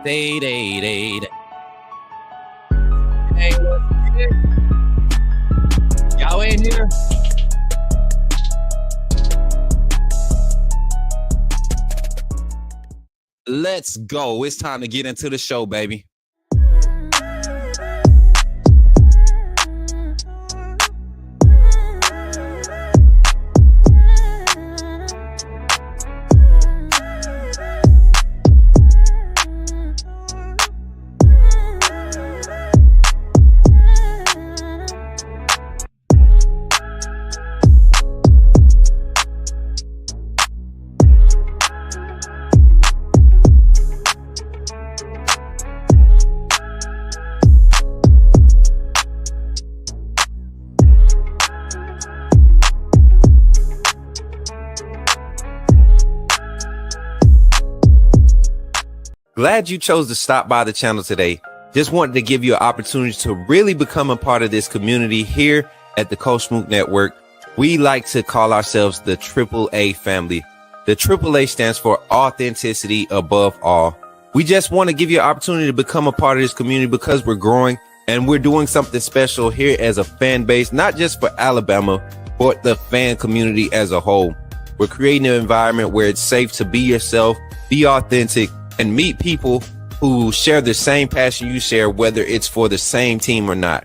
Hey, let's get it. Y'all in here? Let's go. It's time to get into the show, baby. Glad you chose to stop by the channel today. Just wanted to give you an opportunity to really become a part of this community here at the Coach Smook Network. We like to call ourselves the AAA family. The AAA stands for authenticity above all. We just want to give you an opportunity to become a part of this community because we're growing and we're doing something special here as a fan base, not just for Alabama, but the fan community as a whole. We're creating an environment where it's safe to be yourself, be authentic, and meet people who share the same passion you share, whether it's for the same team or not.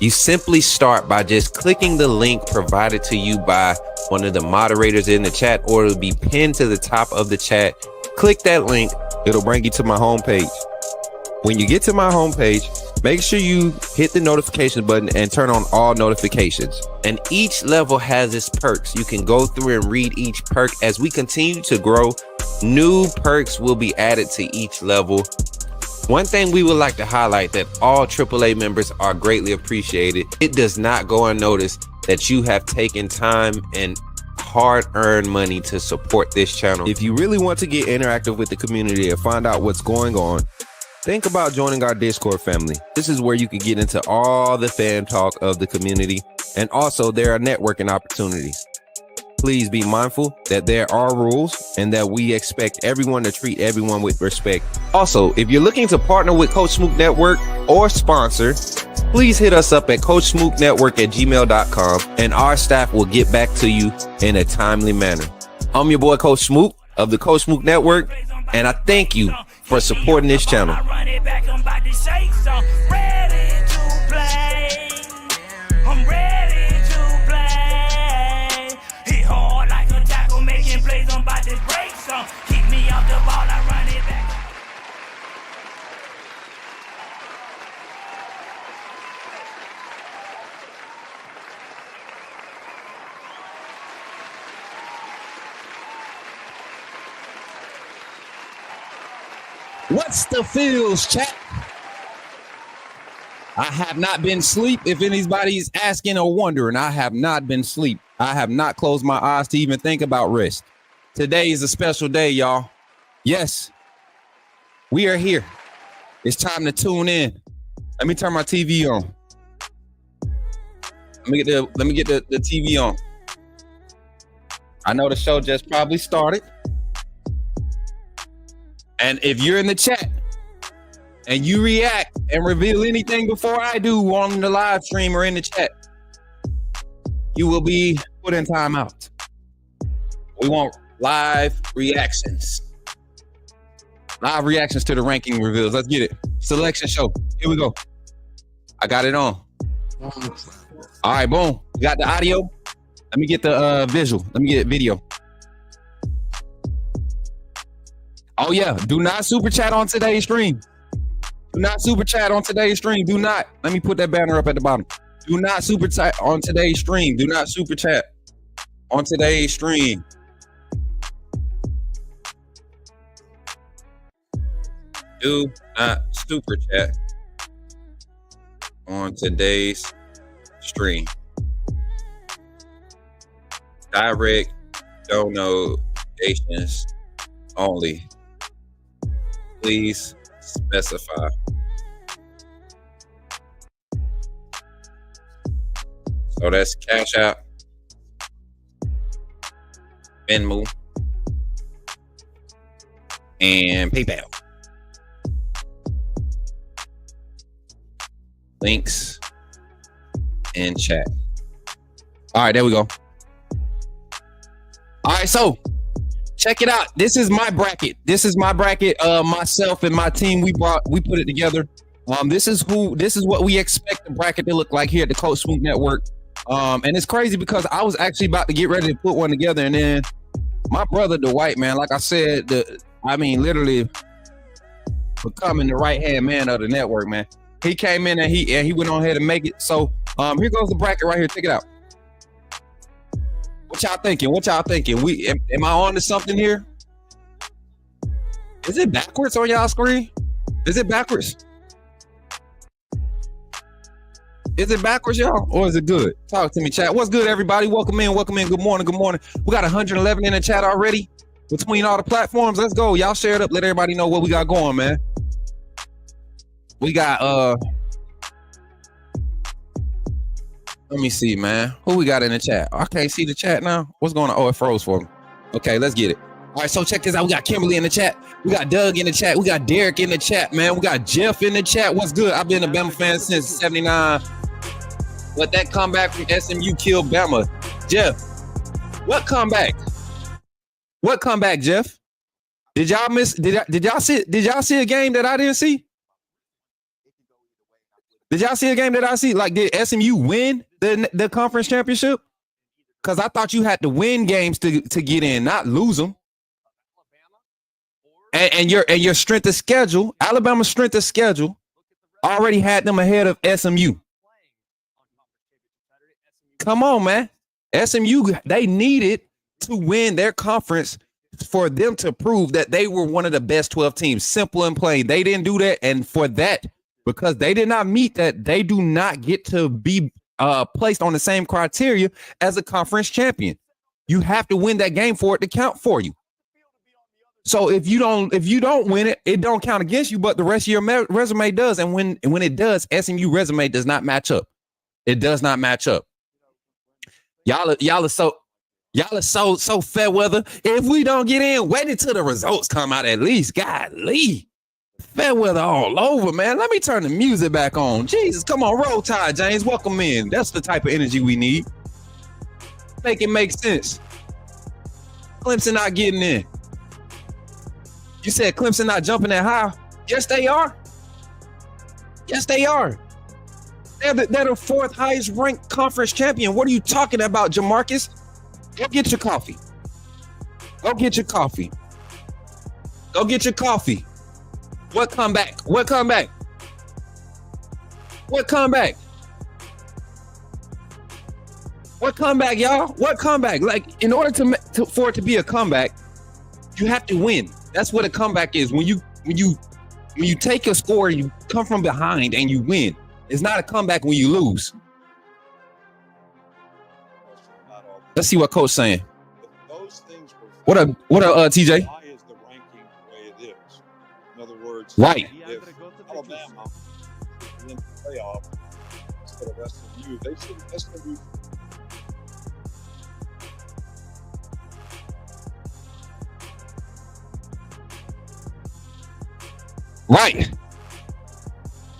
You simply start by just clicking the link provided to you by one of the moderators in the chat, or it'll be pinned to the top of the chat. Click that link. It'll bring you to my homepage. When you get to my homepage, make sure you hit the notification button and turn on all notifications. And each level has its perks. You can go through and read each perk. As we continue to grow, new perks will be added to each level. One thing we would like to highlight that all AAA members are greatly appreciated. It does not go unnoticed that you have taken time and hard-earned money to support this channel. If you really want to get interactive with the community and find out what's going on, think about joining our Discord family. This is where you can get into all the fan talk of the community, and also there are networking opportunities. Please be mindful that there are rules and that we expect everyone to treat everyone with respect. Also, if you're looking to partner with Coach Smook Network or sponsor, please hit us up at coachsmooknetwork@gmail.com and our staff will get back to you in a timely manner. I'm your boy Coach Smook of the Coach Smook Network, and I thank you for supporting this channel. What's the feels, chat? I have not been asleep. If anybody's asking or wondering, I have not been asleep. I have not closed my eyes to even think about rest. Today is a special day, y'all. Yes, we are here. It's time to tune in. Let me turn my TV on. Let me get the TV on. I know the show just probably started. And if you're in the chat and you react and reveal anything before I do on the live stream or in the chat, you will be put in timeout. We want live reactions. Live reactions to the ranking reveals. Let's get it. Selection show. Here we go. I got it on. All right, boom. We got the audio. Let me get the visual. Let me get video. Oh yeah, do not super chat on today's stream. Do not super chat on today's stream. Do not. Let me put that banner up at the bottom. Do not super chat on today's stream. Do not super chat on today's stream. Do not super chat on today's stream. Direct donations only. Please specify. So that's Cash App, Venmo, and PayPal. links in chat. All right, there we go. All right, so check it out. This is my bracket. Myself and my team, we put it together. This is what we expect the bracket to look like here at the Coach Smook Network. And it's crazy because I was actually about to get ready to put one together, and then my brother Dwight, man, like I said, literally becoming the right-hand man of the network, man. He came in and he went on ahead and make it. So here goes the bracket right here. Check it out. What y'all thinking? Am I on to something here? Is it backwards on y'all screen? Is it backwards? Is it backwards, y'all? Or is it good? Talk to me, chat. What's good, everybody? Welcome in. Good morning. We got 111 in the chat already between all the platforms. Let's go. Y'all share it up. Let everybody know what we got going, man. We got, let me see, man. Who we got in the chat? I can't see the chat now. What's going on? Oh, it froze for me. Okay, let's get it. All right, so check this out. We got Kimberly in the chat. We got Doug in the chat. We got Derek in the chat, man. We got Jeff in the chat. What's good? I've been a Bama fan since 79. But that comeback from SMU killed Bama. Jeff, what comeback? What comeback, Jeff? Did y'all see a game that I didn't see? Did y'all see a game that I see? Like, did SMU win the conference championship? Because I thought you had to win games to get in, not lose them. And your strength of schedule, Alabama's strength of schedule, already had them ahead of SMU. Come on, man. SMU, they needed to win their conference for them to prove that they were one of the best 12 teams. Simple and plain. They didn't do that. And for that, because they did not meet that, they do not get to be placed on the same criteria as a conference champion. You have to win that game for it to count for you. So if you don't win it, it don't count against you, but the rest of your resume does. And when it does, SMU resume does not match up. It does not match up. Y'all are so fair weather. If we don't get in, wait until the results come out at least. Golly. Fair weather all over, man. Let me turn the music back on. Jesus, come on, roll tide, James. Welcome in. That's the type of energy we need. Make it make sense. Clemson not getting in. You said Clemson not jumping that high? Yes, they are. Yes, they are. They're the fourth highest ranked conference champion. What are you talking about, Jamarcus? Go get your coffee. Go get your coffee. Go get your coffee. What comeback? What comeback? What comeback? What comeback, y'all? What comeback? Like, in order for it to be a comeback, you have to win. That's what a comeback is. When you take a score, you come from behind and you win. It's not a comeback when you lose. Let's see what Coach's saying. Those things were what a TJ? Why is the ranking the way it is? In other words, right. If Alabama in the playoff instead of SMU, they should SMU. Right.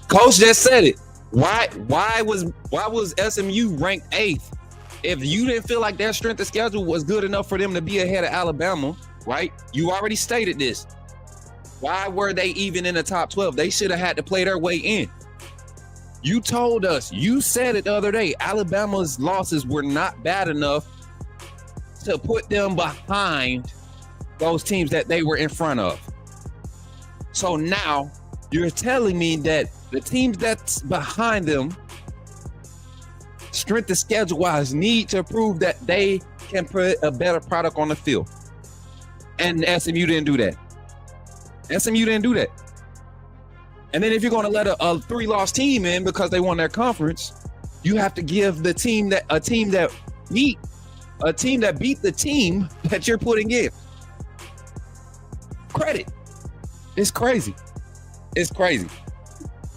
Coach just said it. Why was SMU ranked 8th? If you didn't feel like their strength of schedule was good enough for them to be ahead of Alabama, right? You already stated this. Why were they even in the top 12? They should have had to play their way in. You told us, you said it the other day, Alabama's losses were not bad enough to put them behind those teams that they were in front of. So now you're telling me that the teams that's behind them, strength of schedule wise, need to prove that they can put a better product on the field. And SMU didn't do that. SMU didn't do that. And then if you're going to let a 3-loss team in because they won their conference, you have to give the team that beat the team that you're putting in credit. It's crazy. It's crazy.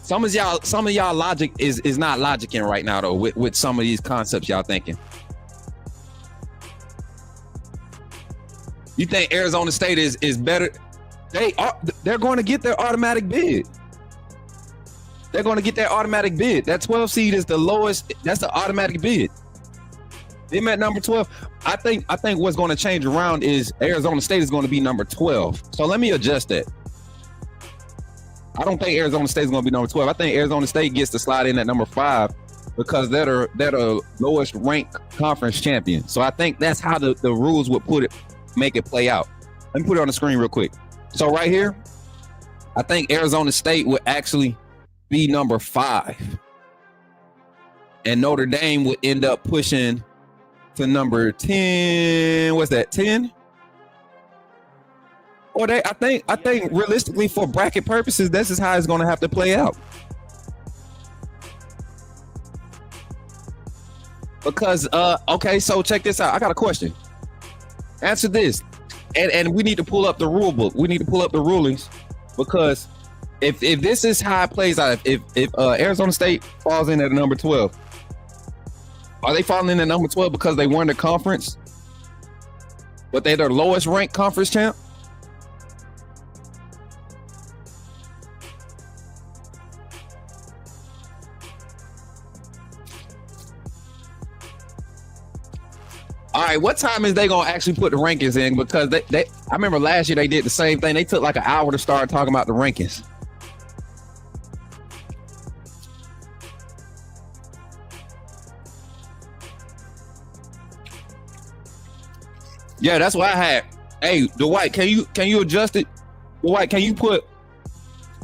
Some of y'all logic is not logicking right now though with some of these concepts y'all thinking. You think Arizona State is better? They're going to get their automatic bid. they're going to get that automatic bid. That 12 seed is the lowest. That's the automatic bid. Them at number 12. I think what's going to change around is Arizona State is going to be number 12. So let me adjust that. I don't think Arizona State is going to be number 12. I think Arizona State gets to slide in at number 5 because they're lowest ranked conference champion. So I think that's how the rules would make it play out. Let me put it on the screen real quick. So right here, I think Arizona State would actually be number 5. And Notre Dame would end up pushing to number 10. What's that? 10? Or I think realistically for bracket purposes, this is how it's going to have to play out. Because okay, so check this out. I got a question. Answer this. And we need to pull up the rule book. We need to pull up the rulings, because if this is how it plays out, if Arizona State falls in at number 12, are they falling in at number 12 because they won the conference, but they're their lowest ranked conference champ? All right, what time is they gonna actually put the rankings in? Because I remember last year they did the same thing. They took like an hour to start talking about the rankings. Yeah, that's what I had. Hey, Dwight, can you adjust it? Dwight, can you put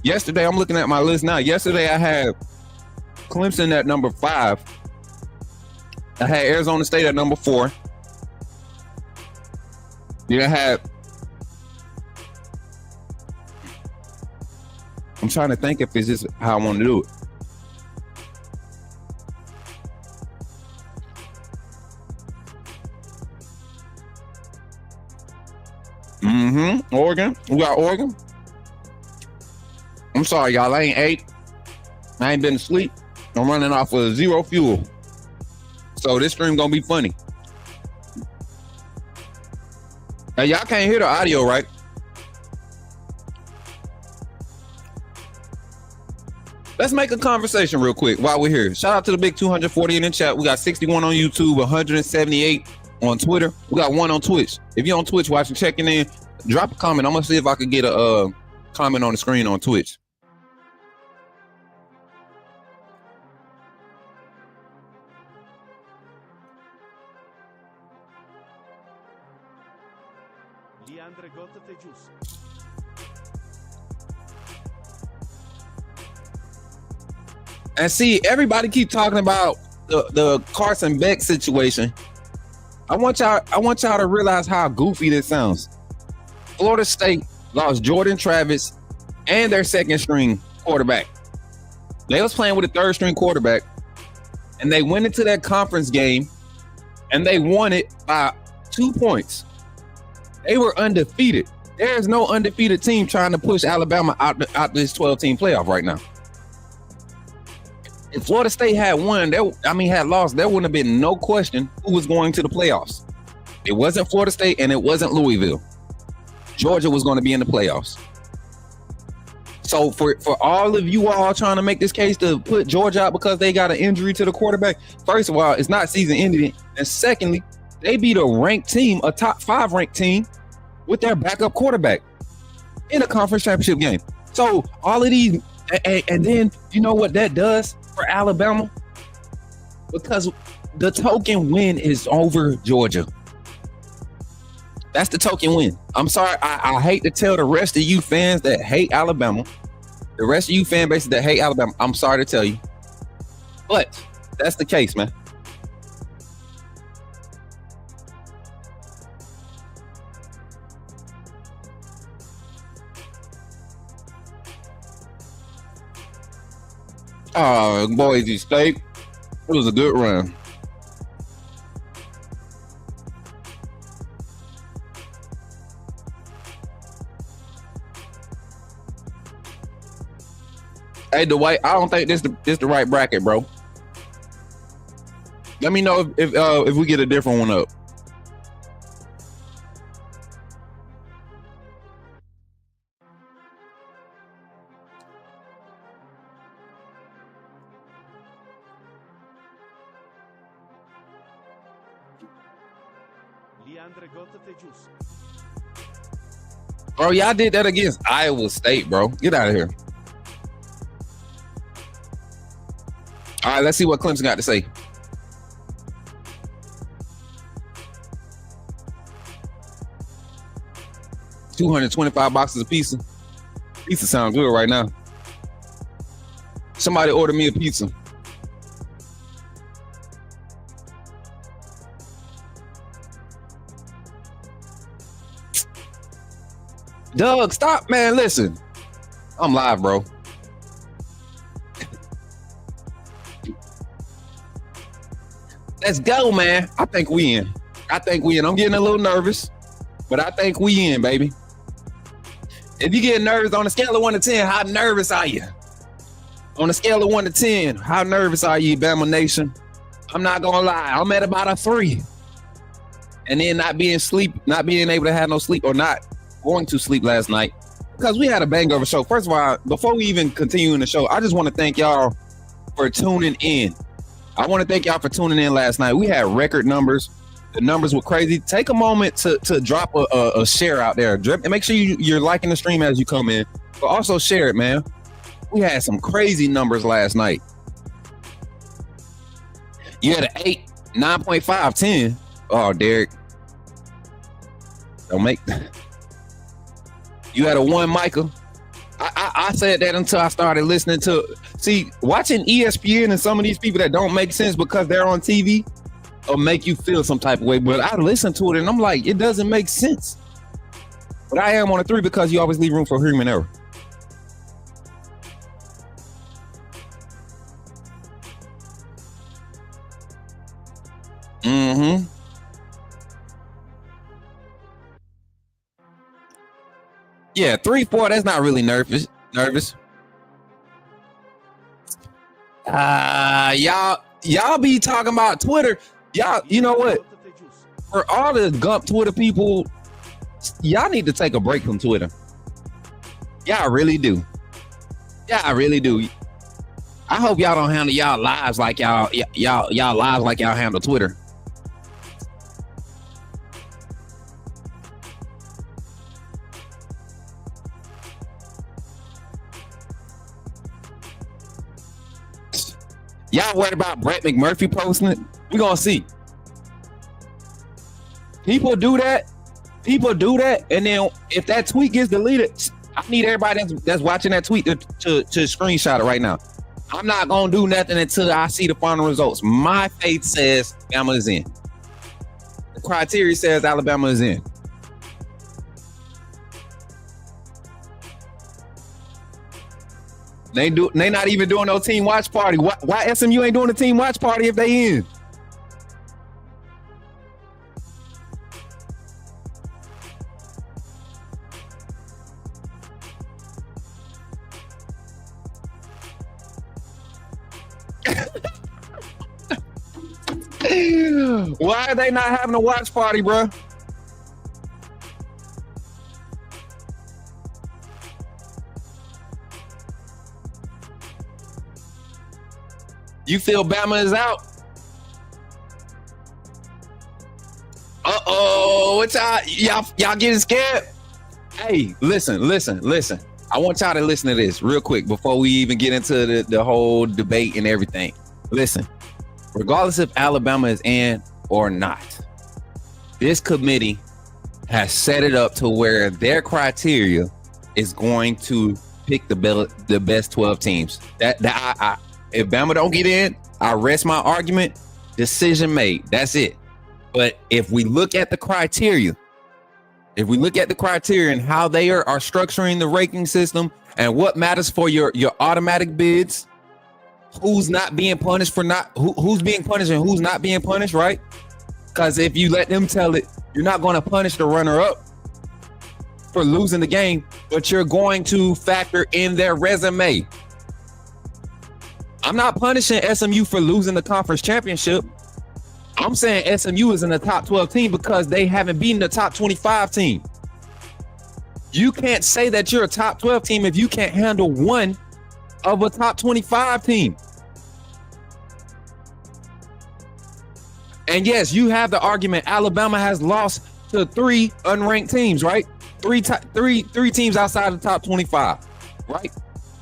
yesterday? I'm looking at my list now. Yesterday I had Clemson at number 5. I had Arizona State at number 4. Then I had, I'm trying to think if it's just how I want to do it. Oregon. We got Oregon. I'm sorry, y'all. I ain't ate. I ain't been asleep. I'm running off of 0 fuel. So this stream gonna be funny. Now y'all can't hear the audio, right? Let's make a conversation real quick while we're here. Shout out to the big 240 in the chat. We got 61 on YouTube, 178 on Twitter. We got 1 on Twitch. If you're on Twitch watching, checking in, drop a comment. I'm gonna see if I can get a comment on the screen on Twitch. And see, everybody keep talking about the Carson Beck situation. I want y'all to realize how goofy this sounds. Florida State lost Jordan Travis and their second string quarterback. They was playing with a third string quarterback, and they went into that conference game and they won it by 2 points. They were undefeated. There is no undefeated team trying to push Alabama out this 12-team playoff right now. If Florida State had won, had lost, there wouldn't have been no question who was going to the playoffs. It wasn't Florida State and it wasn't Louisville. Georgia was going to be in the playoffs. So for all of you all trying to make this case to put Georgia out because they got an injury to the quarterback, first of all, it's not season ending. And secondly, they beat a ranked team, a top 5 ranked team, with their backup quarterback in a conference championship game. So all of these, and then you know what that does for Alabama? Because the token win is over Georgia. That's the token win. I'm sorry. I hate to tell the rest of you fans that hate Alabama, the rest of you fan bases that hate Alabama, I'm sorry to tell you, but that's the case, man. Oh, Boise State. It was a good run. Hey, Dwight, I don't think this the right bracket, bro. Let me know if we get a different one up. Bro, y'all did that against Iowa State, bro. Get out of here. All right, let's see what Clemson got to say. $225 boxes of pizza. Pizza sounds good right now. Somebody order me a pizza. Doug, stop, man. Listen, I'm live, bro. Let's go, man. I think we in. I'm getting a little nervous, but I think we in, baby. If you get nervous on a scale of 1 to 10, how nervous are you? On a scale of 1 to 10, how nervous are you, Bama Nation? I'm not gonna lie, I'm at about a 3. And then not being able to have no sleep, or not going to sleep last night, because we had a bang of a show. First of all, before we even continue in the show, I just want to thank y'all for tuning in. I want to thank y'all for tuning in last night. We had record numbers. The numbers were crazy. Take a moment to drop a share out there. And make sure you're liking the stream as you come in, but also share it, man. We had some crazy numbers last night. You had an 8, 9.5, 10. Oh, Derek. Don't make that. You had a 1, Michael. I said that until I started listening to, watching ESPN and some of these people that don't make sense because they're on TV or make you feel some type of way. But I listen to it and I'm like, it doesn't make sense. But I am on a 3 because you always leave room for human error. Mm-hmm. Yeah, 3, 4, that's not really nervous. Y'all be talking about Twitter. Y'all, you know what? For all the Gump Twitter people, y'all need to take a break from Twitter. Y'all really do. I hope y'all don't handle y'all lives like y'all lives like y'all handle Twitter. Y'all worried about Brett McMurphy posting it? We're gonna see. People do that, and then if that tweet gets deleted, I need everybody that's watching that tweet to screenshot it right now. I'm not gonna do nothing until I see the final results. My faith says Alabama is in. The criteria says Alabama is in. They not even doing no team watch party. Why SMU ain't doing a team watch party if they in? Why are they not having a watch party, bro? You feel Bama is out? Uh-oh, what y'all getting scared? Hey, listen. I want y'all to listen to this real quick before we even get into the whole debate and everything. Listen, regardless if Alabama is in or not, this committee has set it up to where their criteria is going to pick the best 12 teams. If Bama don't get in, I rest my argument. Decision made. That's it. But if we look at the criteria, and how they are structuring the ranking system and what matters for your automatic bids, who's not being punished for who's being punished and who's not being punished, right? Because if you let them tell it, you're not going to punish the runner-up for losing the game, but you're going to factor in their resume. I'm not punishing SMU for losing the conference championship. I'm saying SMU is in the top 12 team because they haven't beaten the top 25 team. You can't say that you're a top 12 team if you can't handle one of a top 25 team. And yes, you have the argument. Alabama has lost to 3 unranked teams, right? Three teams outside the top 25, right?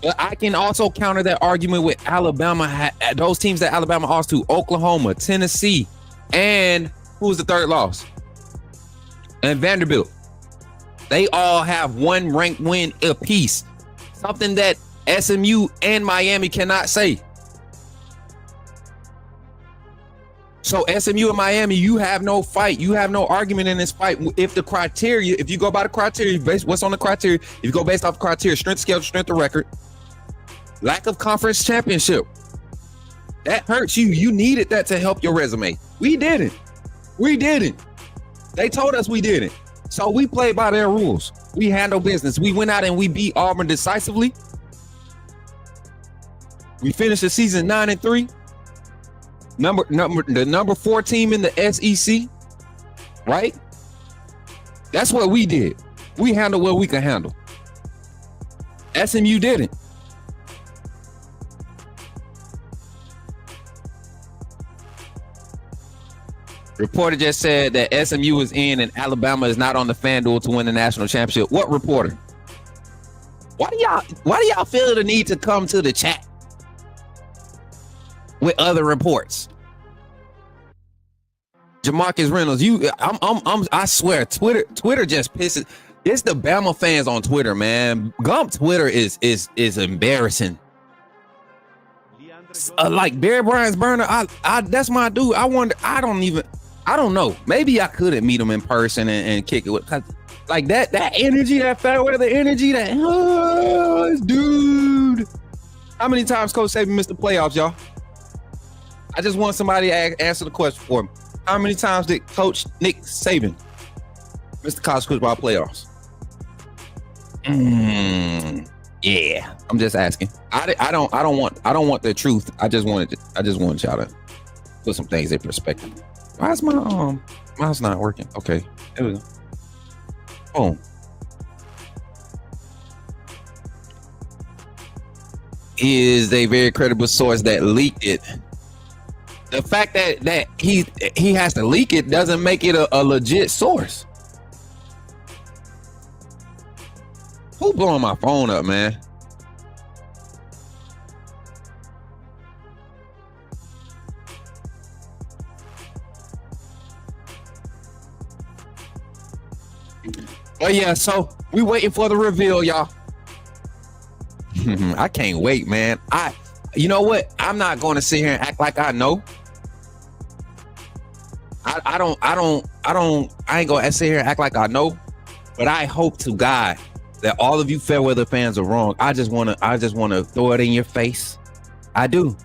But I can also counter that argument with Alabama. Those teams that Alabama lost to: Oklahoma, Tennessee, and who was the third loss? And Vanderbilt. They all have 1 ranked win apiece. Something that SMU and Miami cannot say. So SMU and Miami, you have no fight. You have no argument in this fight. If the criteria, if you go by the criteria, what's on the criteria? If you go based off the criteria, strength schedule, strength of record, lack of conference championship, that hurts you. You needed that to help your resume. We didn't. They told us we didn't. So we played by their rules. We handled business. We went out and we beat Auburn decisively. We finished the season 9-3. The number 4 team in the SEC, right? That's what we did. We handled what we could handle. SMU didn't. Reporter just said that SMU is in and Alabama is not on the FanDuel to win the national championship. What reporter? Why do y'all feel the need to come to the chat with other reports? Jamarcus Reynolds, I swear, Twitter just pisses. It's the Bama fans on Twitter, man. Gump Twitter is embarrassing. Like Barry Bryant's burner, that's my dude. I don't know. Maybe I couldn't meet him in person and kick it with, cause like that energy, that fair weather energy, this dude. How many times Coach Saban missed the playoffs, y'all? I just want somebody to answer the question for me. How many times did Coach Nick Saban miss the college football playoffs? Yeah, I'm just asking. I don't want the truth. I just wanted y'all to put some things in perspective. Why is my mouse not working? Okay, there we go. Boom. Is a very credible source that leaked it. The fact that he has to leak it doesn't make it a legit source. Who blowing my phone up, man? But yeah, so we waiting for the reveal, y'all. I can't wait, man. You know what? I'm not going to sit here and act like I know. I ain't gonna sit here and act like I know, but I hope to God that all of you Fairweather fans are wrong. I just wanna throw it in your face. I do,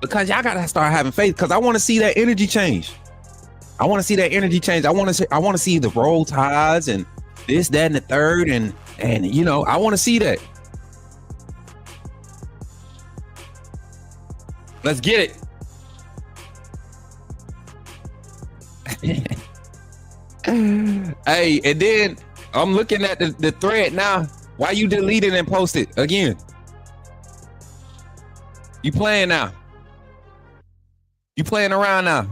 because y'all gotta start having faith. Because I want to see that energy change. I want to see I want to see the Roll Tides and this, that, and the third, and you know, I want to see that. Let's get it. Hey, and then I'm looking at the thread now. Why you delete it and post it again? You playing now? You playing around now?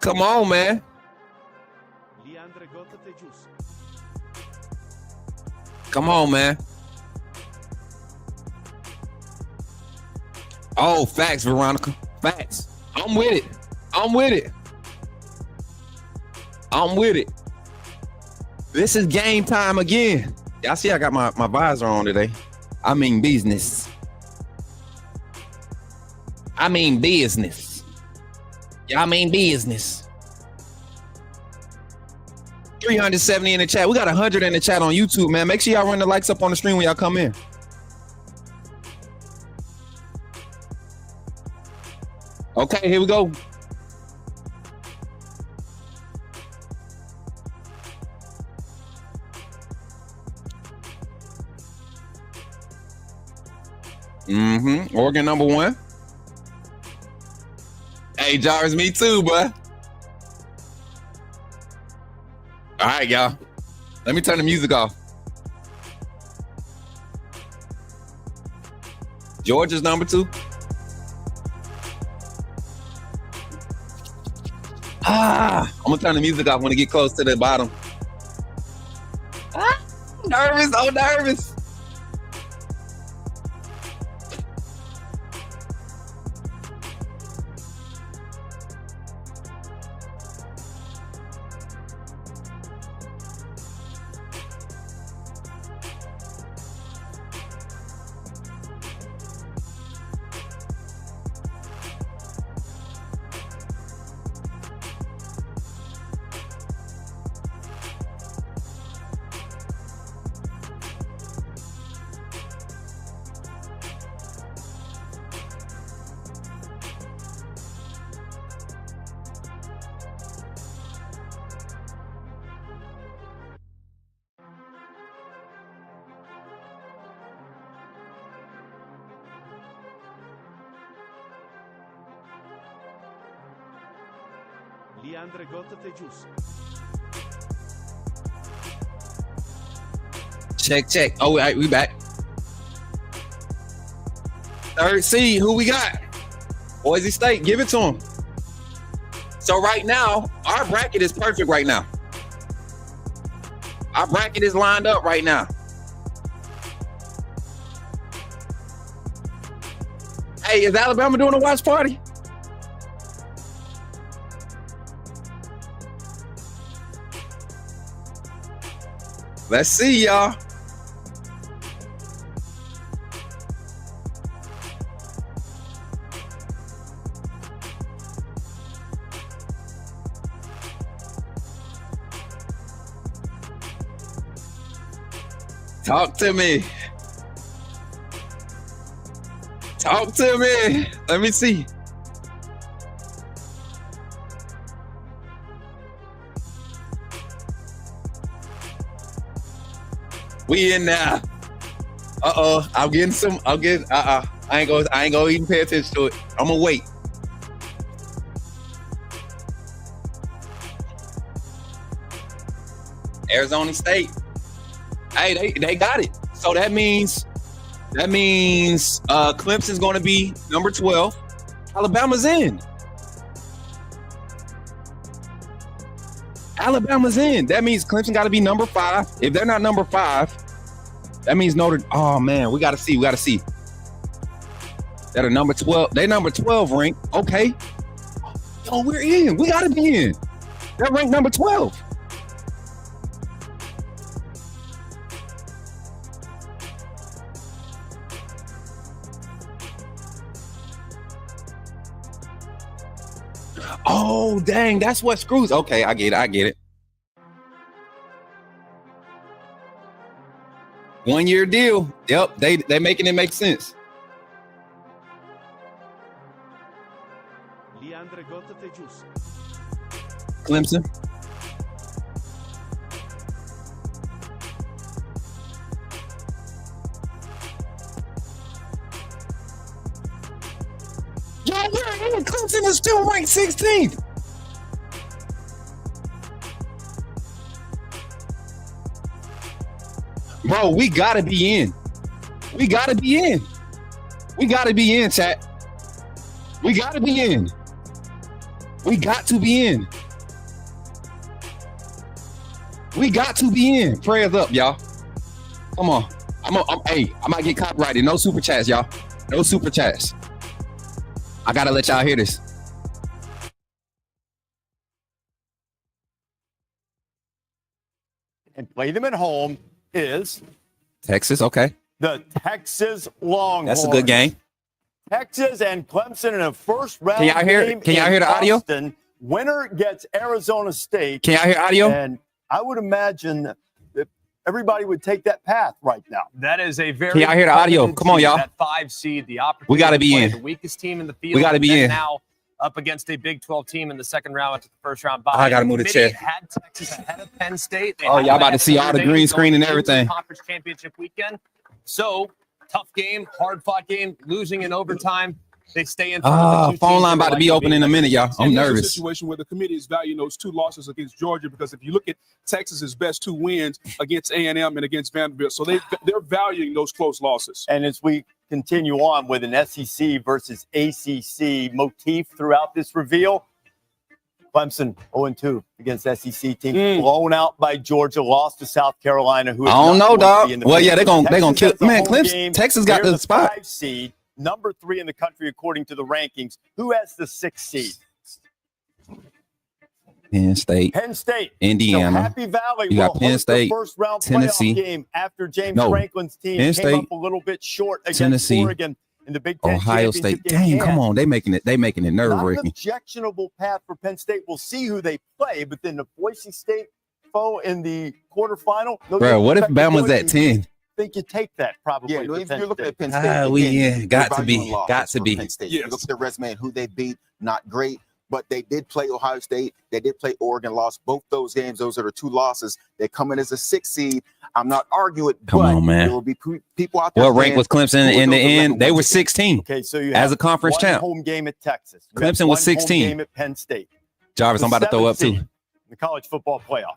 Come on, man. Come on, man. Oh, facts, Veronica. Facts. I'm with it. This is game time again. Y'all see I got my visor on today. I mean business. Y'all mean business. 370 in the chat. We got 100 in the chat on YouTube, man. Make sure y'all run the likes up on the stream when y'all come in. Okay, here we go. Oregon number 1. Hey, Jarvis, me too, bud. All right, y'all. Let me turn the music off. Georgia's number 2. I'm gonna turn the music off when it get close to the bottom. Nervous, oh nervous. Leandre Gotatejus. Check. Oh, all right, we back. Third seed, who we got? Boise State, give it to them. So right now, our bracket is perfect right now. Our bracket is lined up right now. Hey, is Alabama doing a watch party? Let's see, y'all. Talk to me. Talk to me. Let me see. We in now. I'm getting some. I ain't gonna even pay attention to it. I'm gonna wait. Arizona State. Hey, they got it. So that means Clemson's gonna be number 12. Alabama's in. Alabama's in. That means Clemson got to be number 5. If they're not number 5, that means Notre. Oh man, we got to see. That are number 12. They number 12 ranked. Okay. Oh, we're in. We got to be in. They're ranked number 12. Oh, dang. That's what screws. Okay, I get it. 1 year deal. Yep, they making it make sense. Leandre Gotatejus. Clemson. Yeah, Clemson is still ranked 16th. Bro, we gotta be in. We gotta be in, chat. We gotta be in. We got to be in. We got to be in. Prayers up, y'all. Come on. I might get copyrighted. No super chats, y'all. No super chats. I gotta let y'all hear this. And play them at home is Texas, okay. the Texas Longhorns. That's a good game. Texas and Clemson in a first round Can y'all hear? Can y'all hear the audio? Boston. Winner gets Arizona State. Can y'all hear audio? And I would imagine that everybody would take that path right now. That is a very. Can y'all hear the audio? Come on, y'all. That 5 seed, the opportunity. We gotta be to play in. The weakest team in the field. We gotta be in. Now up against a Big 12 team in the second round after the first round bye. I gotta move the chair. Had Texas ahead of Penn State. They Oh, had y'all them about to ahead see of all the Notre Dame green screen and going into the everything. Conference championship weekend. So tough game, hard fought game, losing in overtime. They stay in front of the two phone teams line that about to are be likely open in a minute, y'all. I'm And here's a nervous. situation where the committee is valuing those 2 losses against Georgia, because if you look at Texas's best 2 wins against A&M and against Vanderbilt, so they're valuing those close losses. And as we continue on with an SEC versus ACC motif throughout this reveal, Clemson 0-2 against SEC team, blown out by Georgia, lost to South Carolina. Who I don't know, dog. Well, yeah, they're gonna kill. Texas has a Man, home Clemson, game. Texas got They're the spot. 5 seed, number 3 in the country according to the rankings. Who has the 6th seed? Penn State, Penn State, Indiana. So Happy Valley You got will Penn host State, the first round Tennessee. playoff game after James No, Franklin's team Penn came State, up a little bit short against Tennessee, Oregon in the Big Ten Ohio championship State. game. Dang, come on, they making it nerve Not an wracking. objectionable path for Penn State. We'll see who they play, but then the Boise State foe in the quarterfinal. no Bro, what if disrespect to Bama's at Boise, 10? think you take that probably. Yeah, for if Penn you're looking State. at Penn State, Got to they're be, valuing losses got to for be. Penn State. Yes. You look at their resume and who they beat, not great, but they did play Ohio State. They did play Oregon, lost both those games. Those are the 2 losses. They come in as a 6th seed. I'm not arguing, Come but on, man. there will be people out there. What rank saying, was Clemson who are in the those end? 11 They were wins again? 16 Okay, so you as have a conference one champ. home game at Texas. You have Clemson was one home 16. game at Penn State. Jarvis, I'm about to throw up too. The college football playoff.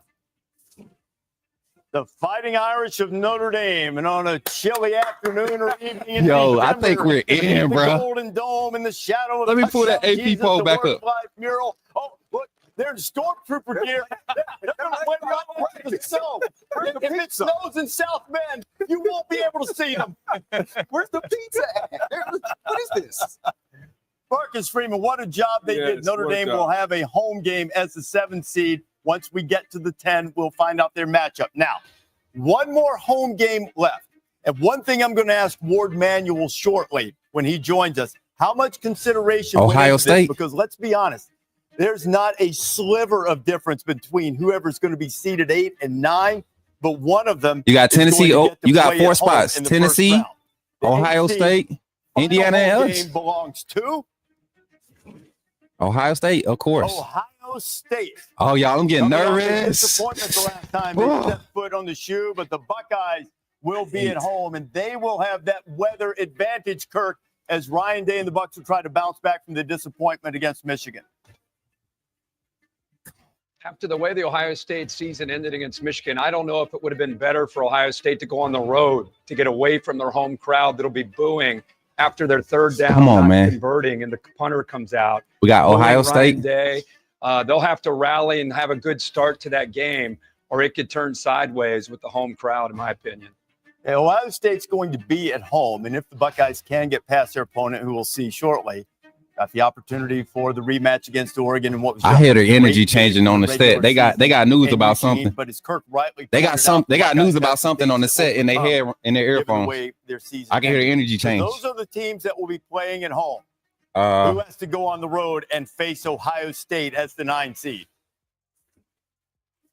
The Fighting Irish of Notre Dame, and on a chilly afternoon or evening in Yo, I December, think we're in, the bro. Golden Dome in the shadow of Let me the pull that touchdown AP Jesus, poll the back Word up. of Life mural. Oh, look, they're in stormtrooper gear. They're going to wait right for the snow. If it snows in South Bend, you won't be able to see them. Where's the pizza at? What is this? Marcus Freeman, what a job they did. Yes, Notre what a Dame job. will have a home game as the 7th seed. Once we get to the 10, we'll find out their matchup. Now, one more home game left. And one thing I'm going to ask Ward Manuel shortly when he joins us, how much consideration went Ohio into this? State. Because let's be honest, there's not a sliver of difference between whoever's going to be seeded 8 and 9, but one of them. You got is going Tennessee. to Oh, get to you got play 4 at home spots. in the Tennessee, first round. The Ohio 8th seed, State, final Indiana, home and game belongs to Ohio State, of course. Ohio State. Oh, y'all, I'm getting Coming off a nervous. disappointment the last time they Whoa. set foot on the shoe, but the Buckeyes will be at home, and they will have that weather advantage, Kirk, as Ryan Day and the Bucs will try to bounce back from the disappointment against Michigan. After the way the Ohio State season ended against Michigan, I don't know if it would have been better for Ohio State to go on the road to get away from their home crowd that'll be booing after their 3rd down, Come on, not man. converting, and the punter comes out. We got Ohio booing Ryan State. Day. They'll have to rally and have a good start to that game, or it could turn sideways with the home crowd, in my opinion. And Ohio State's going to be at home, and if the Buckeyes can get past their opponent, who we'll see shortly, got the opportunity for the rematch against Oregon and what was I just hear their a great energy game changing on the in set. They got news and about routine, something. But as Kirk rightly They got pointed some. out, They got Buckeyes news have about some something on the things set in their to hair, in their give earphones. away their season. I can hear the energy So change. those are the teams that will be playing at home. Who has to go on the road and face Ohio State as the 9 seed?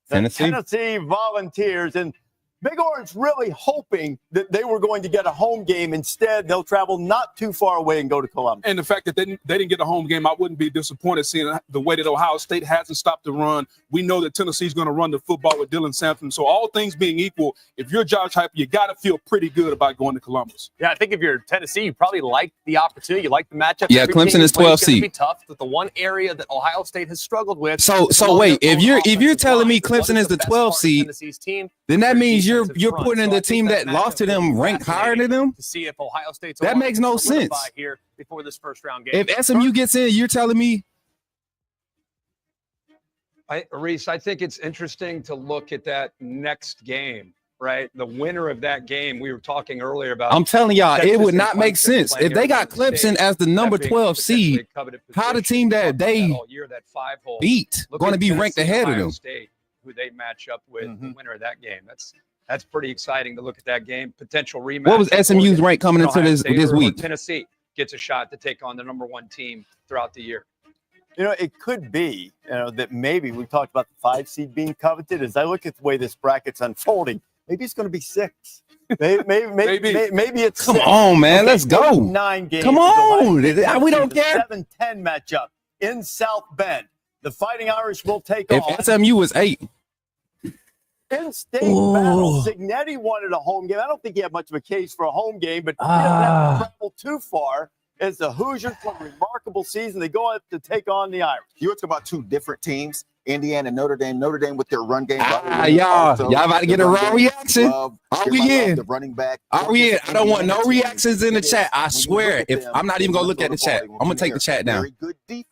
The Tennessee Volunteers. And Big Orange really hoping that they were going to get a home game. Instead, they'll travel not too far away and go to Columbus. And the fact that they didn't get a home game, I wouldn't be disappointed seeing the way that Ohio State hasn't stopped the run. We know that Tennessee's going to run the football with Dylan Sampson. So all things being equal, if you're Josh Heupel, you got to feel pretty good about going to Columbus. Yeah, I think if you're Tennessee, you probably like the opportunity. You like the matchup. Yeah, Every Clemson team is you play 12 gonna seed. Be tough. But the one area that Ohio State has struggled with. So wait, if you're telling me Clemson is the 12 seed, Tennessee's team, then that their means you're defensive front. putting in So I the think team that matchup lost to will them be ranked higher than fascinating them. to see if Ohio State's That able makes no to solidify sense. here before this first round game. If SMU gets in, you're telling me Reese, I think it's interesting to look at that next game, right? The winner of that game, we were talking earlier about. I'm telling y'all, it Texas would and not make Clemson sense playing if they got Arizona Clemson State, as the number that being 12 potentially seed. a coveted How the position. team that Talked about they all year, that 5-hole. beat Look going to at be ranked Tennessee, ahead of Ohio them? State, who they match up with, the winner of that game. That's pretty exciting to look at that game. Potential rematch. What was with SMU's Oregon rank coming and into Ohio this State, or week? Tennessee gets a shot to take on the number 1 team throughout the year. You know, it could be, that maybe we talked about the 5 seed being coveted. As I look at the way this bracket's unfolding, maybe it's going to be 6. Maybe it's Come 6. on, man. Let's go. 9 games. Come on. We don't The care. 7-10 matchup in South Bend. The Fighting Irish will take If on SMU was 8, in-state battle. Signetti wanted a home game. I don't think he had much of a case for a home game, but he doesn't have to travel too far. as the Hoosiers for a remarkable season. They go up to take on the Irish. You talk about two different teams, Indiana and Notre Dame. Notre Dame with their run game. Y'all about to get a raw reaction. Are we in? The running back. Are we in? I don't want no reactions in the chat. I swear. If I'm not even gonna look at the chat, I'm gonna take the chat down.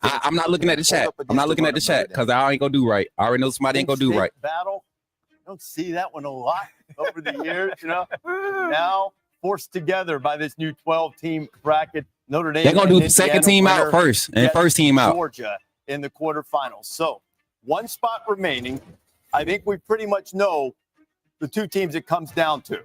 I'm not looking at the chat. I'm not looking at the chat because I ain't gonna do right. I already know somebody ain't gonna do right. Battle. I don't see that one a lot over the years, you know. Now forced together by this new 12-team bracket. Notre Dame. They're gonna do the second team out first and first team out. Georgia in the quarterfinals. So one spot remaining. I think we pretty much know the two teams it comes down to.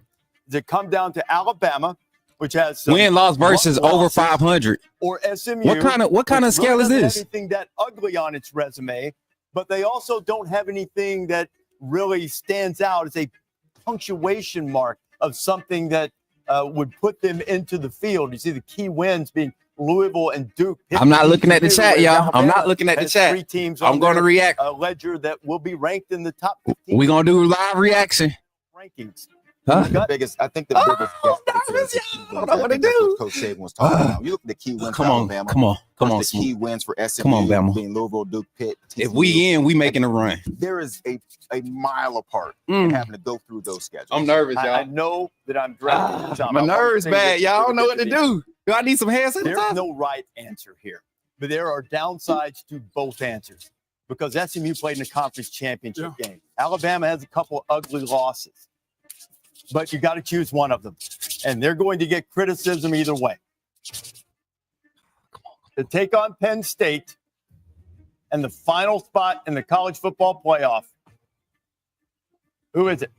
Does it come down to Alabama, which has win-loss versus over 500, or SMU? What kind of scale is this? Anything that ugly on its resume, but they also don't have anything that really stands out as a punctuation mark of something that would put them into the field. You see the key wins being Louisville and Duke. I'm not looking at the chat, y'all. I'm not looking at the chat. Three teams I'm going to react. A ledger that will be ranked in the top 15. We're going to do live reaction. Rankings. Huh? I think the biggest I don't know what to do. Coach Saban was talking about. You look at the key wins for Alabama. Come on. The key wins for SMU. Come on, Bama. Being Louisville, Duke, Pitt. TCU. If we in, we making a run. There is a mile apart in having to go through those schedules. I'm nervous, y'all. I know that I'm dragging. My nerves bad. Y'all don't know what to do. Do I need some hand sanitizer? There's no right answer here, but there are downsides to both answers because SMU played in a conference championship game. Alabama has a couple ugly losses. But you got to choose one of them. And they're going to get criticism either way. To take on Penn State and the final spot in the college football playoff. Who is it?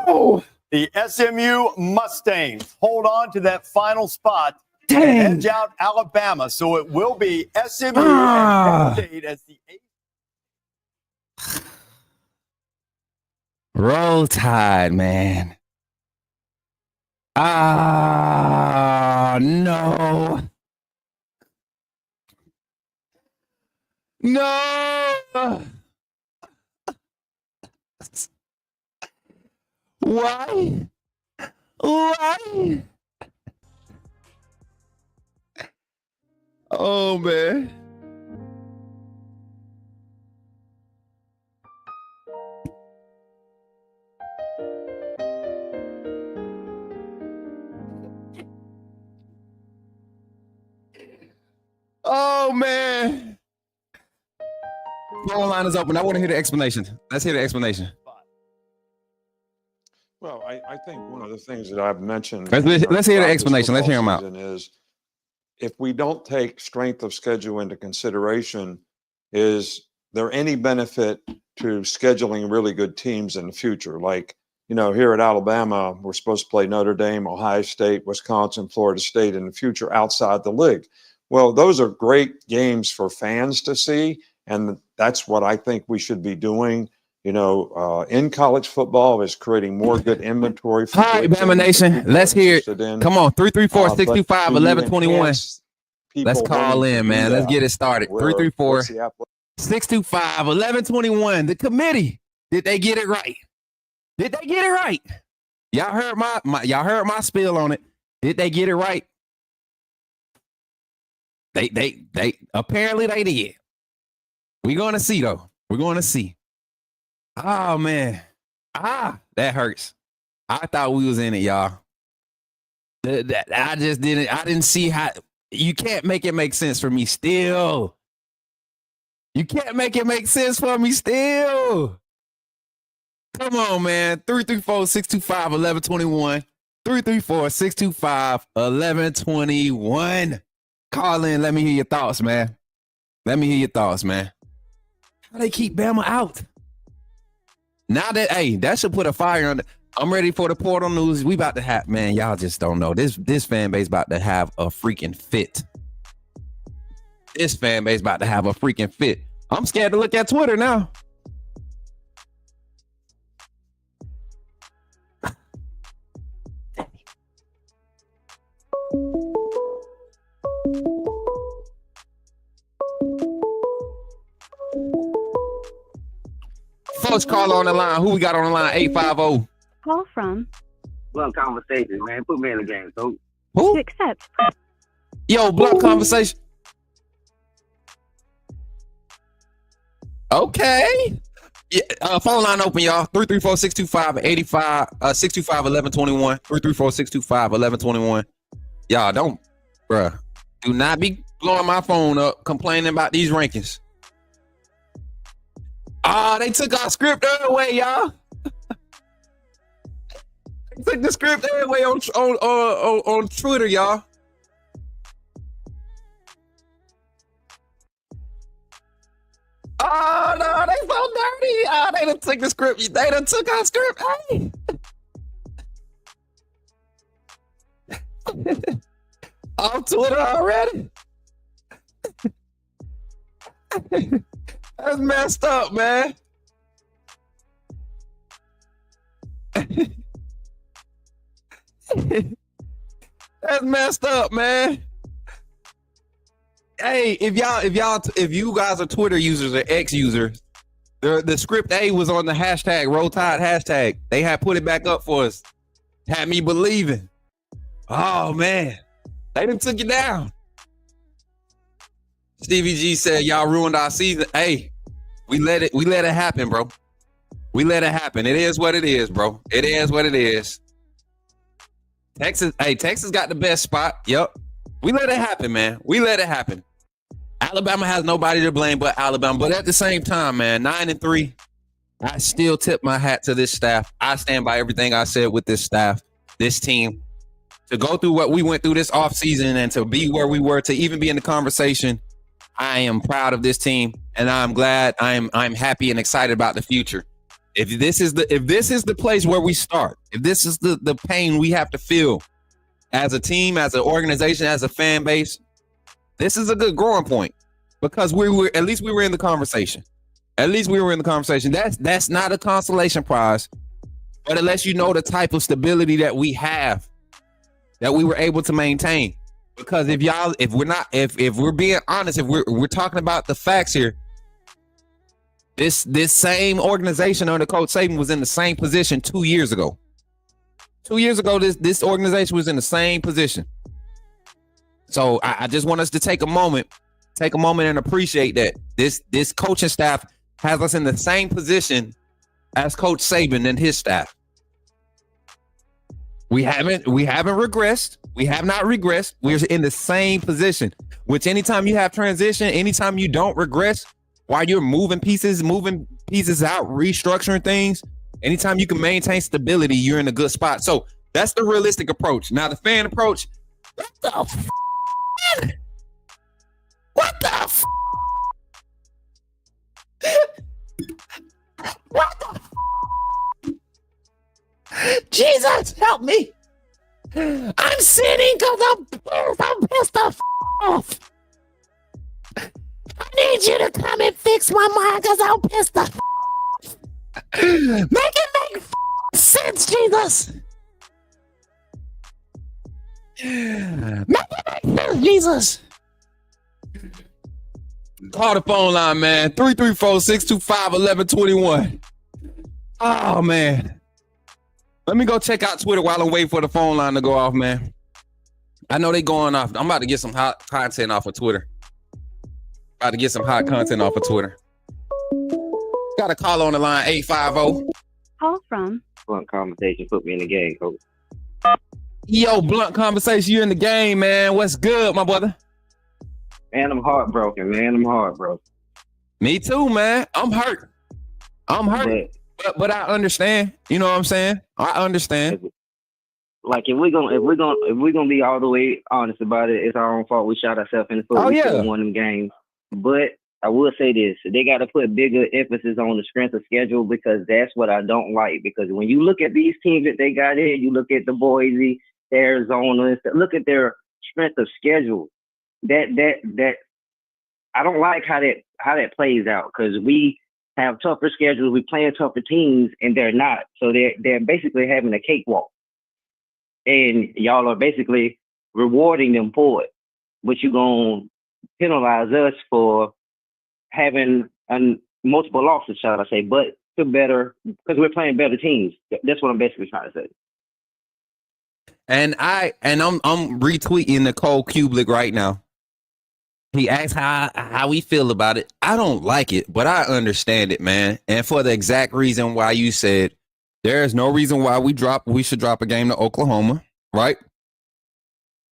No. The SMU Mustangs hold on to that final spot. Dang. And edge out Alabama. So it will be SMU and Penn State as the 8th. Roll Tide, man. No. No. Why? Oh, man. Oh, man. Phone line is open. I want to hear the explanation. Let's hear the explanation. Well, I think one of the things that I've mentioned. Let's hear the explanation. Let's hear them out. Is if we don't take strength of schedule into consideration, is there any benefit to scheduling really good teams in the future? Like, you know, here at Alabama, we're supposed to play Notre Dame, Ohio State, Wisconsin, Florida State in the future outside the league. Well, those are great games for fans to see, and that's what I think we should be doing. You know, in college football is creating more good inventory. All right, Bama Nation, let's hear it. Come on, 334-625-1121. Let's call in, man. Let's get it started. 334-625-1121. The committee, did they get it right? Did they get it right? Y'all heard my spiel on it. Did they get it right? They apparently they did. We're gonna see though. We're gonna see. Oh man. That hurts. I thought we was in it, y'all. I didn't see how you can't make it make sense for me still. You can't make it make sense for me still. Come on, man. 334-625-1121. 334-625-1121. Call in. Let me hear your thoughts, man. How they keep Bama out? Now that should put a fire on. I'm ready for the portal news. We about to have, man, y'all just don't know. This fan base about to have a freaking fit. I'm scared to look at Twitter now. Folks, call on the line. Who we got on the line? 850. Call from. Well, conversation, man. Put me in the game, so. Who? To accept. Yo, blunt conversation. Okay. Yeah, phone line open, y'all. 334-625-85, 625-1121. 334-625-1121. Y'all don't, bruh. Do not be blowing my phone up complaining about these rankings. They took our script away, y'all. They took the script away on Twitter, y'all. Oh no, they so dirty. They done took the script. They done took our script. Hey. On Twitter already. That's messed up, man. That's messed up, man. Hey, if you guys are Twitter users or X users, the script A was on the hashtag Roll Tide hashtag. They had put it back up for us. Had me believing. Oh man, they done took it down. Stevie G said y'all ruined our season. Hey, we let it happen, bro. We let it happen. It is what it is, bro. It is what it is. Texas got the best spot. Yep. We let it happen, man. We let it happen. Alabama has nobody to blame but Alabama. But at the same time, man, 9-3, I still tip my hat to this staff. I stand by everything I said with this staff, this team. To go through what we went through this offseason and to be where we were, to even be in the conversation, I am proud of this team, and I'm glad. I'm happy and excited about the future. If this is the place where we start, if this is the pain we have to feel as a team, as an organization, as a fan base, this is a good growing point because we were in the conversation. At least we were in the conversation. That's not a consolation prize, but it lets you know the type of stability that we have, that we were able to maintain. Because if we're being honest, if we're talking about the facts here, this same organization under Coach Saban was in the same position 2 years ago. 2 years ago, this organization was in the same position. So I just want us to take a moment and appreciate that this coaching staff has us in the same position as Coach Saban and his staff. We haven't regressed. We have not regressed. We're in the same position, which anytime you have transition, anytime you don't regress while you're moving pieces out, restructuring things, anytime you can maintain stability, you're in a good spot. So that's the realistic approach. Now the fan approach, what the f***? What the f***? What the f***? Jesus, help me. I'm sinning because I'm pissed the f*** off. I need you to come and fix my mind because I'm pissed the f*** off. Make it make sense, Jesus. Make it make sense, Jesus. Call the phone line, man. 334-625-1121. Oh, man. Let me go check out Twitter while I'm waiting for the phone line to go off, man. I know they going off. I'm about to get some hot content off of Twitter. Got a call on the line, 850. Call from. Blunt conversation put me in the game, coach. Yo, blunt conversation, you in the game, man. What's good, my brother? Man, I'm heartbroken, man. Me too, man. I'm hurt. But I understand. You know what I'm saying? I understand. Like if we're gonna be all the way honest about it, it's our own fault. We shot ourselves in the foot. We should have won them games. But I will say this: they got to put bigger emphasis on the strength of schedule because that's what I don't like. Because when you look at these teams that they got in, you look at the Boise, Arizona, and stuff, look at their strength of schedule. That I don't like how that plays out because we have tougher schedules, we playing tougher teams, and they're not. So they're basically having a cakewalk. And y'all are basically rewarding them for it. But you're going to penalize us for having multiple losses, shall I say, but to better, because we're playing better teams. That's what I'm basically trying to say. And I'm retweeting Nicole Kublik right now. He asked how we feel about it. I don't like it, but I understand it, man. And for the exact reason why you said there is no reason why we should drop a game to Oklahoma, right?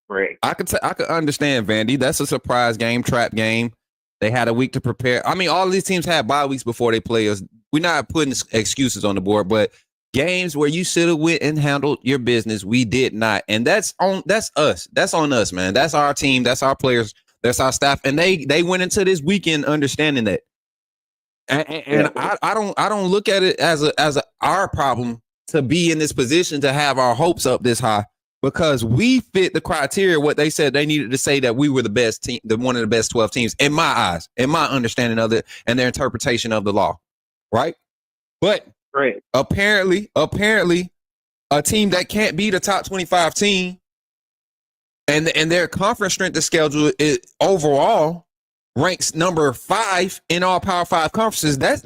Right. I could understand, Vandy. That's a surprise game, trap game. They had a week to prepare. I mean, all of these teams had bye weeks before they play us. We're not putting excuses on the board, but games where you should have went and handled your business, we did not. And that's us. That's on us, man. That's our team. That's our players. That's our staff. And they went into this weekend understanding that. And I don't look at it as our problem to be in this position to have our hopes up this high, because we fit the criteria, what they said they needed to say that we were the best team, one of the best 12 teams in my eyes, in my understanding of it and their interpretation of the law. Right. But apparently a team that can't beat a top 25 team and their conference strength of schedule is overall ranks number 5 in all Power 5 conferences. That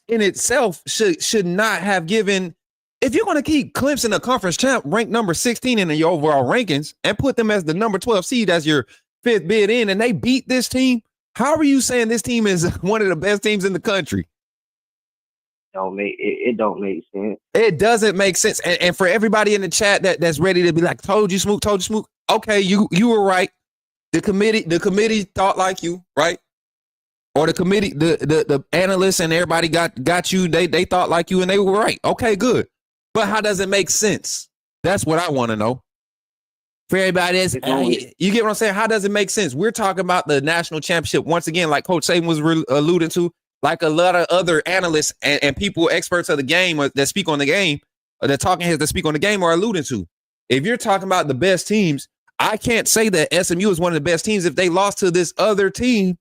in itself should not have given. If you're going to keep Clemson a conference champ ranked number 16 in your overall rankings and put them as the number 12 seed as your 5th bid in, and they beat this team, how are you saying this team is one of the best teams in the country? It don't make sense. It doesn't make sense. And for everybody in the chat that's ready to be like, told you, Smook. Okay, you were right. The committee thought like you, right? Or the committee, the analysts and everybody got you. They thought like you and they were right. Okay, good. But how does it make sense? That's what I want to know. For everybody else, you get what I'm saying? How does it make sense? We're talking about the national championship once again, like Coach Saban was alluding to, like a lot of other analysts and people, experts of the game that speak on the game, or that talking heads that speak on the game are alluding to. If you're talking about the best teams, I can't say that SMU is one of the best teams if they lost to this other team.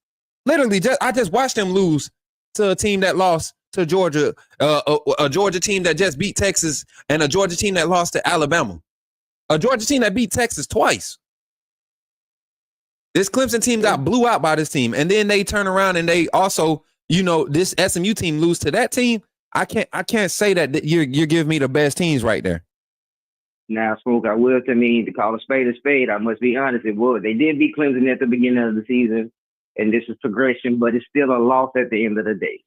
Literally, I just watched them lose to a team that lost to Georgia, a Georgia team that just beat Texas, and a Georgia team that lost to Alabama. A Georgia team that beat Texas twice. This Clemson team got blew out by this team, and then they turn around and they also, this SMU team lose to that team. I can't say that you're giving me the best teams right there. Now, Smoke, I will to call a spade. I must be honest, it was. They did beat Clemson at the beginning of the season, and this is progression, but it's still a loss at the end of the day.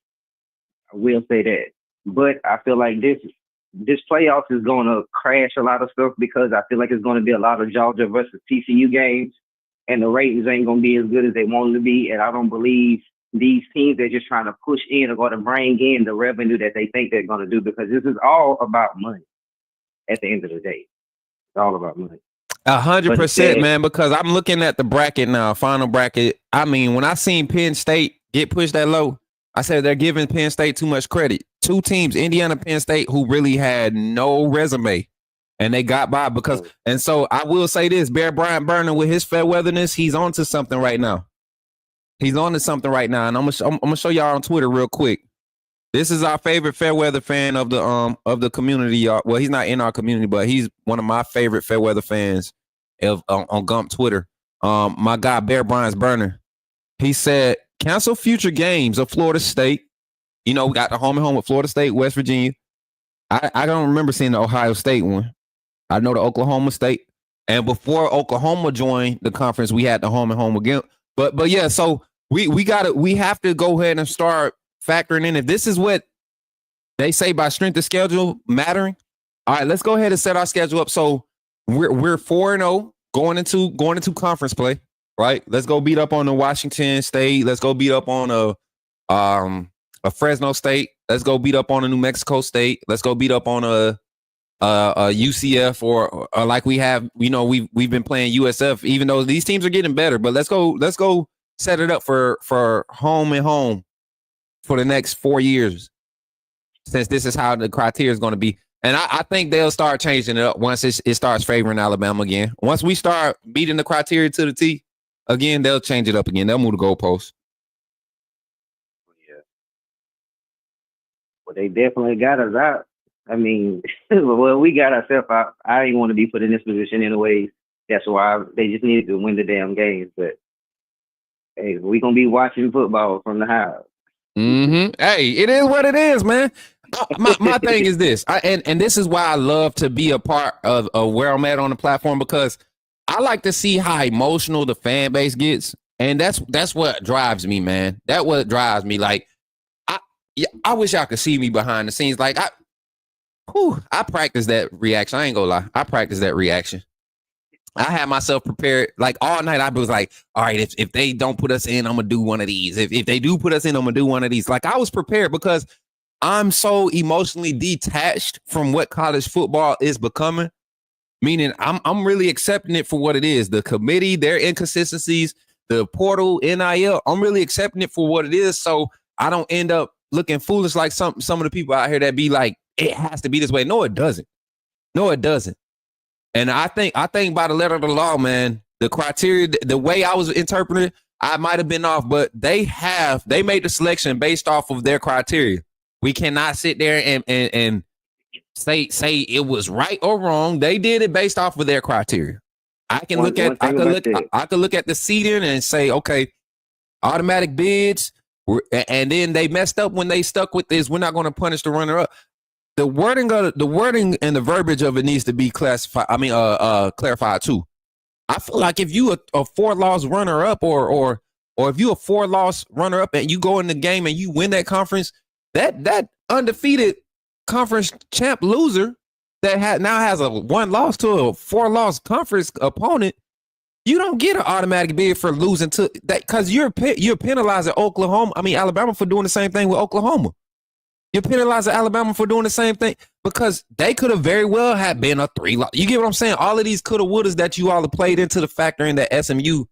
I will say that. But I feel like this playoffs is going to crash a lot of stuff, because I feel like it's going to be a lot of Georgia versus TCU games, and the ratings ain't going to be as good as they want to be. And I don't believe these teams are just trying to push in or going to bring in the revenue that they think they're going to do, because this is all about money at the end of the day. It's all about money. 100%, man, because I'm looking at the bracket now, final bracket. I mean, when I seen Penn State get pushed that low, I said they're giving Penn State too much credit. 2 teams, Indiana, Penn State, who really had no resume, and they got by because. And so I will say this: Bear Bryant Burner, with his fair weatherness, he's onto something right now. And I'm gonna show y'all on Twitter real quick. This is our favorite Fairweather fan of the community, y'all. Well, he's not in our community, but he's one of my favorite Fairweather fans on Gump Twitter. My guy Bear Bryant's Burner. He said, cancel future games of Florida State. We got the home and home with Florida State, West Virginia. I don't remember seeing the Ohio State one. I know the Oklahoma State. And before Oklahoma joined the conference, we had the home and home again. But yeah, so we have to go ahead and start factoring in if this is what they say by strength of schedule mattering. All right, let's go ahead and set our schedule up. So we're 4-0 going into conference play, right? Let's go beat up on the Washington State. Let's go beat up on a Fresno State. Let's go beat up on a New Mexico State. Let's go beat up on a UCF or like we have. We've been playing USF, even though these teams are getting better. But let's go set it up for home and home for the next 4 years, since this is how the criteria is going to be. And I think they'll start changing it up once it starts favoring Alabama again. Once we start beating the criteria to the T again, they'll change it up again. They'll move the goalposts. Yeah. Well, they definitely got us out. I mean, well, we got ourselves out. I didn't want to be put in this position anyways. That's why they just needed to win the damn games. But hey, we're going to be watching football from the house. Mm-hmm. Hey, it is what it is, man. my thing is this, and this is why I love to be a part of where I'm at on the platform, because I like to see how emotional the fan base gets, and that's what drives me, man. That's what drives me. Like, I wish y'all could see me behind the scenes. Like, I practice that reaction. I ain't gonna lie, I practice that reaction. I had myself prepared like all night. I was like, all right, if they don't put us in, I'm gonna do one of these. If they do put us in, I'm gonna do one of these. Like, I was prepared because I'm so emotionally detached from what college football is becoming. Meaning, I'm really accepting it for what it is. The committee, their inconsistencies, the portal, NIL. I'm really accepting it for what it is, so I don't end up looking foolish like some of the people out here that be like, it has to be this way. No, it doesn't. No, it doesn't. And I think by the letter of the law, man, the criteria, the way I was interpreting it, I might have been off, but they made the selection based off of their criteria. We cannot sit there and say it was right or wrong. They did it based off of their criteria. I could look at the seeding and say, okay, automatic bids, and then they messed up when they stuck with this. We're not going to punish the runner up. The wording and the verbiage of it needs to be clarified too. I feel like if you a 4-loss runner up or if you a 4-loss runner up and you go in the game and you win that conference, that undefeated conference champ loser that now has a 1 loss to a 4-loss conference opponent, you don't get an automatic bid for losing to that, because you're penalizing Alabama for doing the same thing with Oklahoma. You're penalizing Alabama for doing the same thing because they could have very well had been a 3-loss. You get what I'm saying? All of these coulda, wouldas that you all have played into the factor in that SMU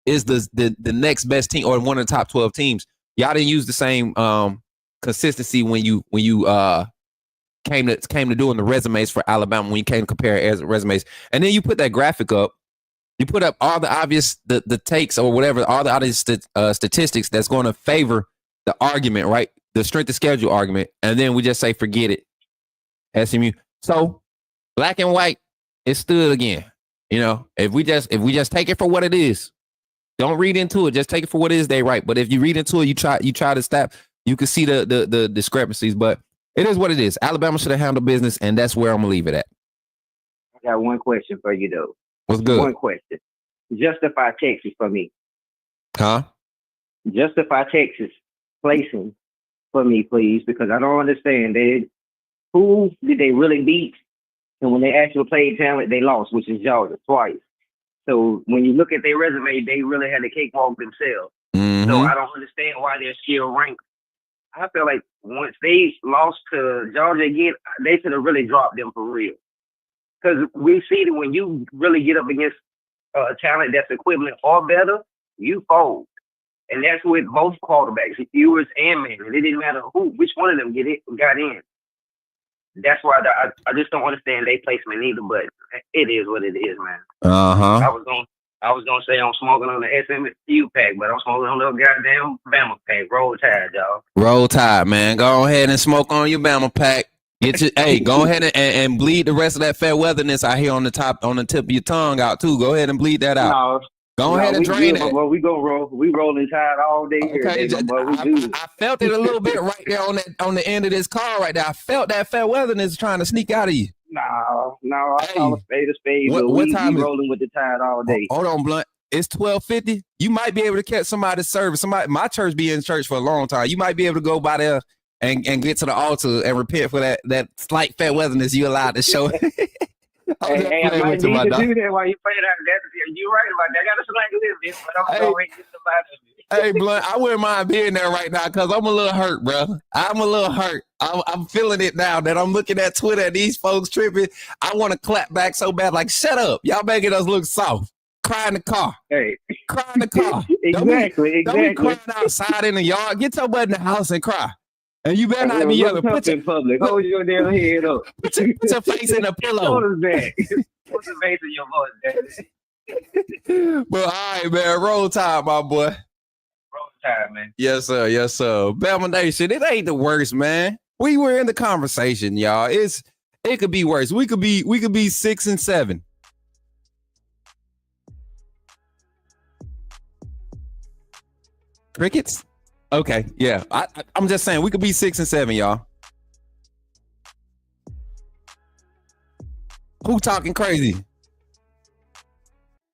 is the next best team or one of the top 12 teams. Y'all didn't use the same consistency when you came to doing the resumes for Alabama, when you came to compare resumes. And then you put that graphic up. You put up all the obvious the takes or whatever, all the obvious statistics that's going to favor the argument, right? The strength of schedule argument, and then we just say forget it. SMU. So black and white, it stood again. You know, if we just take it for what it is, don't read into it. Just take it for what it is. They right. But if you read into it, you try to stop. You can see the discrepancies. But it is what it is. Alabama should have handled business, and that's where I'm gonna leave it at. I got one question for you though. What's good? One question. Justify Texas for me. Huh? Justify Texas placing for me, please, because I don't understand. Who did they really beat? And when they actually played talent, they lost, which is Georgia twice. So when you look at their resume, they really had a cakewalk themselves. Mm-hmm. So I don't understand why they're still ranked. I feel like once they lost to Georgia again, they should have really dropped them for real. Because we see that when you really get up against talent that's equivalent or better, you fold. And that's with both quarterbacks, Ewers and Manning. It didn't matter which one of them got in. That's why I just don't understand their placement either. But it is what it is, man. I was gonna say I'm smoking on the SMU pack, but I'm smoking on the goddamn Bama pack. Roll Tide, y'all. Roll Tide, man. Go ahead and smoke on your Bama pack. Go ahead and bleed the rest of that fair weatherness out here on the tip of your tongue out too. Go ahead and bleed that out. Go ahead and drain it. Well, we rolling Tide all day here. Okay, I felt it a little bit right there on the end of this call right there. I felt that fair weatherness trying to sneak out of you. No, I call a spade. What time is rolling with the Tide all day? Hold on, Blunt. It's 12:50. You might be able to catch somebody's service. My church be in church for a long time. You might be able to go by there and get to the altar and repent for that slight fair weatherness you allowed to show. I might need to do that while you play that. You're right about that. I got to select a little bit, but I'm going to get somebody. Hey, Blunt, I wouldn't mind being there right now because I'm a little hurt, bro. I'm a little hurt. I'm feeling it now that I'm looking at Twitter and these folks tripping. I want to clap back so bad, like, shut up. Y'all making us look soft. Cry in the car. Hey. Cry in the car. Exactly. Don't be crying outside in the yard. Get your butt in the house and cry. And you better not be yelling. Put in public. Hold your damn head up. Put your face in a pillow. What is that? What's the face in your voice, But all right, man. Roll Tide, my boy. Roll Tide, man. Yes, sir. Yes, sir. Bama Nation, it ain't the worst, man. We were in the conversation, y'all. It could be worse. We could be 6-7. Crickets? Okay, yeah. I'm just saying we could be 6-7, y'all. Who talking crazy?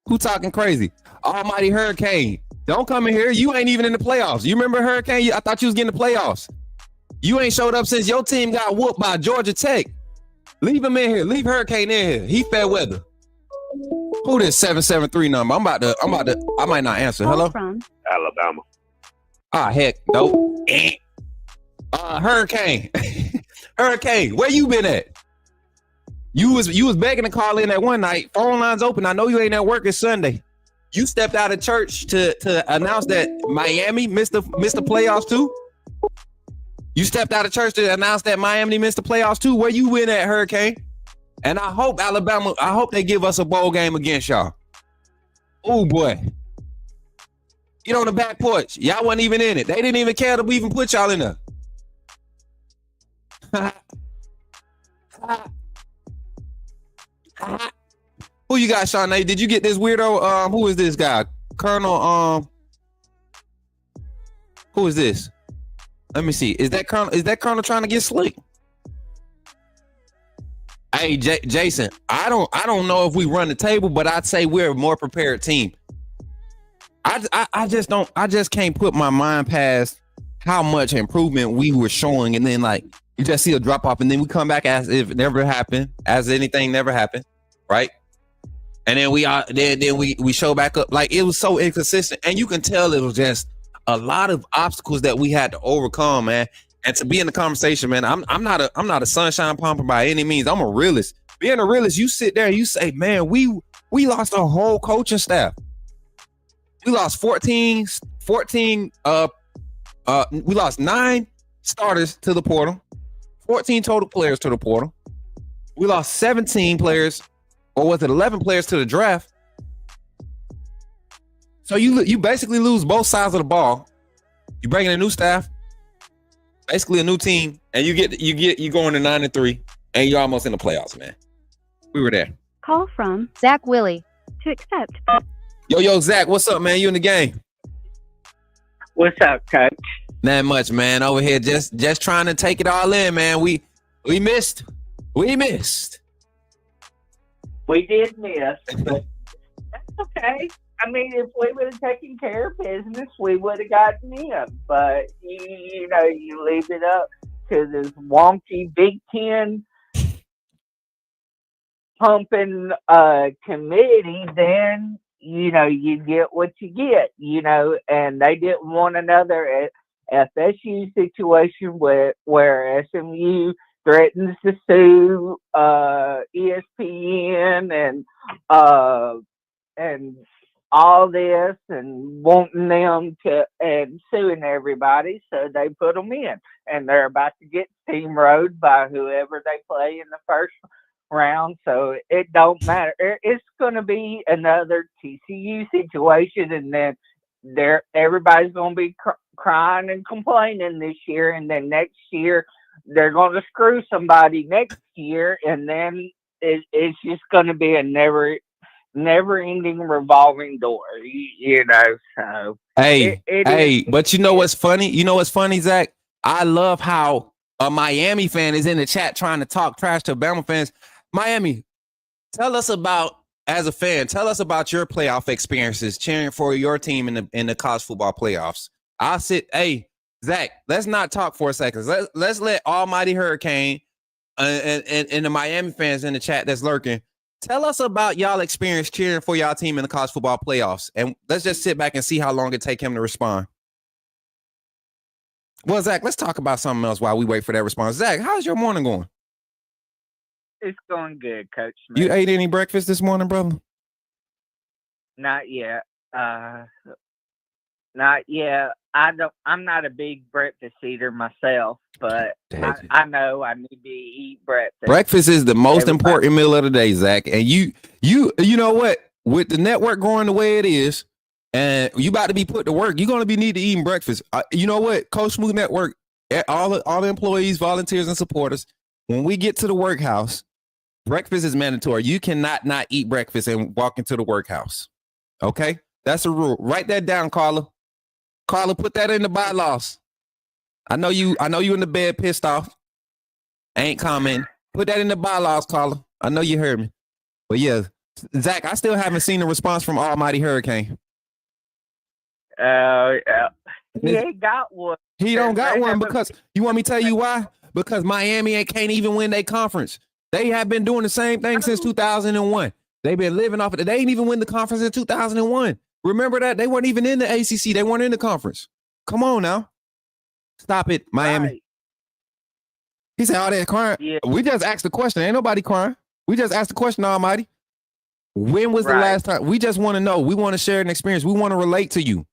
Who talking crazy? Almighty Hurricane. Don't come in here. You ain't even in the playoffs. You remember Hurricane? I thought you was getting the playoffs. You ain't showed up since your team got whooped by Georgia Tech. Leave him in here. Leave Hurricane in here. He fair weather. Who this 773 number? I might not answer. Hello? From Alabama. Ah, heck, nope. Hurricane. Hurricane, where you been at? You was begging to call in that one night. Phone lines open. I know you ain't at work. It's Sunday. You stepped out of church to announce that Miami missed the playoffs too. You stepped out of church to announce that Miami missed the playoffs too. Where you been at, Hurricane? And I hope Alabama. I hope they give us a bowl game against y'all. Oh boy. Get on the back porch. Y'all wasn't even in it. They didn't even care to even put y'all in there. Who you got, Shawnee? Did you get this weirdo? Who is this guy? Colonel. Who is this? Let me see. Is that Colonel trying to get slick? Hey, Jason. I don't know if we run the table, but I'd say we're a more prepared team. I just can't put my mind past how much improvement we were showing, and then like you just see a drop off, and then we come back as if it never happened, as anything never happened, right? And then we show back up. Like it was so inconsistent, and you can tell it was just a lot of obstacles that we had to overcome, man. And to be in the conversation, man, I'm not a sunshine pumper by any means. I'm a realist. Being a realist, you sit there and you say, man, we lost a whole coaching staff. We lost 14. We lost 9 starters to the portal, 14 total players to the portal. We lost 17 players, or was it 11 players to the draft? So you basically lose both sides of the ball. You bring in a new staff, basically a new team, and you going to 9-3, and you're almost in the playoffs, man. We were there. Call from Zach Willie to accept. Yo, Zach, what's up, man? You in the game? What's up, Coach? Not much, man. Over here, just trying to take it all in, man. We missed. We missed. We did miss, but that's okay. I mean, if we would have taken care of business, we would have gotten in. But you leave it up to this wonky Big Ten pumping committee, then you get what you get, and they didn't want another FSU situation where SMU threatens to sue ESPN and all this and wanting them to and suing everybody, so they put them in, and they're about to get steamrolled by whoever they play in the first round. So it don't matter. It's going to be another TCU situation, and then everybody's going to be crying and complaining this year, and then next year they're going to screw somebody next year, and then it's just going to be a never-ending revolving door, So hey, but you know what's funny? You know what's funny, Zach? I love how a Miami fan is in the chat trying to talk trash to Bama fans. Miami, tell us about, as a fan, tell us about your playoff experiences cheering for your team in the college football playoffs. Hey, Zach, let's not talk for a second. Let's let Almighty Hurricane and the Miami fans in the chat that's lurking, tell us about y'all experience cheering for y'all team in the college football playoffs. And let's just sit back and see how long it take him to respond. Well, Zach, let's talk about something else while we wait for that response. Zach, how's your morning going? It's going good, Coach Smith. You ate any breakfast this morning, brother? Not yet. Not yet. I'm not a big breakfast eater myself, but I know I need to eat breakfast. Breakfast is the most important meal of the day, Zach. And you know what? With the network growing the way it is, and you about to be put to work, you're going to need to eating breakfast. You know what? Coach Smook Network, all the employees, volunteers, and supporters, when we get to the workhouse, breakfast is mandatory. You cannot not eat breakfast and walk into the workhouse. Okay? That's a rule. Write that down, Carla. Carla, put that in the bylaws. I know you in the bed pissed off. Ain't commenting. Put that in the bylaws, Carla. I know you heard me. But yeah, Zach, I still haven't seen a response from Almighty Hurricane. He ain't got one. He don't got one because you want me to tell you why? Because Miami can't even win their conference. They have been doing the same thing since 2001. They've been living off of it. They didn't even win the conference in 2001. Remember that? They weren't even in the ACC. They weren't in the conference. Come on now. Stop it, Miami. Right. He said, "Oh, they're crying." Yeah. We just asked the question. Ain't nobody crying. We just asked the question, Almighty. When was the last time? We just want to know. We want to share an experience. We want to relate to you.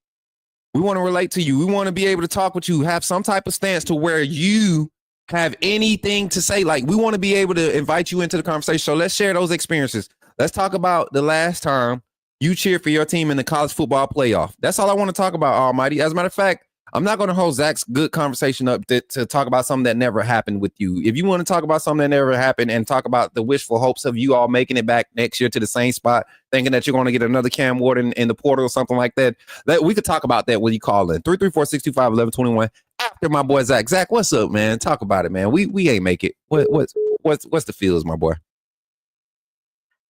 We want to relate to you. We want to be able to talk with you, have some type of stance to where you have anything to say. Like, we want to be able to invite you into the conversation. So let's share those experiences. Let's talk about the last time you cheered for your team in the college football playoff. That's all I want to talk about, Almighty. As a matter of fact, I'm not going to hold Zach's good conversation up to talk about something that never happened with you. If you want to talk about something that never happened and talk about the wishful hopes of you all making it back next year to the same spot, thinking that you're going to get another Cam Ward in the portal or something like that, we could talk about that when you call in. 334-625-1121 after my boy Zach. Zach, what's up, man? Talk about it, man. We ain't make it. What's the feels, my boy?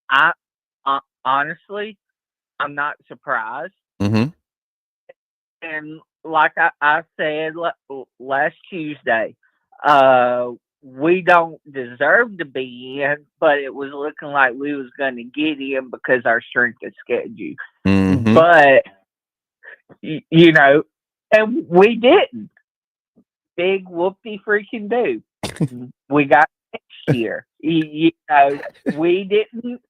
I honestly, I'm not surprised. Mm-hmm. And like I said last Tuesday, we don't deserve to be in, but it was looking like we was going to get in because our strength of schedule. Mm-hmm. But, you know, and we didn't. Big whoopty freaking do. We got next year. You know, we didn't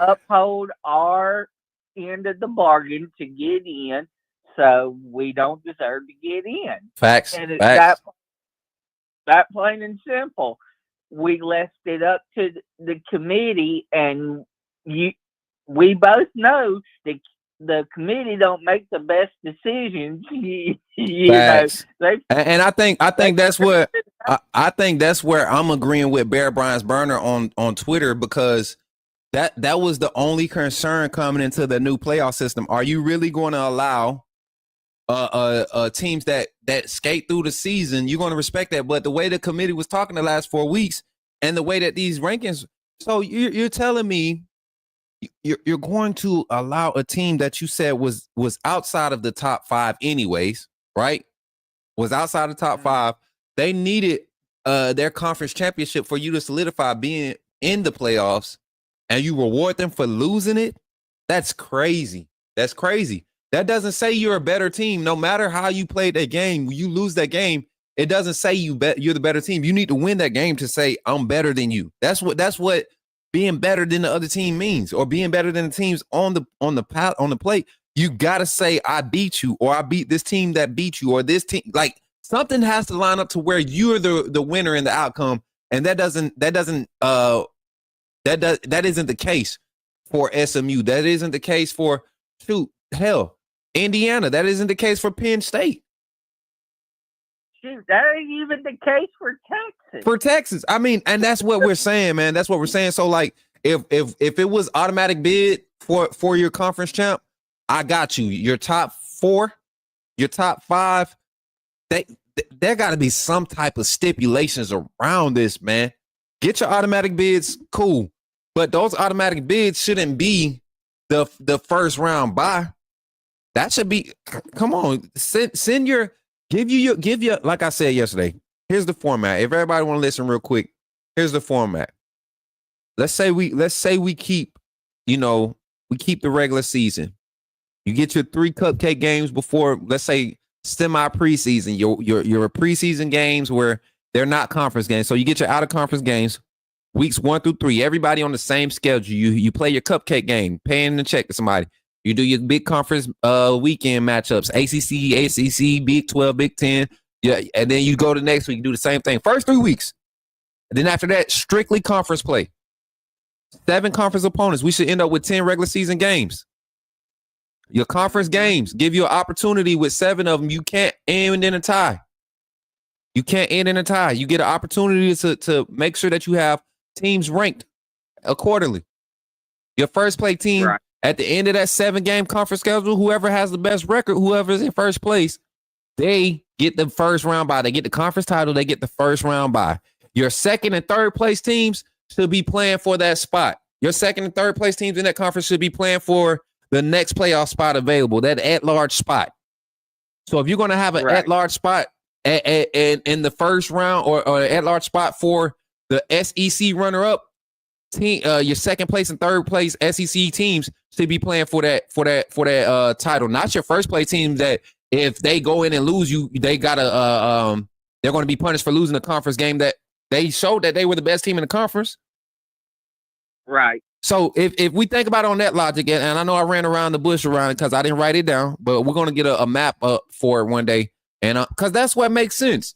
uphold our end of the bargain to get in. So we don't deserve to get in. Facts. And it's that plain and simple. We left it up to the committee, and we both know that the committee don't make the best decisions. Facts. And I think that's what I think that's where I'm agreeing with Bear Bryant's burner on Twitter, because that was the only concern coming into the new playoff system. Are you really going to allow teams that skate through the season? You're going to respect that, but the way the committee was talking the last 4 weeks and the way that these rankings, so you're telling me you're going to allow a team that you said was outside of the top 5 anyways, right? Was outside the top 5. They needed their conference championship for you to solidify being in the playoffs, and you reward them for losing it? That's crazy. That's crazy. That doesn't say you're a better team. No matter how you played that game, you lose that game, it doesn't say you're the better team. You need to win that game to say I'm better than you. That's what being better than the other team means, or being better than the teams on the plate. You gotta say I beat you, or I beat this team that beat you, or this team. Like, something has to line up to where you're the winner in the outcome, and that isn't the case for SMU. That isn't the case for Indiana. That isn't the case for Penn State. Shoot, that ain't even the case for Texas. For Texas, I mean, and that's what we're saying, man. That's what we're saying. So, like, if it was automatic bid for your conference champ, I got you. Your top 4, your top 5. There got to be some type of stipulations around this, man. Get your automatic bids, cool, but those automatic bids shouldn't be the first round bye. That should be, come on, send your, give you, like I said yesterday, here's the format. If everybody want to listen real quick, here's the format. Let's say we keep, we keep the regular season. You get your 3 cupcake games before, let's say, semi preseason, your preseason games where they're not conference games. So you get your out of conference games, weeks 1 through 3, everybody on the same schedule. You play your cupcake game, paying the check to somebody. You do your big conference weekend matchups, ACC, Big 12, Big 10. Yeah, and then you go to next week, do the same thing. First 3 weeks. And then after that, strictly conference play. 7 conference opponents. We should end up with 10 regular season games. Your conference games give you an opportunity with 7 of them. You can't end in a tie. You can't end in a tie. You get an opportunity to make sure that you have teams ranked accordingly. Your first play team, right, at the end of that 7-game conference schedule, whoever has the best record, whoever's in first place, they get the first round bye. They get the conference title. They get the first round bye. Your second and third place teams should be playing for that spot. Your second and third place teams in that conference should be playing for the next playoff spot available, that at-large spot. So if you're going to have an at-large spot in the first round or at-large spot for the SEC runner-up, team, your second place and third place SEC teams should be playing for that title. Not your first place teams that if they go in and lose, they gotta they're going to be punished for losing the conference game that they showed that they were the best team in the conference. Right. So if we think about it on that logic, and I know I ran around the bush around it because I didn't write it down, but we're going to get a map up for it one day, and because that's what makes sense.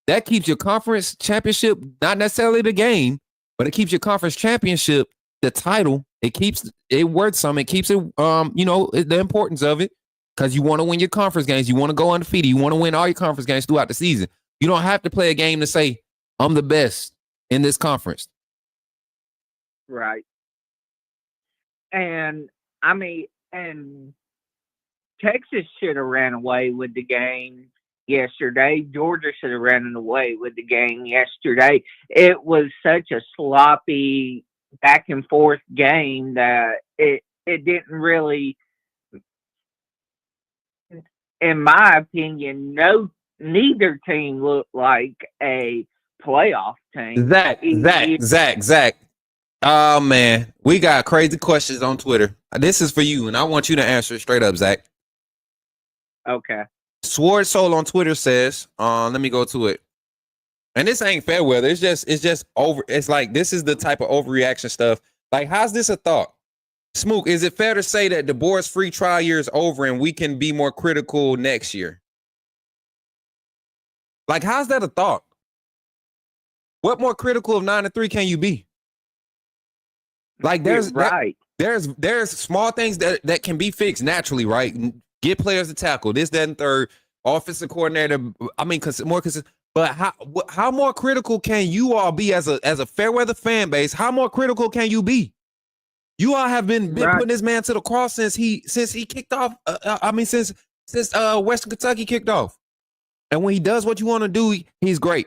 That keeps your conference championship, not necessarily the game, but it keeps your conference championship, the title. It keeps it worth something. It keeps it, the importance of it, because you want to win your conference games. You want to go undefeated. You want to win all your conference games throughout the season. You don't have to play a game to say, I'm the best in this conference. Right. And I mean, and Texas should have ran away with the game yesterday. Georgia should have ran away with the game yesterday. It was such a sloppy back and forth game that it didn't really, in my opinion, neither team looked like a playoff team. Zach. Oh, man. We got crazy questions on Twitter. This is for you, and I want you to answer it straight up, Zach. Okay. Sword Soul on Twitter says, let me go to it. And this ain't fair weather. It's just over. It's like, this is the type of overreaction stuff. Like, how's this a thought? Smook, is it fair to say that the board's free trial year is over and we can be more critical next year? Like, how's that a thought? What more critical of 9-3 can you be? Like, there's small things that can be fixed naturally, right? Get players to tackle this, that, and third. Offensive coordinator. I mean, more consistent. But how more critical can you all be as a Fairweather fan base? How more critical can you be? You all have been putting this man to the cross since he kicked off. Since Western Kentucky kicked off. And when he does what you want to do, he's great.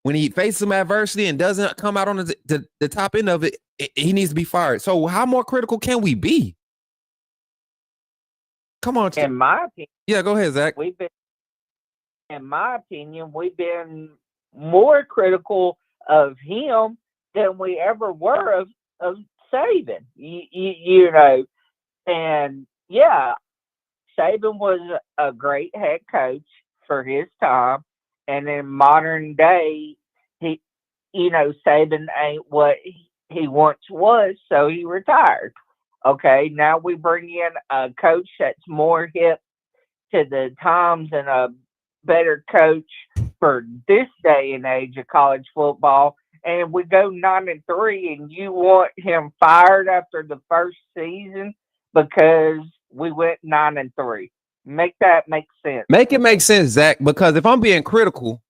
When he faces some adversity and doesn't come out on the top end of it, he needs to be fired. So how more critical can we be? Come on. In my opinion. Yeah, go ahead, Zach. In my opinion, we've been more critical of him than we ever were of Saban. You know, and yeah, Saban was a great head coach for his time. And in modern day, Saban ain't what he once was, so he retired. Okay, now we bring in a coach that's more hip to the times and a better coach for this day and age of college football. And we go 9-3, and you want him fired after the first season because we went 9-3. Make that make sense. Make it make sense, Zach, because if I'm being critical,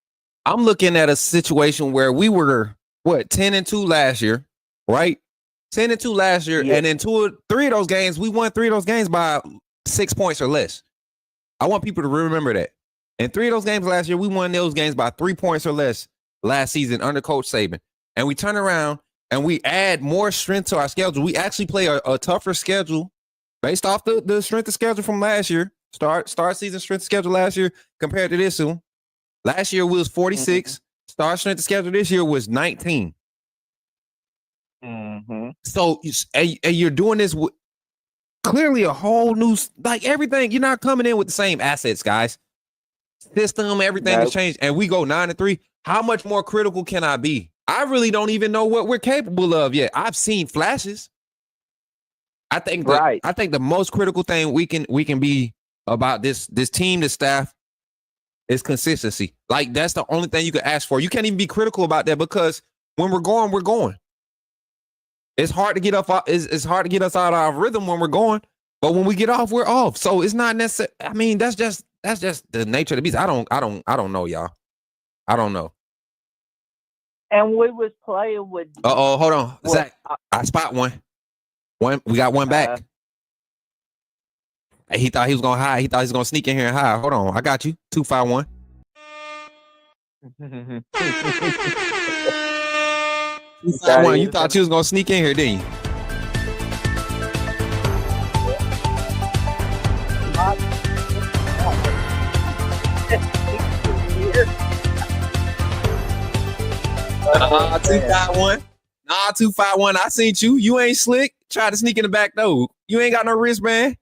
I'm looking at a situation where we were, 10-2 last year, right? 10-2 last year, yeah. And in 3 of those games, we won 3 of those games by 6 points or less. I want people to remember that. In 3 of those games last year, we won those games by 3 points or less last season under Coach Saban. And we turn around and we add more strength to our schedule. We actually play a tougher schedule based off the strength of schedule from last year. Start season strength of schedule last year compared to this one. Last year was 46. Start strength of schedule this year was 19. So and you're doing this with clearly a whole new, like everything. You're not coming in with the same assets, guys. System, everything has changed, and we go 9-3. How much more critical can I be? I really don't even know what we're capable of yet. I've seen flashes. I think the most critical thing we can be about this team, this staff, is consistency. Like, that's the only thing you can ask for. You can't even be critical about that because when we're going, we're going. It's hard to get up. It's hard to get us out of our rhythm when we're going, but when we get off, we're off. So it's not necessary. I mean, that's just the nature of the beast. I don't know, y'all. I don't know. And we was playing with. Hold on, Zach. I spot one. We got one back. He thought he was gonna hide. He thought he was gonna sneak in here and hide. Hold on, I got you. 251. 251. You thought you was gonna sneak in here, didn't you? 251. Nah, 251. I seen you. You ain't slick. Try to sneak in the back door. You ain't got no wristband.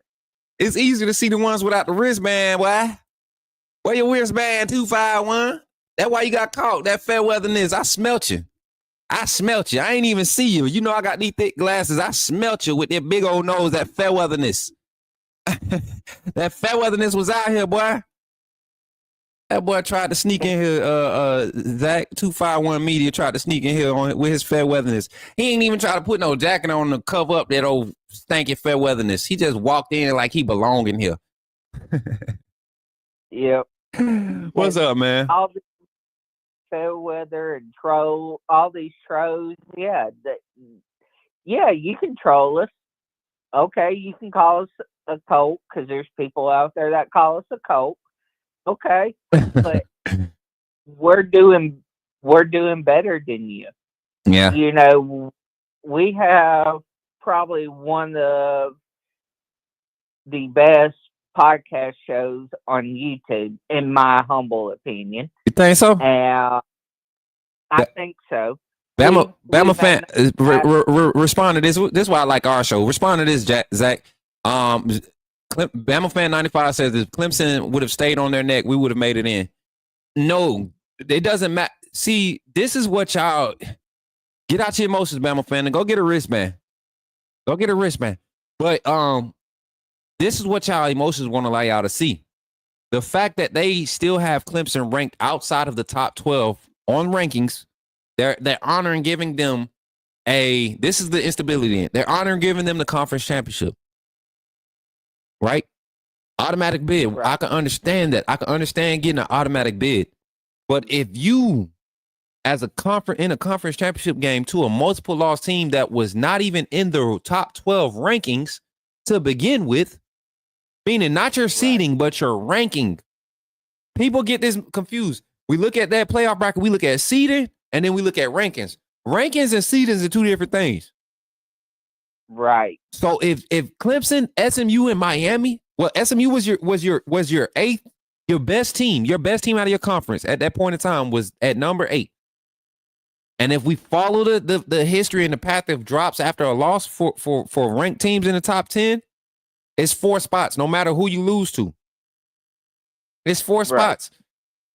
It's easier to see the ones without the wristband, boy. Where your wristband, 251? That's why you got caught. That fair weatherness. I smelt you. I ain't even see you. You know I got these thick glasses. I smelt you with that big old nose, that fair weatherness. That fair weatherness was out here, boy. That boy tried to sneak in here. Zach 251 Media tried to sneak in here with his fair weatherness. He ain't even try to put no jacket on to cover up that old stanky fair weatherness. He just walked in like he belonged in here. Yep. What's up, man? All the fair weather and troll, all these trolls. Yeah, you can troll us. Okay, you can call us a cult because there's people out there that call us a cult. Okay, but we're doing better than you. Yeah. You know, we have probably one of the best podcast shows on YouTube, in my humble opinion. You think so? And I think so. Bama fan, respond to this. This is why I like our show. Respond to this, Zach. Bama fan 95 says if Clemson would have stayed on their neck, we would have made it in. No, it doesn't matter. See, this is what y'all get out your emotions, Bama fan, and go get a wristband. Go get a wristband. But this is what y'all emotions want to allow y'all to see. The fact that they still have Clemson ranked outside of the top 12 on rankings, they're honoring giving them this is the instability. They're honoring giving them the conference championship. Right? Automatic bid. Right. I can understand that. I can understand getting an automatic bid. But if you, as a conference championship game to a multiple loss team that was not even in the top 12 rankings to begin with, meaning not your seeding, but your ranking. People get this confused. We look at that playoff bracket, we look at seeding, and then we look at rankings. Rankings and seedings are two different things. Right. So if Clemson, SMU, and Miami, well, SMU was your eighth, your best team out of your conference at that point in time was at number 8. And if we follow the history and the path of drops after a loss for ranked teams in the top 10, it's 4 spots, no matter who you lose to. It's 4 spots.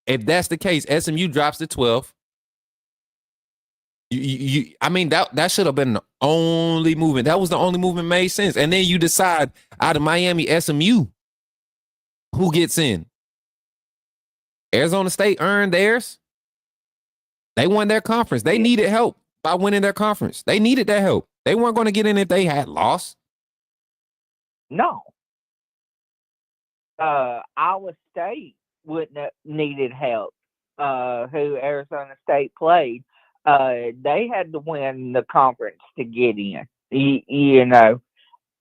If that's the case, SMU drops to 12. I mean, that should have been the only movement. That was the only movement made sense. And then you decide out of Miami, SMU, who gets in. Arizona State earned theirs. They won their conference. They needed help by winning their conference. They needed that help. They weren't going to get in if they had lost. No. Iowa State wouldn't have needed help. Who Arizona State played. They had to win the conference to get in, you know.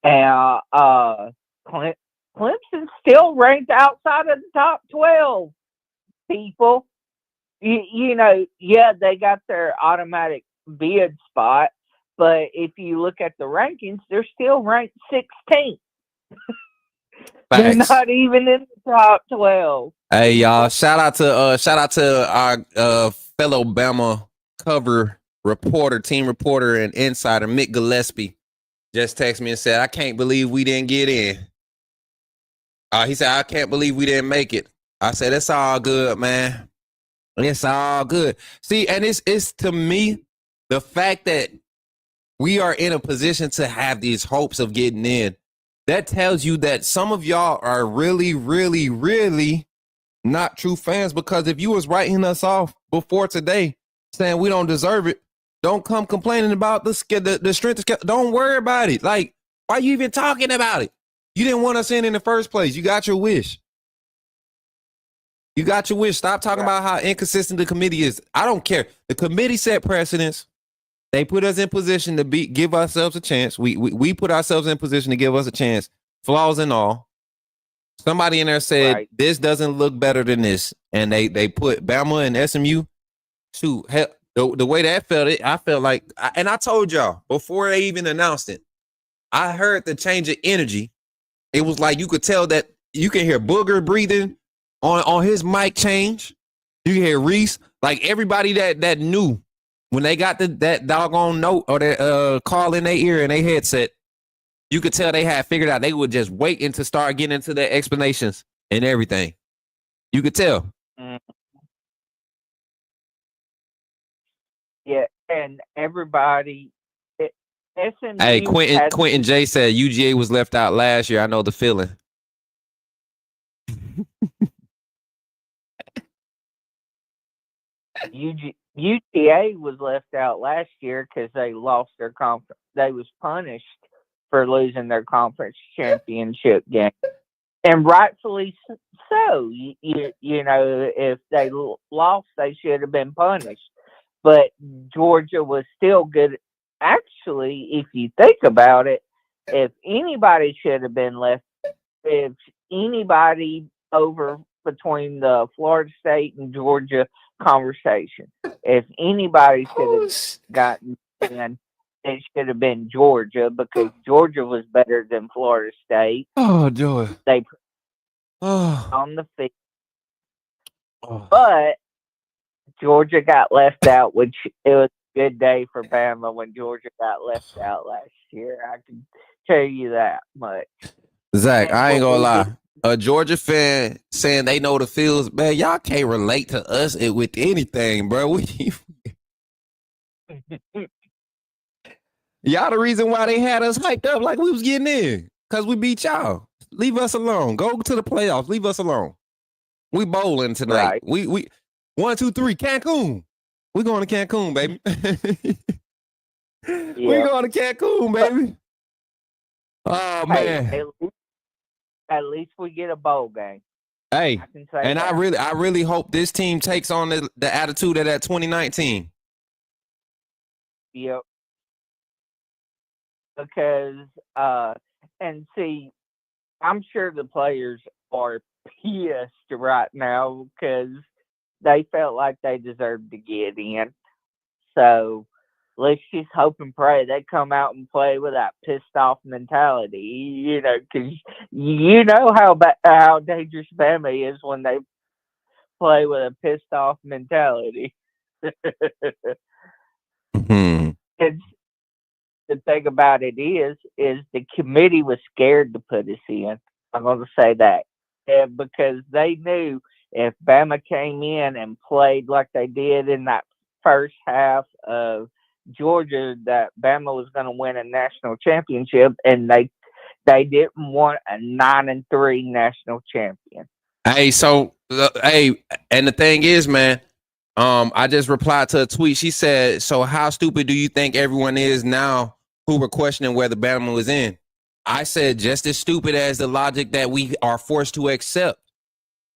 And Clemson's still ranked outside of the top 12, people. You know, yeah, they got their automatic bid spot, but if you look at the rankings, they're still ranked 16th. They're not even in the top 12. Hey, y'all, shout out to our fellow Bama cover reporter, team reporter, and insider Mick Gillespie just texted me and said, I can't believe we didn't get in. He said, I can't believe we didn't make it. I said, it's all good, man. It's all good. See, and it's to me, the fact that we are in a position to have these hopes of getting in, that tells you that some of y'all are really, really, really not true fans, because if you was writing us off before today saying we don't deserve it, don't come complaining about the strength of, don't worry about it. Like, why are you even talking about it? You didn't want us in the first place. You got your wish. You got your wish. Stop talking about how inconsistent the committee is. I don't care. The committee set precedents. They put us in position to give ourselves a chance. We put ourselves in position to give us a chance, flaws and all. Somebody in there said, this doesn't look better than this. And they put Bama and SMU. Shoot, hell, the way that felt, I felt like, and I told y'all before they even announced it, I heard the change of energy. It was like you could tell that you can hear Booger breathing on his mic change. You can hear Reese, like everybody that knew when they got that doggone note or that call in their ear and their headset, you could tell they had figured out. They would just waiting to start getting into their explanations and everything. You could tell. Yeah, and everybody. SMU Hey, Quentin J said UGA was left out last year. I know the feeling. UTA was left out last year because they lost their conference. They was punished for losing their conference championship game, and rightfully so. You know, if they lost, they should have been punished. But Georgia was still good. Actually, if you think about it, if anybody should have been left, if anybody over between the Florida State and Georgia conversation, if anybody should have gotten in, it should have been Georgia, because Georgia was better than Florida State. Oh, joy. They on the field. But Georgia got left out, which it was a good day for Bama when Georgia got left out last year. I can tell you that much. Zach, I ain't gonna lie. A Georgia fan saying they know the feels, man, y'all can't relate to us with anything, bro. Y'all the reason why they had us hyped up like we was getting in, because we beat y'all. Leave us alone. Go to the playoffs. Leave us alone. We bowling tonight. Right. We 1, 2, 3, Cancun. We going to Cancun, baby. We going to Cancun, baby. Oh man. At least we get a bowl game. Hey, and that. I really hope this team takes on the attitude of that 2019. Yep. Because and see, I'm sure the players are pissed right now because they felt like they deserved to get in. So let's just hope and pray they come out and play with that pissed off mentality. You know, because you know how dangerous Bama is when they play with a pissed off mentality. And the thing about it is the committee was scared to put us in. I'm going to say that. Because they knew if Bama came in and played like they did in that first half of Georgia, that Bama was going to win a national championship, and they didn't want a 9-3 national champion. Hey, so and the thing is, man, I just replied to a tweet. She said, "So how stupid do you think everyone is now who were questioning whether Bama was in?" I said, just as stupid as the logic that we are forced to accept.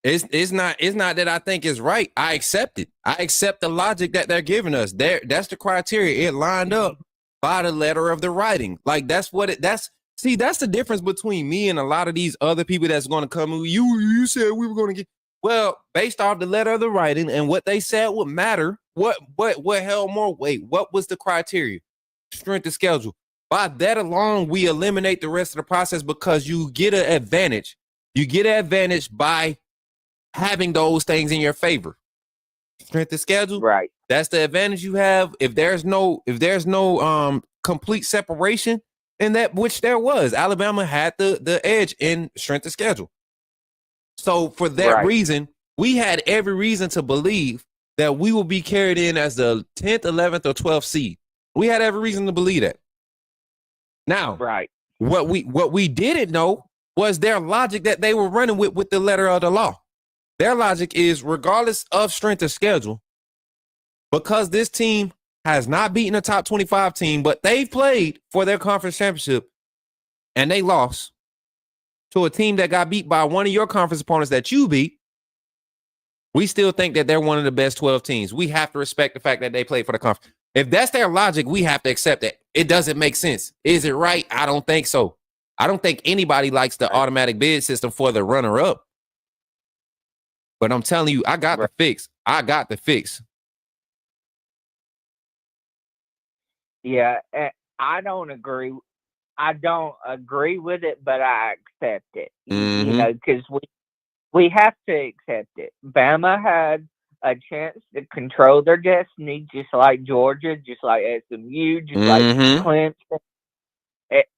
It's not that I think it's right. I accept it. I accept the logic that they're giving us. That's the criteria. It lined up by the letter of the writing. Like that's the difference between me and a lot of these other people that's going to come. You said we were going to get. Well, based off the letter of the writing and what they said would matter. What held more weight? What was the criteria? Strength of schedule. By that alone, we eliminate the rest of the process because you get an advantage. You get an advantage by having those things in your favor. Strength of schedule. Right. That's the advantage you have. If there's no complete separation in that, which there was, Alabama had the edge in strength of schedule. So for that reason, we had every reason to believe that we will be carried in as the 10th, 11th, or 12th seed. We had every reason to believe that. Now, what we didn't know was their logic that they were running with the letter of the law. Their logic is, regardless of strength of schedule, because this team has not beaten a top 25 team, but they've played for their conference championship and they lost to a team that got beat by one of your conference opponents that you beat, we still think that they're one of the best 12 teams. We have to respect the fact that they played for the conference. If that's their logic, we have to accept it. It doesn't make sense. Is it right? I don't think so. I don't think anybody likes the automatic bid system for the runner-up. But I'm telling you, I got the fix. I got the fix. Yeah, I don't agree. I don't agree with it, but I accept it. You know, because we have to accept it. Bama had a chance to control their destiny, just like Georgia, just like SMU, just like Clemson,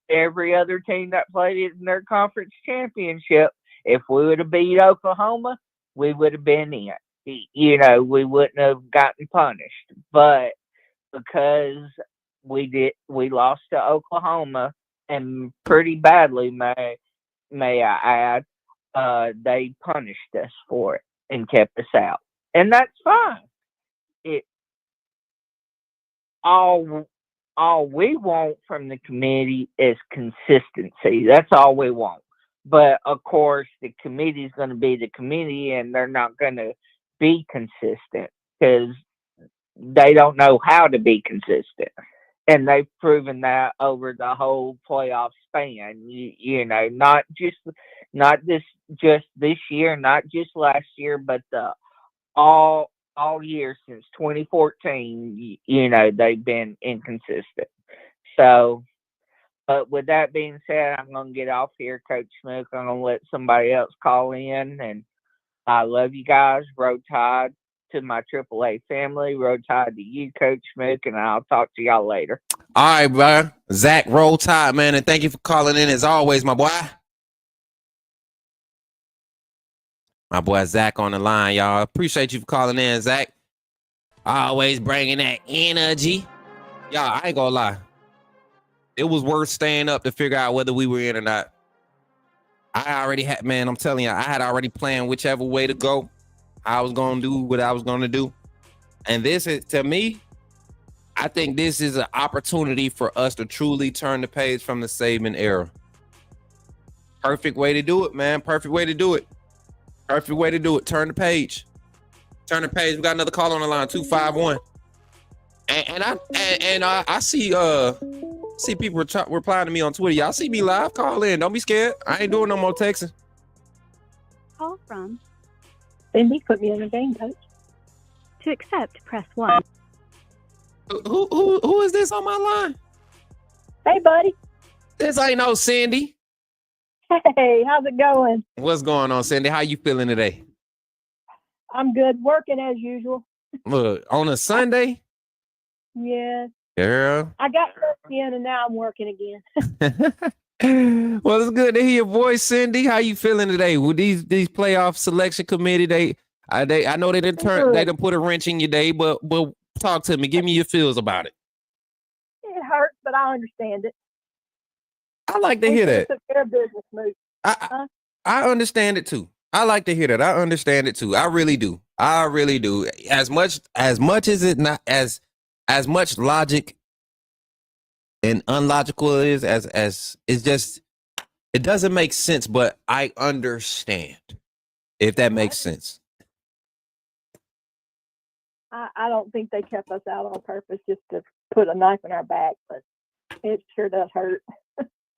every other team that played in their conference championship. If we would have beat Oklahoma, we would have been in. We wouldn't have gotten punished. But because we lost to Oklahoma, and pretty badly, may I add, they punished us for it and kept us out, and that's fine. All we want from the committee is consistency. That's all we want. But of course, the committee is going to be the committee, and they're not going to be consistent because they don't know how to be consistent. And they've proven that over the whole playoff span. Not just this year, not just last year, but all year since 2014. They've been inconsistent. So, but with that being said, I'm going to get off here, Coach Smook. I'm going to let somebody else call in, and I love you guys. Roll Tide to my AAA family. Roll Tide to you, Coach Smook, and I'll talk to y'all later. All right, bro. Zach, Roll Tide, man, and thank you for calling in as always, my boy. My boy Zach on the line, y'all. Appreciate you for calling in, Zach. Always bringing that energy. Y'all, I ain't gonna lie. It was worth staying up to figure out whether we were in or not. I already had, man, I'm telling you, I had already planned whichever way to go. I was going to do what I was going to do. And this is, to me, I think this is an opportunity for us to truly turn the page from the Saban era. Perfect way to do it, man. Perfect way to do it. Perfect way to do it. Turn the page. Turn the page. We got another call on the line, 251. And I see people replying to me on Twitter. Y'all see me live? Call in. Don't be scared. I ain't doing no more texting. Call from Cindy. Put me in the game, Coach. To accept, press 1. Who is this on my line? Hey, buddy. This ain't no Cindy. Hey, how's it going? What's going on, Cindy? How you feeling today? I'm good. Working as usual. Look, on a Sunday? Yes. Girl. I got work in and now I'm working again. Well, it's good to hear your voice, Cindy. How you feeling today? With these playoff selection committee, I know they didn't put a wrench in your day, but talk to me. Give me your feels about it. It hurts, but I understand it. I like to hear that. It's a business move. I understand it too. I like to hear that. I understand it too. I really do. I really do. As much as it not as much logic and unlogical it is as it's just, it doesn't make sense, but I understand, if that makes sense. I don't think they kept us out on purpose just to put a knife in our back, but it sure does hurt.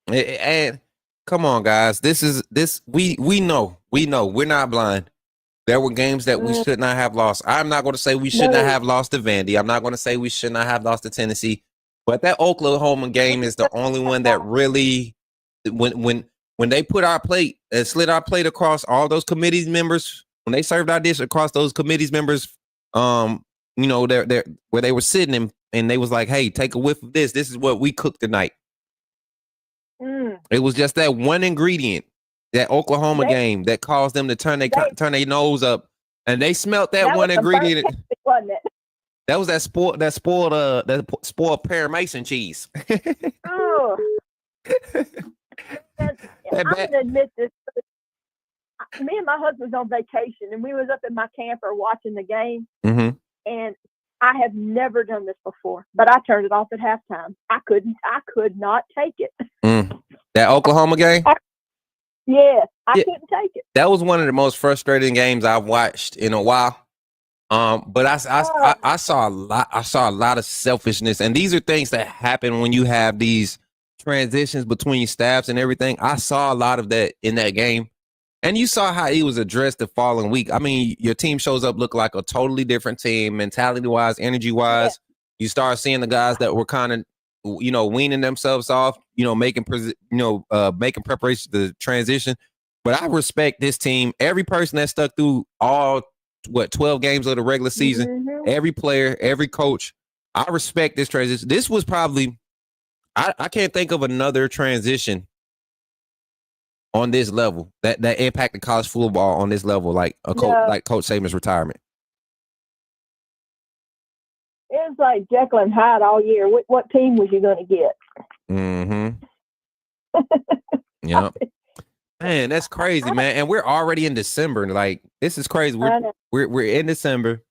And come on, guys, we know we're not blind. There were games that we should not have lost. I'm not going to say we should not have lost to Vandy. I'm not going to say we should not have lost to Tennessee. But that Oklahoma game is the only one that really, when they put our plate and slid our plate across all those committee members, when they served our dish across those committees members, they're where they were sitting and they was like, hey, take a whiff of this. This is what we cooked tonight. It was just that one ingredient, that Oklahoma game, that caused them to turn their nose up, and they smelt that one ingredient. Wasn't it? That was that spoiled Pear Mason cheese. Oh. I'm gonna admit this. Me and my husband was on vacation, and we was up in my camper watching the game. Mm-hmm. And I have never done this before, but I turned it off at halftime. I could not take it. That Oklahoma game? Yes, I couldn't take it. That was one of the most frustrating games I've watched in a while. But I saw a lot. I saw a lot of selfishness, and these are things that happen when you have these transitions between staffs and everything. I saw a lot of that in that game, and you saw how it was addressed the following week. I mean, your team shows up look like a totally different team, mentality-wise, energy-wise. You start seeing the guys that were kind of, weaning themselves off, making preparation to transition. But I respect this team. Every person that stuck through all 12 games of the regular season. Mm-hmm. Every player, every coach. I respect this transition. This was probably, I can't think of another transition on this level that impacted college football on this level, like a coach, like Coach Saban's retirement. It was like Jekyll and Hyde all year. What team was you going to get? Mm-hmm. Yep. Man, that's crazy, man. And we're already in December. Like, this is crazy. We're in December.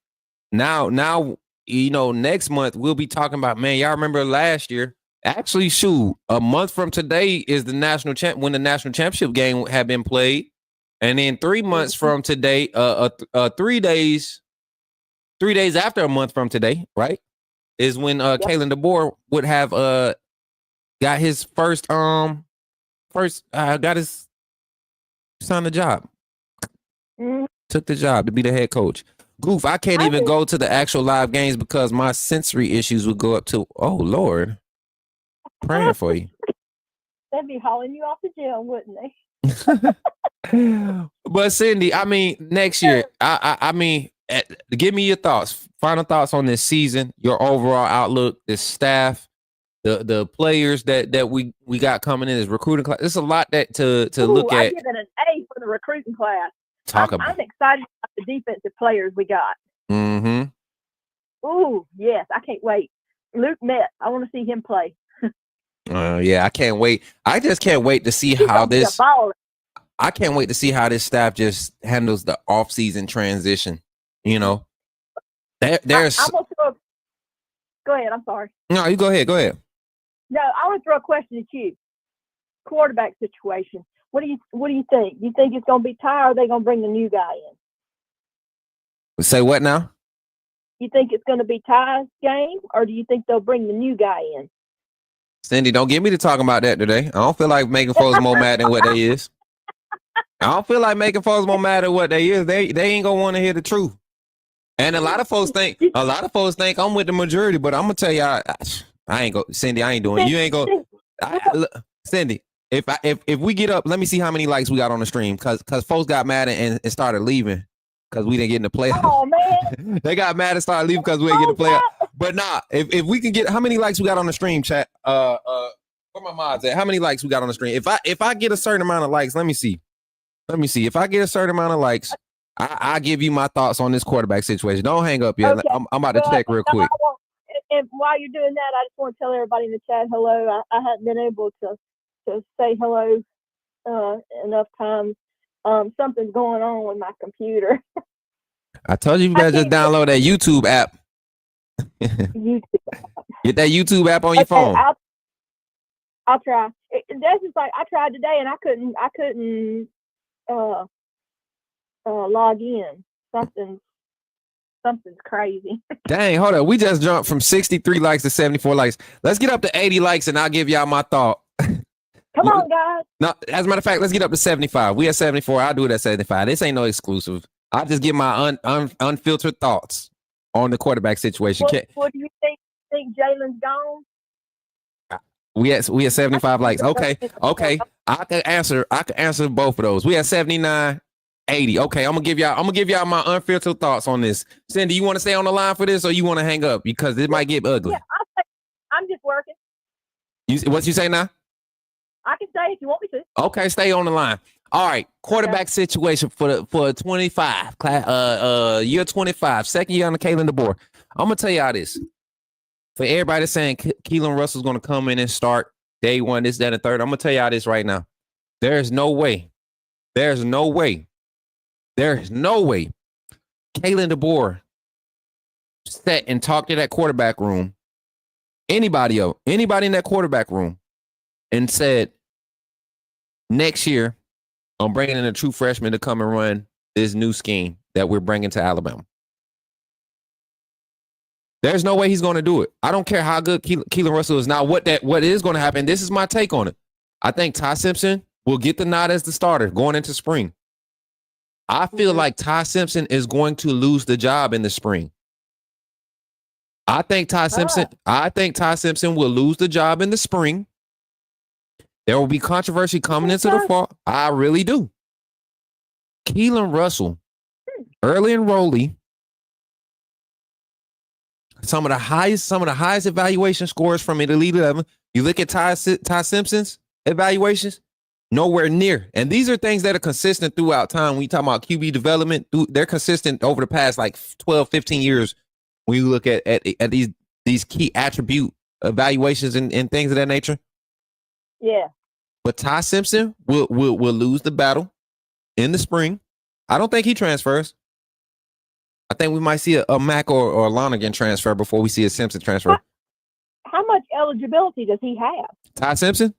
Now, next month we'll be talking about, man, y'all remember last year? Actually, shoot, a month from today is the national when the national championship game had been played. And then 3 months from today, 3 days after a month from today, right, is when Kalen DeBoer would have got his first got his signed the job. Took the job to be the head coach. Goof, I can't even go to the actual live games because my sensory issues would go up to, oh Lord. Praying for you. They'd be hauling you off the jail, wouldn't they? But Cindy, I mean, next year, I mean, give me your thoughts, final thoughts on this season, your overall outlook, this staff, the players that we got coming in as recruiting class. There's a lot that to look at. I give it an A for the recruiting class. I'm excited about the defensive players we got. Mm-hmm. Ooh, yes, I can't wait. Luke Metz, I want to see him play. Yeah, I can't wait. I just can't wait to see how this. I can't wait to see how this staff just handles the off-season transition. You know, there's. Go ahead. I'm sorry. No, you go ahead. Go ahead. No, I want to throw a question at you. Quarterback situation. What do you think? You think it's going to be Ty, or are they going to bring the new guy in? Say what now? You think it's going to be Ty's game, or do you think they'll bring the new guy in? Cindy, don't get me to talking about that today. I don't feel like making folks more mad than what they is. I don't feel like making folks more mad than what they is. They ain't gonna want to hear the truth. And a lot of folks think I'm with the majority, but I'm gonna tell y'all, I ain't go. Cindy, I ain't doing it. You ain't go. Cindy, if we get up, let me see how many likes we got on the stream, cause folks got mad and started leaving because we didn't get in the playoffs. Oh man, they got mad and started leaving because we didn't get in the playoffs. But nah, if we can get, how many likes we got on the stream, chat? Where my mods at? How many likes we got on the stream? If I get a certain amount of likes, let me see. If I get a certain amount of likes, I give you my thoughts on this quarterback situation. Don't hang up yet. Okay. I'm about to check real quick. And while you're doing that, I just want to tell everybody in the chat hello. I hadn't been able to say hello enough times. Something's going on with my computer. I told you guys just download that YouTube app. YouTube. Get that YouTube app on your phone. I'll try. That's just like I tried today and I couldn't log in. Something's crazy. Dang, hold on. We just jumped from 63 likes to 74 likes. Let's get up to 80 likes and I'll give y'all my thought. Come on, guys. No, as a matter of fact, let's get up to 75. We at 74. I'll do it at 75. This ain't no exclusive. I'll just give my unfiltered thoughts on the quarterback situation. What do you think? Think Jalen's gone? We at 75 likes. Okay. I can answer both of those. We at 79, 80. Okay, I'm gonna give y'all my unfiltered thoughts on this. Cindy, you want to stay on the line for this, or you want to hang up because it might get ugly? Yeah, I'm just working. What you say now? I can stay if you want me to. Okay, stay on the line. All right, quarterback situation for 25, year 25, second year on the Kalen DeBoer. I'm gonna tell y'all this. For everybody that's saying Keelan Russell's gonna come in and start day one, this, that, and third, I'm gonna tell y'all this right now. There's no way Kalen DeBoer sat and talked to that quarterback room, anybody in that quarterback room, and said, next year, I'm bringing in a true freshman to come and run this new scheme that we're bringing to Alabama. There's no way he's going to do it. I don't care how good Keelan Russell is. Now, what is going to happen, this is my take on it. I think Ty Simpson will get the nod as the starter going into spring. I feel like Ty Simpson is going to lose the job in the spring. I think Ty Simpson will lose the job in the spring. There will be controversy coming into the fall. I really do. Keelan Russell early enrollee, some of the highest evaluation scores from the Elite 11. You look at Ty Simpson's evaluations, nowhere near. And these are things that are consistent throughout time. When you talk about QB development, they're consistent over the past like 12, 15 years. When you look at these key attribute evaluations and things of that nature. Yeah. But Ty Simpson will lose the battle in the spring. I don't think he transfers. I think we might see a Mack or Lonergan transfer before we see a Simpson transfer. How much eligibility does he have? Ty Simpson?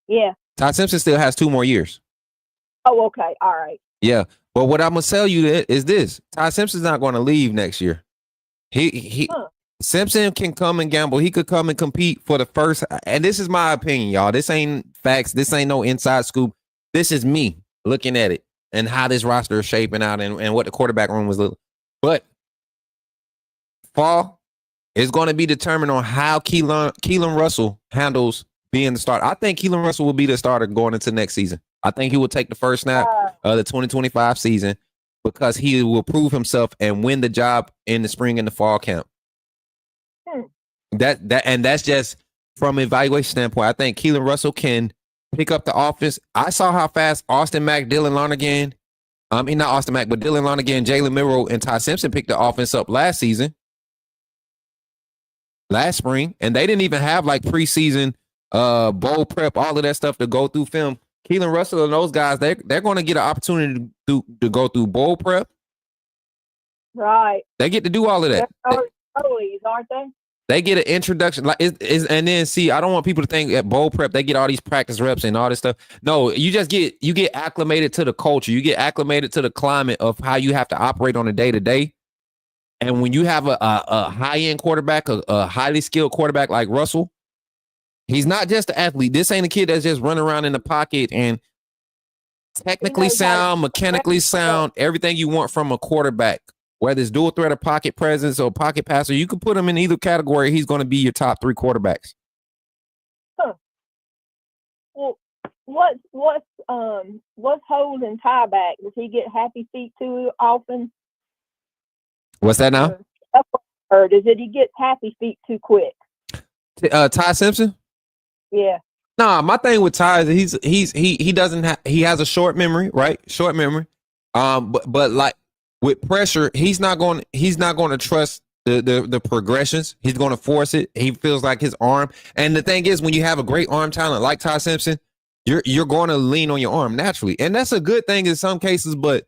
Yeah. Ty Simpson still has 2 more years. Oh, okay. All right. Yeah. But what I'm going to tell you is this. Ty Simpson's not going to leave next year. Simpson can come and gamble. He could come and compete for the first. And this is my opinion, y'all. This ain't facts. This ain't no inside scoop. This is me looking at it and how this roster is shaping out and what the quarterback room was looking. But fall is going to be determined on how Keelan Russell handles being the starter. I think Keelan Russell will be the starter going into next season. I think he will take the first snap of the 2025 season because he will prove himself and win the job in the spring and the fall camp. That's just from an evaluation standpoint. I think Keelan Russell can pick up the offense. I saw how fast Austin Mack, Dylan Lonergan, not Austin Mack, but Dylan Lonergan, Jalen Milroe, and Ty Simpson picked the offense up last spring, and they didn't even have like preseason bowl prep, all of that stuff to go through film. Keelan Russell and those guys, they're going to get an opportunity to go through bowl prep. Right. They get to do all of that. Early, aren't they? They get an introduction, and then see. I don't want people to think at bowl prep they get all these practice reps and all this stuff. No, you get acclimated to the culture. You get acclimated to the climate of how you have to operate on a day to day. And when you have a high end quarterback, a highly skilled quarterback like Russell, he's not just an athlete. This ain't a kid that's just running around in the pocket and technically sound, mechanically sound, everything you want from a quarterback. Whether it's dual threat or pocket presence or pocket passer, you can put him in either category. He's going to be your top 3 quarterbacks. Huh. Well, what's holding Ty back? Does he get happy feet too often? What's that now? Or does he get happy feet too quick? Ty Simpson? Yeah. Nah, my thing with Ty is he has a short memory, right? Short memory. But like with pressure, he's not going to trust the progressions. He's going to force it. He feels like his arm. And the thing is, when you have a great arm talent like Ty Simpson, you're going to lean on your arm naturally. And that's a good thing in some cases, but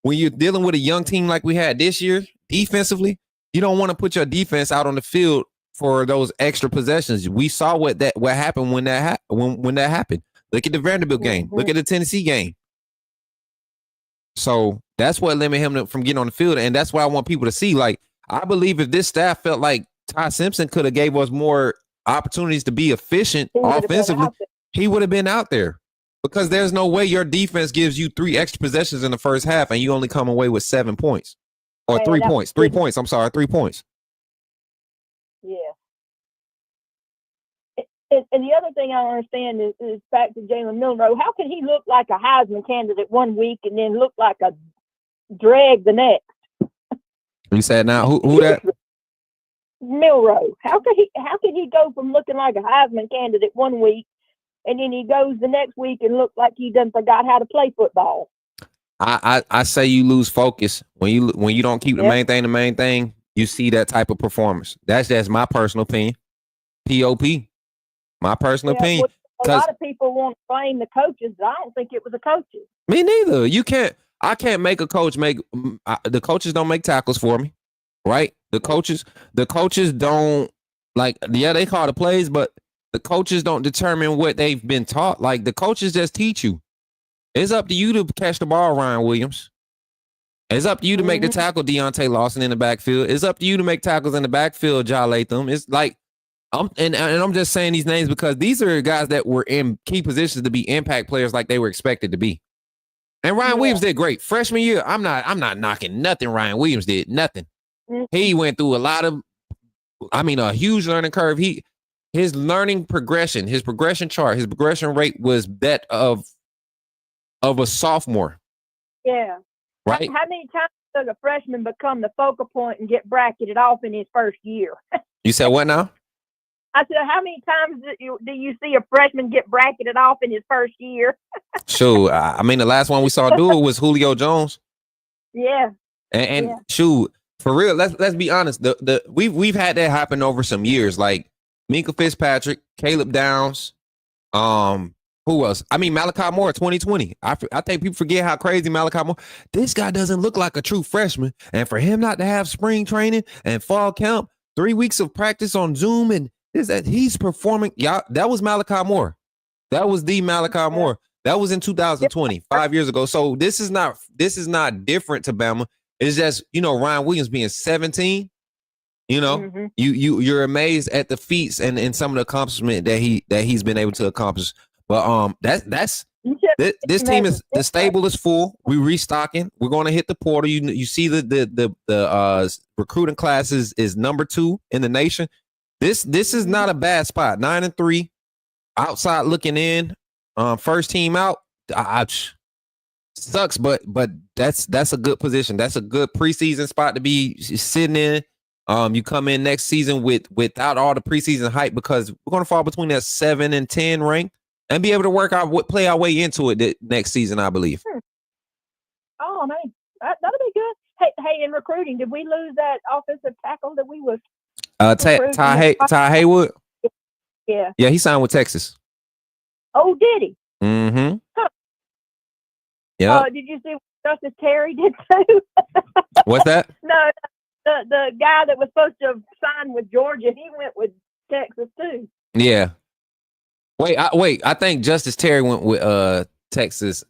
when you're dealing with a young team like we had this year, defensively, you don't want to put your defense out on the field for those extra possessions. We saw what happened when that happened. Look at the Vanderbilt game. Look at the Tennessee game. So that's what limited him from getting on the field, and that's what I want people to see. Like, I believe if this staff felt like Ty Simpson could have gave us more opportunities to be efficient offensively, he would have been out there. Because there's no way your defense gives you 3 extra possessions in the first half and you only come away with 7 points. Or 3 points. 3 points. I'm sorry, 3 points. Yeah. And the other thing I don't understand is back to Jalen Milroe. How can he look like a Heisman candidate one week and then look like a drag the next? You said now who that? Milroe. How can he go from looking like a Heisman candidate one week and then he goes the next week and looks like he done forgot how to play football? I say you lose focus when you don't keep the main thing the main thing. You see that type of performance. That's just my personal opinion. POP. My personal opinion. A lot of people want to blame the coaches, but I don't think it was the coaches. Me neither. I can't make a coach make the coaches don't make tackles for me, right? The coaches don't they call the plays, but the coaches don't determine what they've been taught. Like the coaches just teach you. It's up to you to catch the ball, Ryan Williams. It's up to you to make the tackle, Deontay Lawson in the backfield. It's up to you to make tackles in the backfield, Ja Latham. It's like I'm just saying these names because these are guys that were in key positions to be impact players like they were expected to be. And Ryan Williams did great. Freshman year, I'm not knocking nothing Ryan Williams did. Nothing. He went through a huge learning curve. His learning progression, his progression chart, his progression rate was that of a sophomore. Yeah. Right. How many times does a freshman become the focal point and get bracketed off in his first year? You said what now? I said, how many times do you see a freshman get bracketed off in his first year? Shoot, I mean, the last one we saw do it was Julio Jones. Yeah. And shoot, for real, let's be honest. We've had that happen over some years, like Minka Fitzpatrick, Caleb Downs, who else? I mean, Malachi Moore, 2020. I think people forget how crazy Malachi Moore. This guy doesn't look like a true freshman, and for him not to have spring training and fall camp, 3 weeks of practice on Zoom, and is that he's performing? Yeah, that was Malachi Moore. That was the Malachi Moore. That was in 2020, 5 years ago. So this is not different to Bama. It's just, Ryan Williams being 17. You're amazed at the feats and some of the accomplishment that he's been able to accomplish. But this team is the stable is full. We're restocking. We're going to hit the portal. You see the recruiting class is number 2 in the nation. This is not a bad spot. 9-3, outside looking in. First team out. Sucks, but that's a good position. That's a good preseason spot to be sitting in. You come in next season without all the preseason hype because we're going to fall between that 7 and 10 rank and be able to play our way into it next season, I believe. Oh man, that'll be good. Hey, in recruiting, did we lose that offensive tackle that we was? Ty Haywood. Yeah. Yeah, he signed with Texas. Oh, did he? Mm-hmm. Huh. Yeah. Did you see what Justice Terry did too? What's that? No, the guy that was supposed to have signed with Georgia, he went with Texas too. Yeah. Wait. I think Justice Terry went with Texas.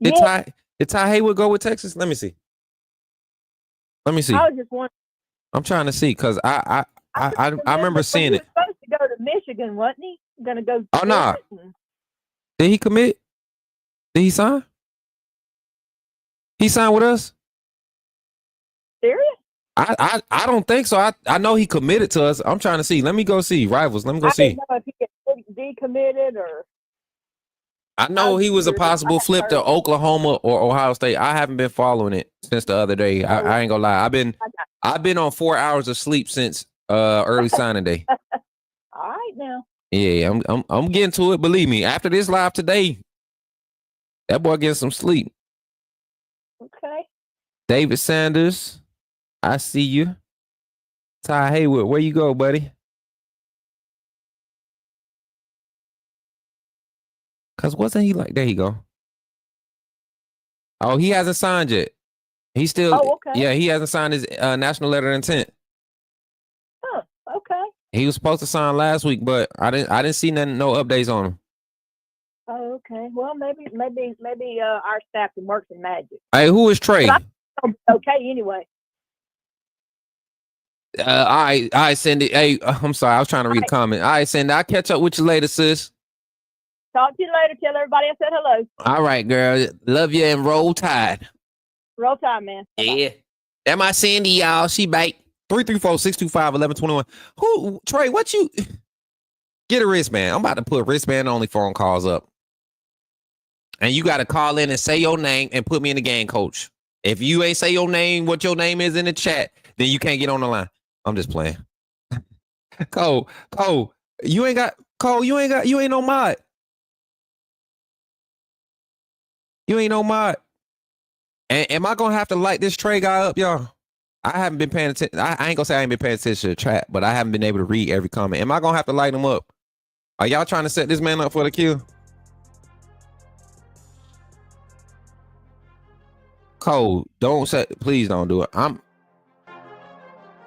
Did Ty Haywood go with Texas? Let me see. I was just wondering. I'm trying to see because I remember seeing it. He was supposed to go to Michigan, wasn't he? Gonna go. Oh no. Did he commit? Did he sign? He signed with us? Serious? I don't think so. I know he committed to us. I'm trying to see. Let me go see. Rivals. Let me go see. I didn't know if he decommitted or. I know he was a possible flip to Oklahoma or Ohio State. I haven't been following it since the other day. I ain't gonna lie. I've been on 4 hours of sleep since early signing day. All right now. Yeah, I'm getting to it. Believe me. After this live today, that boy getting some sleep. Okay. David Sanders, I see you. Ty Haywood, where you go, buddy? Cause wasn't he like? There you go. Oh, he hasn't signed yet. He's still. Oh, okay. Yeah, he hasn't signed his national letter of intent. Huh. Okay. He was supposed to sign last week, but I didn't see no updates on him. Oh, okay. Well, maybe our staff can work some magic. Hey, who is Trey? Okay, anyway. I send it. Hey, I'm sorry, I was trying to read a comment. I send it. I'll catch up with you later, sis. Talk to you later. Tell everybody I said hello. All right, girl. Love you and roll tide. Roll tide, man. Bye-bye. Yeah. That my Sandy, y'all. She bite. 334-625-1121. Who, Trey, what you... Get a wristband. I'm about to put wristband only phone calls up. And you got to call in and say your name and put me in the game, coach. If you ain't say your name, what your name is in the chat, then you can't get on the line. I'm just playing. Cole, you ain't no mod. You ain't no mod. And am I going to have to light this Trey guy up, y'all? I haven't been paying attention. I ain't going to say I ain't been paying attention to the chat, but I haven't been able to read every comment. Am I going to have to light him up? Are y'all trying to set this man up for the kill? Cole, please don't do it.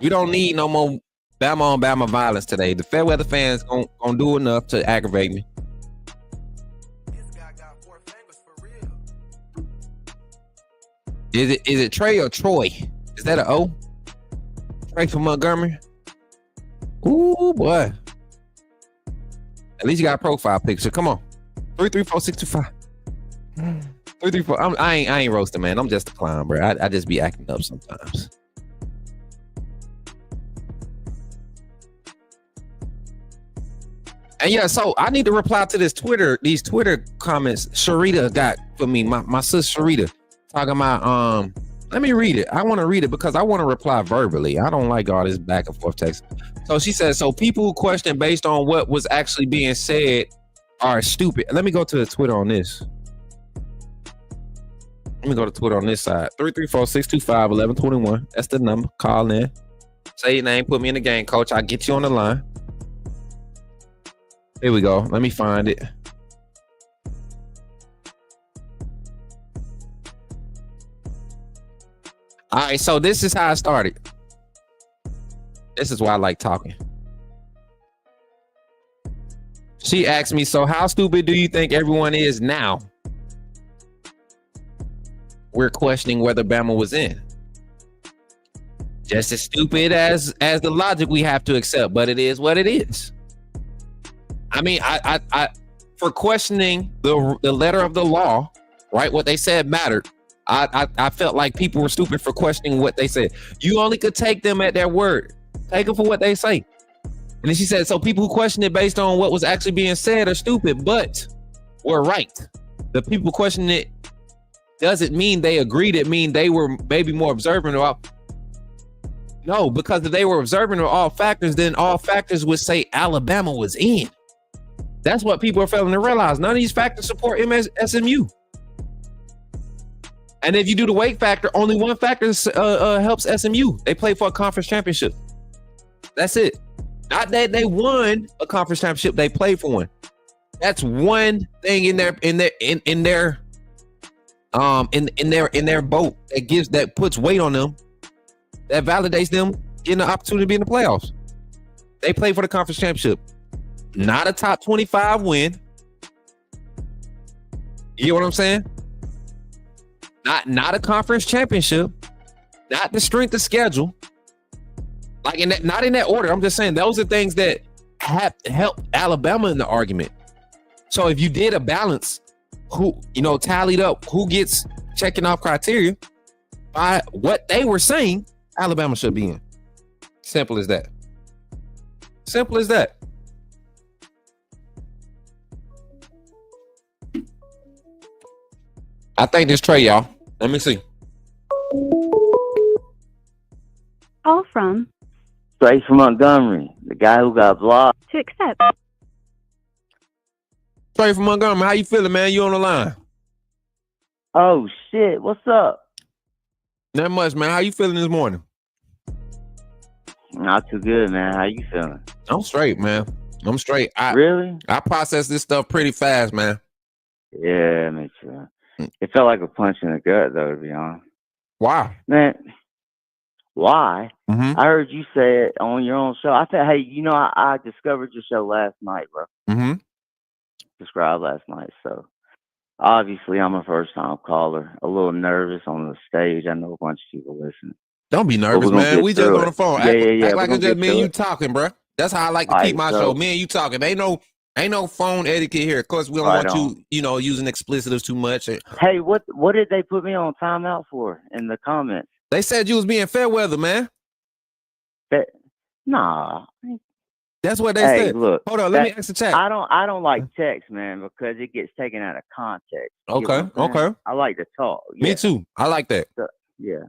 You don't need no more Bama on Bama violence today. The fair weather fans gonna do enough to aggravate me. Is it Trey or Troy? Is that an O? Trey from Montgomery? Ooh boy. At least you got a profile picture. Come on. 334-625. 334. I ain't roasting, man. I'm just a clown, bro. I just be acting up sometimes. And yeah, so I need to reply to these Twitter comments Sharita got for me. My sis Sharita talking about Let me read it. I want to read it because I want to reply verbally. I don't like all this back and forth text. So she says, so people who question based on what was actually being said are stupid. Let me go to the Twitter on this. Let me go to Twitter on this side. 334-625-1121. That's the number. Call in. Say your name. Put me in the game, coach. I'll get you on the line. Here we go. Let me find it. All right, so this is how I started. This is why I like talking. She asked me, so how stupid do you think everyone is now? We're questioning whether Bama was in. Just as stupid as the logic we have to accept, but it is what it is. I mean, I for questioning the letter of the law, right? What they said mattered. I felt like people were stupid for questioning what they said. You only could take them at their word. Take them for what they say. And then she said, so people who question it based on what was actually being said are stupid, but we're right. The people questioning it doesn't mean they agreed. It mean they were maybe more observant about. No, because if they were observant of all factors, then all factors would say Alabama was in. That's what people are failing to realize. None of these factors support SMU. And if you do the weight factor, only one factor helps SMU. They play for a conference championship. That's it. Not that they won a conference championship, they played for one. That's one thing in their boat that puts weight on them, that validates them getting the opportunity to be in the playoffs. They play for the conference championship. Not a top 25 win. You get what I'm saying? Not a conference championship, not the strength of schedule, like not in that order. I'm just saying those are things that have helped Alabama in the argument. So if you did a balance, who tallied up who gets checking off criteria by what they were saying, Alabama should be in. Simple as that. Simple as that. I think this Trey, y'all. Let me see. Call from Trey from Montgomery, the guy who got blocked. to accept. Trey from Montgomery, how you feeling, man? You on the line? Oh shit, what's up? Not much, man. How you feeling this morning? Not too good, man. How you feeling? I'm straight, man. I'm straight. Really? I process this stuff pretty fast, man. Yeah, me too. It felt like a punch in the gut, though, to be honest. Why? Man, why? Mm-hmm. I heard you say it on your own show. I thought, hey, I discovered your show last night, bro. Mm-hmm. Subscribed last night, so obviously I'm a first-time caller. A little nervous on the stage. I know a bunch of people listening. Don't be nervous, man. We just on the phone. Yeah. Act like it's just me and you talking, bro. That's how I like to keep my show. Me and you talking. Ain't no phone etiquette here. Of course, we don't want you, using explicitives too much. Hey, what did they put me on timeout for in the comments? They said you was being fair weather, man. Nah. That's what they said. Look, hold on, let me ask the chat. I don't like text, man, because it gets taken out of context. Okay. I like to talk. Yeah. Me too. I like that. So, yeah.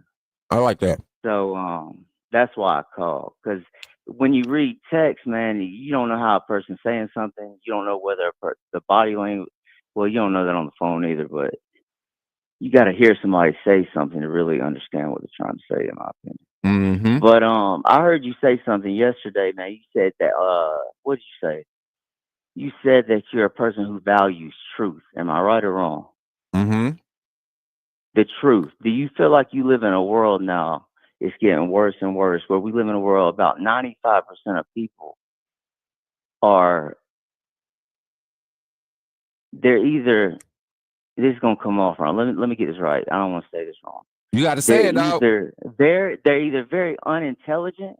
I like that. So that's why I call, because when you read text, man, you don't know how a person's saying something. You don't know whether the body language. Well, you don't know that on the phone either, but you got to hear somebody say something to really understand what they're trying to say, in my opinion. Mm-hmm. But I heard you say something yesterday, man. You said that what did you say? You said that you're a person who values truth. Am I right or wrong? Mm-hmm. The truth. Do you feel like you live in a world now? It's getting worse and worse. Where we live in a world, about 95% of people they're either. This is gonna come off wrong. Let me get this right. I don't want to say this wrong. You got to say it, dog. They're either very unintelligent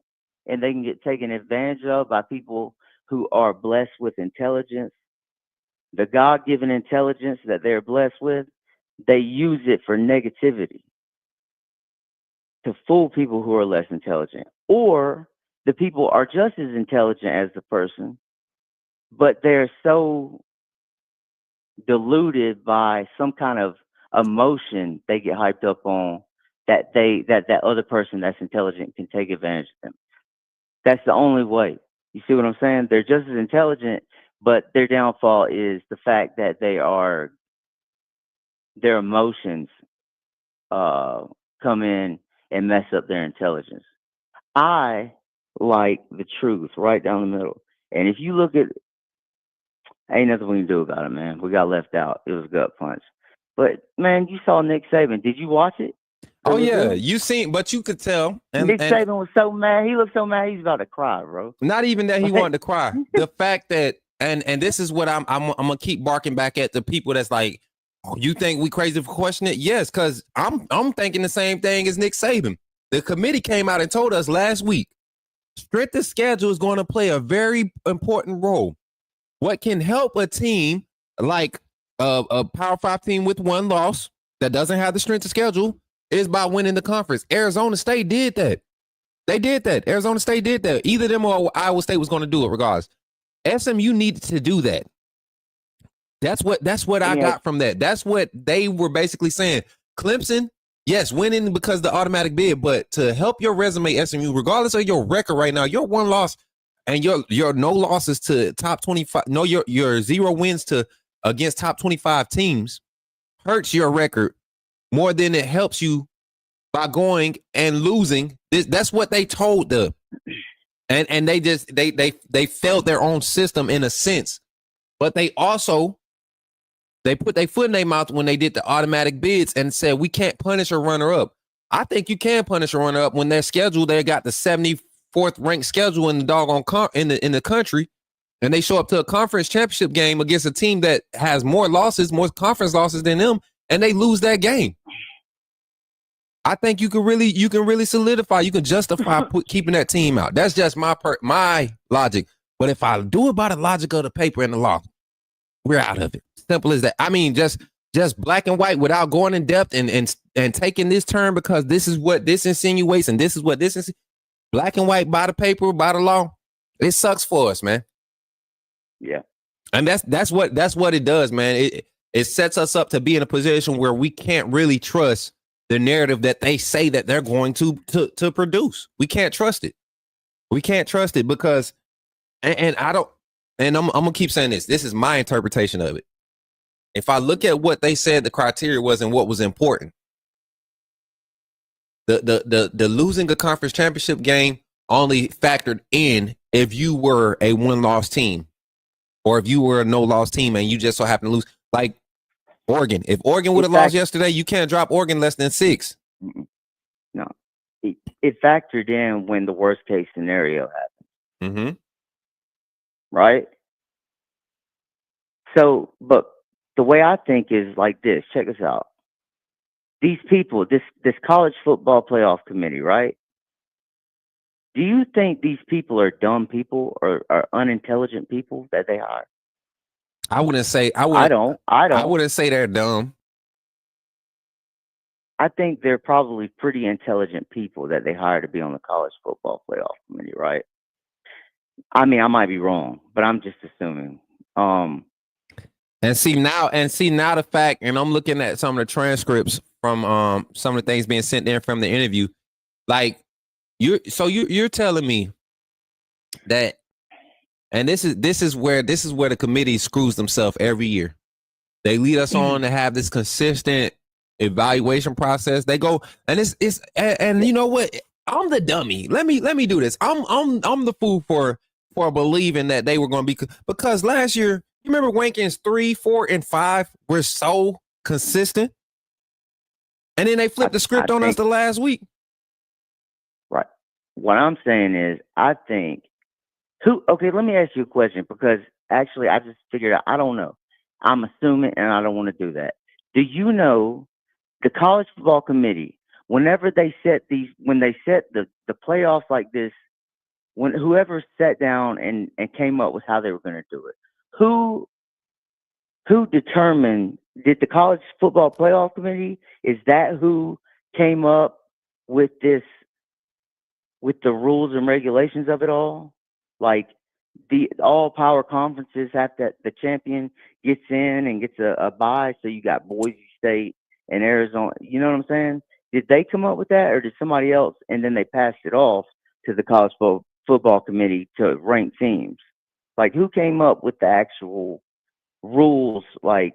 and they can get taken advantage of by people who are blessed with intelligence. The God-given intelligence that they're blessed with, they use it for negativity to fool people who are less intelligent. Or the people are just as intelligent as the person, but they're so deluded by some kind of emotion they get hyped up on that that other person that's intelligent can take advantage of them. That's the only way. You see what I'm saying? They're just as intelligent, but their downfall is the fact that their emotions come in and mess up their intelligence. I like the truth right down the middle. And if you look at, ain't nothing we can do about it, man. We got left out. It was a gut punch. But man, you saw Nick Saban. Did you watch it? Oh yeah, you seen, but you could tell. Nick Saban was so mad. He looked so mad. He's about to cry, bro. Not even that he wanted to cry. The fact that, and this is what I'm gonna keep barking back at the people that's like, oh, you think we crazy for questioning it? Yes, because I'm thinking the same thing as Nick Saban. The committee came out and told us last week, strength of schedule is going to play a very important role. What can help a team like a Power 5 team with one loss that doesn't have the strength of schedule is by winning the conference. Arizona State did that. They did that. Arizona State did that. Either them or Iowa State was going to do it regardless. SMU needed to do that. That's what I got from that. That's what they were basically saying. Clemson, yes, winning because the automatic bid, but to help your resume, SMU, regardless of your record right now, your one loss and your no losses to top 25, no, your 0 wins to against top 25 teams hurts your record more than it helps you by going and losing. That's what they told them. And they just they felt their own system in a sense. But they also put their foot in their mouth when they did the automatic bids and said we can't punish a runner-up. I think you can punish a runner-up when their schedule, they got the 74th ranked schedule in the doggone in the country, and they show up to a conference championship game against a team that has more conference losses than them, and they lose that game. I think you can really solidify, you can justify keeping that team out. That's just my logic. But if I do it by the logic of the paper and the law, we're out of it. Simple as that. I mean, just black and white without going in depth and taking this term because this is what this insinuates and this is what this is. Black and white by the paper, by the law. It sucks for us, man. Yeah. And that's what it does, man. It sets us up to be in a position where we can't really trust the narrative that they say that they're going to produce. We can't trust it. We can't trust it because, and I don't, and I'm gonna keep saying this. This is my interpretation of it. If I look at what they said the criteria was and what was important, the losing a conference championship game only factored in if you were a one-loss team or if you were a no-loss team and you just so happen to lose. Like Oregon. If Oregon would have lost yesterday, you can't drop Oregon less than 6. No. It factored in when the worst case scenario happened. Mm-hmm. Right? So, but the way I think is like this. Check this out. These people, this college football playoff committee, right? Do you think these people are dumb people or are unintelligent people that they hire? I wouldn't say I wouldn't say they're dumb. I think they're probably pretty intelligent people that they hire to be on the college football playoff committee, right? I mean, I might be wrong, but I'm just assuming. And see now the fact, and I'm looking at some of the transcripts from some of the things being sent in from the interview. Like you're telling me that, and this is where the committee screws themselves every year. They lead us on to have this consistent evaluation process. They go and it's and you know what? I'm the dummy. Let me do this. I'm the fool for believing that they were going to be, because last year, you remember Wankins 3, 4, and 5 were so consistent, and then they flipped the script on us the last week. Right. What I'm saying is, I think okay, let me ask you a question, because actually I just figured out, I don't know. I'm assuming, and I don't want to do that. Do you know the college football committee, whenever they set when they set the playoffs like this, when whoever sat down and came up with how they were going to do it, who determined, did the college football playoff committee, is that who came up with this, with the rules and regulations of it all? Like all power conferences have that the champion gets in and gets a bye, so you got Boise State and Arizona. You know what I'm saying? Did they come up with that, or did somebody else, and then they passed it off to the college football committee to rank teams? Like, who came up with the actual rules? Like,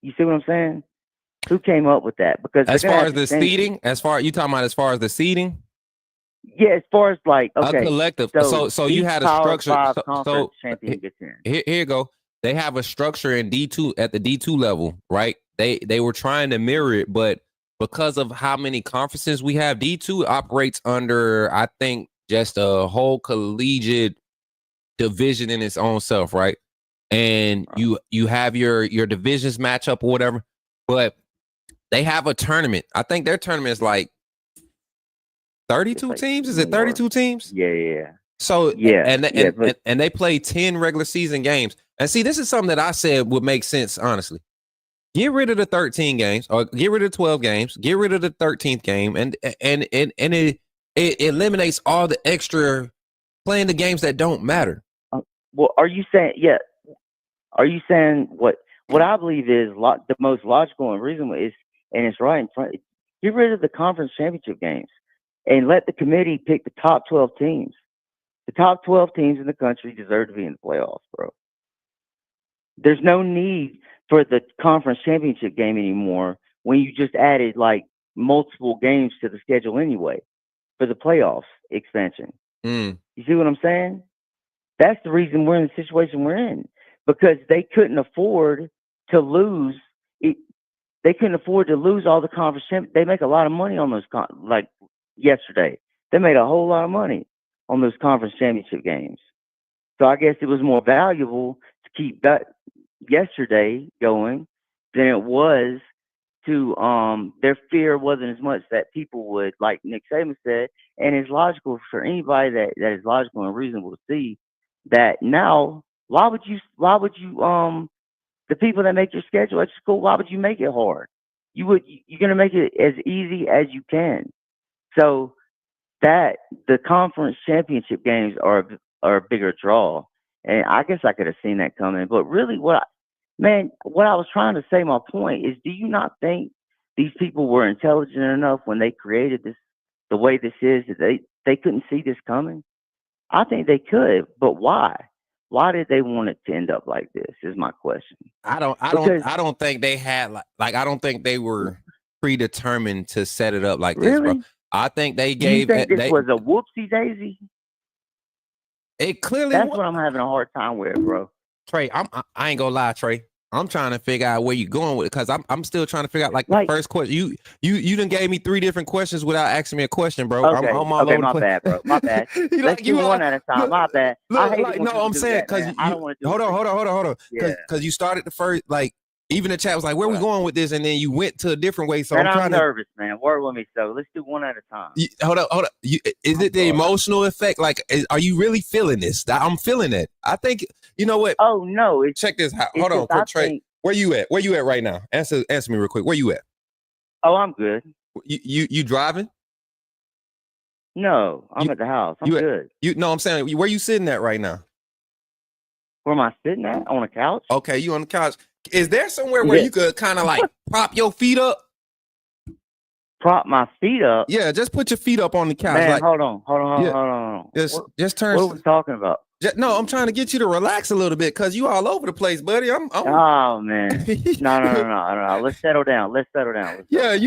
you see what I'm saying? Who came up with that? Because as far as the seeding, you talking about as far as the seeding? Yeah, as far as like, okay, a collective. So you had a Power structure. Five conference champion gets in. Here you go. They have a structure in D2 at the D2 level, right? They were trying to mirror it, but because of how many conferences we have, D2 operates under, I think, just a whole collegiate division in its own self, right? And you have your divisions match up or whatever, but they have a tournament. I think their tournament is like 32 teams. Is it 32 teams? Yeah. So yeah, and they play 10 regular season games. And see, this is something that I said would make sense, honestly. Get rid of the 13 games, or get rid of the 12 games, get rid of the 13th game, and it eliminates all the extra playing the games that don't matter. Well, are you saying, yeah? Are you saying what I believe is the most logical and reasonable is, and it's right in front, get rid of the conference championship games and let the committee pick the top 12 teams. The top 12 teams in the country deserve to be in the playoffs, bro. There's no need for the conference championship game anymore when you just added like multiple games to the schedule anyway for the playoffs expansion. You see what I'm saying? That's the reason we're in the situation we're in, because they couldn't afford to lose it. They couldn't afford to lose all the conference champions. They make a lot of money on those, like yesterday. They made a whole lot of money on those conference championship games. So I guess it was more valuable to keep that yesterday going than it was to their fear wasn't as much that people would, like Nick Saban said, and it's logical for anybody that is logical and reasonable to see that now why would you the people that make your schedule at school, why would you make it hard? You're gonna make it as easy as you can. So that the conference championship games are a bigger draw. And I guess I could have seen that coming. But really what I was trying to say, my point is, do you not think these people were intelligent enough when they created this the way this is, that they couldn't see this coming? I think they could, but why? Why did they want it to end up like this is my question. I don't think they had like I don't think they were predetermined to set it up like this, bro. I think they gave. Do you think this was a whoopsie daisy? It clearly. That's what I'm having a hard time with, bro. Trey, I ain't gonna lie, Trey. I'm trying to figure out where you're going with it, because I'm still trying to figure out like the first question. You done gave me 3 different questions without asking me a question, bro. Okay, my bad, bro. My bad. Let's do one at a time. My bad. I'm saying because I don't want to. Hold on. Because you started the first, like, even the chat was like, where we going with this, and then you went to a different way. So I'm nervous, man. Work with me. So let's do one at a time. Hold up. Is it the emotional effect? Like, are you really feeling this? I'm feeling it. I think, you know what? Oh no! Check this out. Hold on, Trey. Where you at? Where you at right now? Answer me real quick. Where you at? Oh, I'm good. You driving? No, I'm at the house. I'm good. No, I'm saying, where you sitting at right now? Where am I sitting at? On a couch? Okay, you on the couch. Is there somewhere where you could kind of like prop your feet up? Prop my feet up? Yeah, just put your feet up on the couch. Man, like, hold on. Just turn. What are we talking about? No, I'm trying to get you to relax a little bit, because you all over the place, buddy. Oh man, no. Let's settle down. Yeah,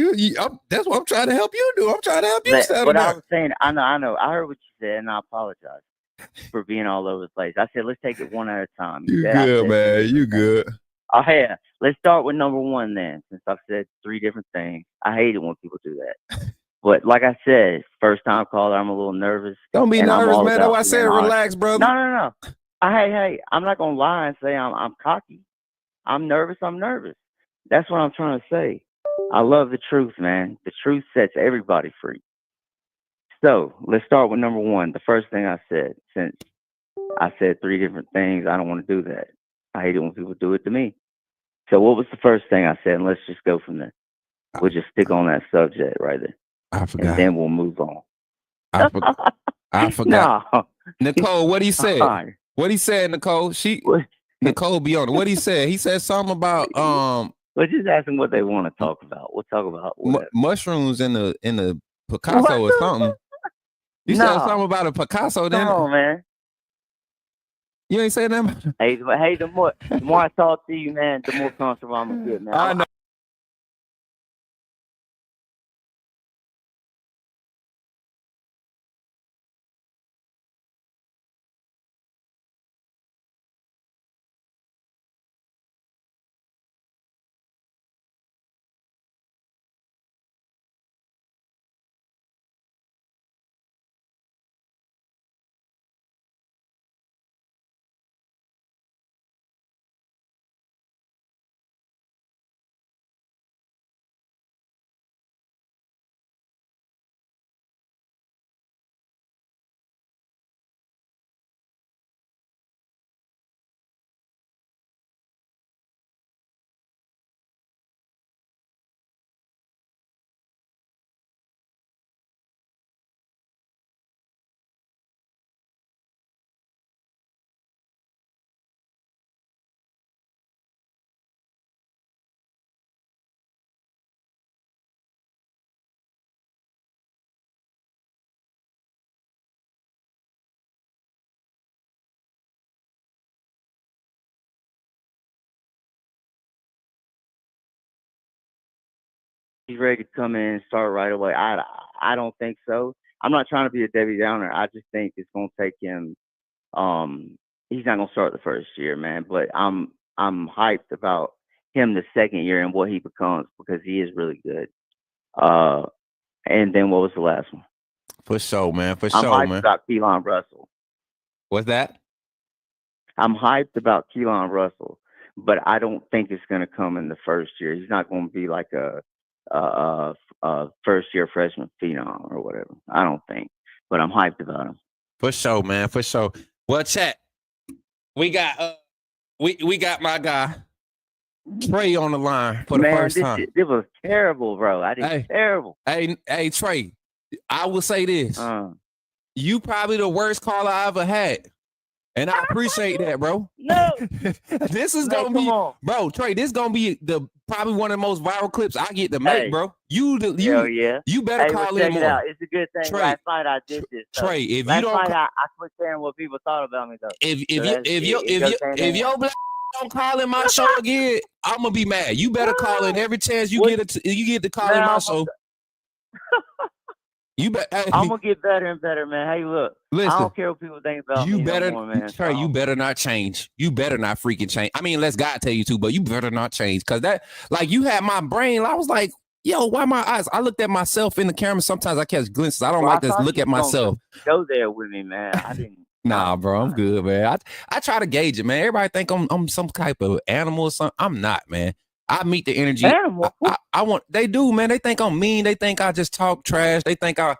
that's what I'm trying to help you do. I'm trying to help you settle down. I was saying, I know. I heard what you said, and I apologize for being all over the place. I said, let's take it one at a time. You good, man. You good. Oh yeah. Let's start with number 1 then, since I've said 3 different things. I hate it when people do that. But like I said, first time caller, I'm a little nervous. Don't be nervous, man. That's why I said relax, brother. No. Hey, I'm not gonna lie and say I'm cocky. I'm nervous. That's what I'm trying to say. I love the truth, man. The truth sets everybody free. So let's start with number 1. The first thing I said, since I said 3 different things, I don't want to do that. I hate it when people do it to me. So what was the first thing I said? And let's just go from there. We'll just stick on that subject right there. I forgot. And then we'll move on. I forgot. No. Nicole, what he said? What he said, Nicole? Nicole be on it. What he said? He said something about But just ask them what they want to talk about. We'll talk about whatever. Mushrooms in the Picasso or something. You said something about a Picasso, then? Come on, man. You ain't saying that? Hey, the more I talk to you, man, the more comfortable I'm gonna get, man. I know. He's ready to come in and start right away. I don't think so. I'm not trying to be a Debbie Downer. I just think it's gonna take him. He's not gonna start the first year, man. But I'm hyped about him the second year and what he becomes because he is really good. And then what was the last one? For sure, man. For I'm sure, hyped man. about Keelan Russell. What's that? I'm hyped about Keelan Russell, but I don't think it's gonna come in the first year. He's not gonna be like a first year freshman phenom or whatever. I don't think, but I'm hyped about him. For sure, man. For sure. Well, chat. We got we got my guy Trey on the line for the first time. It was terrible, bro. Terrible. Hey, Trey. I will say this. You probably the worst caller I ever had. And I appreciate that, bro. No. This is gonna be, bro, Trey, this is gonna be probably one of the most viral clips I get to make, bro. You better call in more. It out. It's a good thing. Trey, last night I did this. Trey, if last you don't night I quit caring what people thought about me though. If your black don't call in my show again, I'm gonna be mad. You better call in every chance you get to call in my show. You I'm gonna get better and better, man. Hey, look, listen, I don't care what people think about me no more, man. Trey, you better not change. You better not freaking change. I mean, unless God tell you to, but you better not change. Cause that, like, you had my brain. I was like, yo, why my eyes? I looked at myself in the camera. Sometimes I catch glimpses. I don't like to look at myself. Go there with me, man. I didn't. Nah, bro, I'm good, man. I try to gauge it, man. Everybody think I'm some type of animal or something. I'm not, man. I meet the energy. Animal? I want. They do, man. They think I'm mean. They think I just talk trash. They think I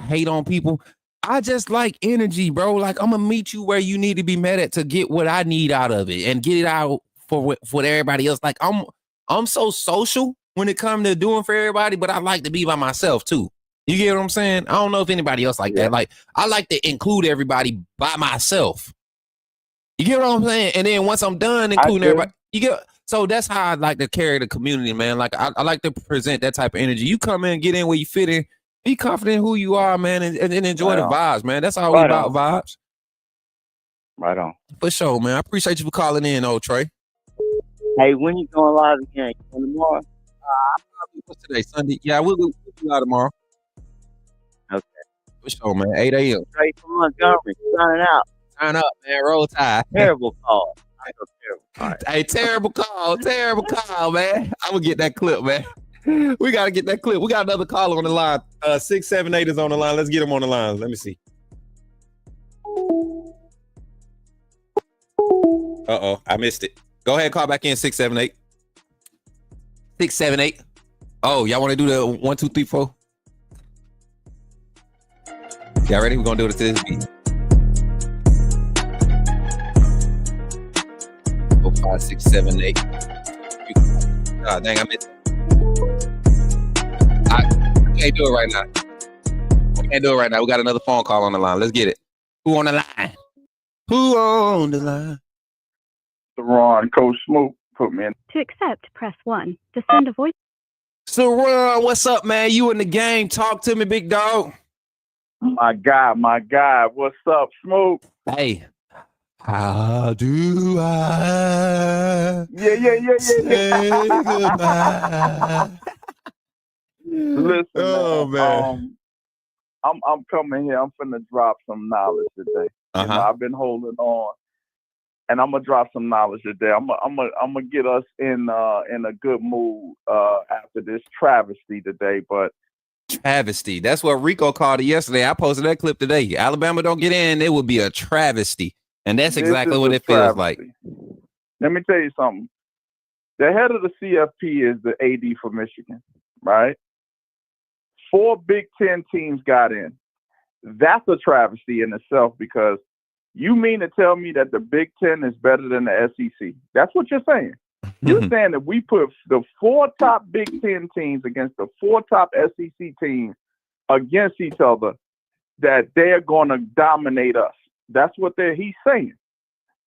hate on people. I just like energy, bro. Like, I'm gonna meet you where you need to be met at to get what I need out of it and get it out for everybody else. Like, I'm so social when it comes to doing for everybody, but I like to be by myself too. You get what I'm saying? I don't know if anybody else like that. Like, I like to include everybody by myself. You get what I'm saying? And then once I'm done including everybody, you get. So that's how I like to carry the community, man. Like, I like to present that type of energy. You come in, get in where you fit in, be confident in who you are, man, and enjoy the vibes, man. That's all we about, vibes. Right on. For sure, man. I appreciate you for calling in, old Trey. Hey, when you going live again? Tomorrow? What's today? Sunday? Yeah, we'll do live tomorrow. Okay. For sure, man. 8 a.m. Straight from Montgomery. Signing out. Sign up, man. Roll Tide. Terrible call. All right. Hey, terrible call, man. I'm gonna get that clip, man. We gotta get that clip. We got another caller on the line. 678 is on the line. Let's get him on the line. Let me see. Uh-oh, I missed it. Go ahead, call back in 678. 678. Oh, y'all want to do the 1, 2, 3, 4? Y'all ready? We're gonna do it to this beat. 4, 5, 6, 7, 8. God dang, I missed it. I can't do it right now. We got another phone call on the line. Let's get it. Who on the line? The Ron, Coach Smook. Put me in. To accept, press 1. To send a voice. Saran, what's up, man? You in the game? Talk to me, big dog. My guy. What's up, Smook? Hey, how do I say goodbye? Listen, Oh, man. I'm coming here. I'm finna drop some knowledge today. You know, I've been holding on, and I'm gonna drop some knowledge today. I'm gonna get us in a good mood after this travesty today. But travesty. That's what Rico called it yesterday. I posted that clip today. Alabama don't get in, it would be a travesty. And that's exactly what it feels like. Let me tell you something. The head of the CFP is the AD for Michigan, right? 4 Big Ten teams got in. That's a travesty in itself, because you mean to tell me that the Big Ten is better than the SEC? That's what you're saying. You're saying that we put the 4 top Big Ten teams against the 4 top SEC teams against each other, that they're going to dominate us. That's what he's saying.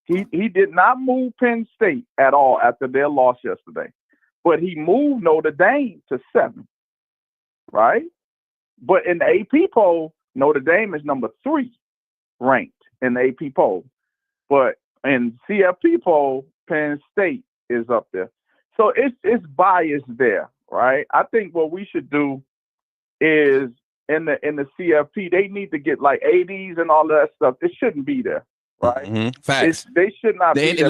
He did not move Penn State at all after their loss yesterday, but he moved Notre Dame to 7, right? But in the AP poll, Notre Dame is number 3 ranked in the AP poll. But in CFP poll, Penn State is up there. So it's bias there, right? I think what we should do is in the CFP, they need to get like ADs and all that stuff. It shouldn't be there, right? Facts. They should not be there.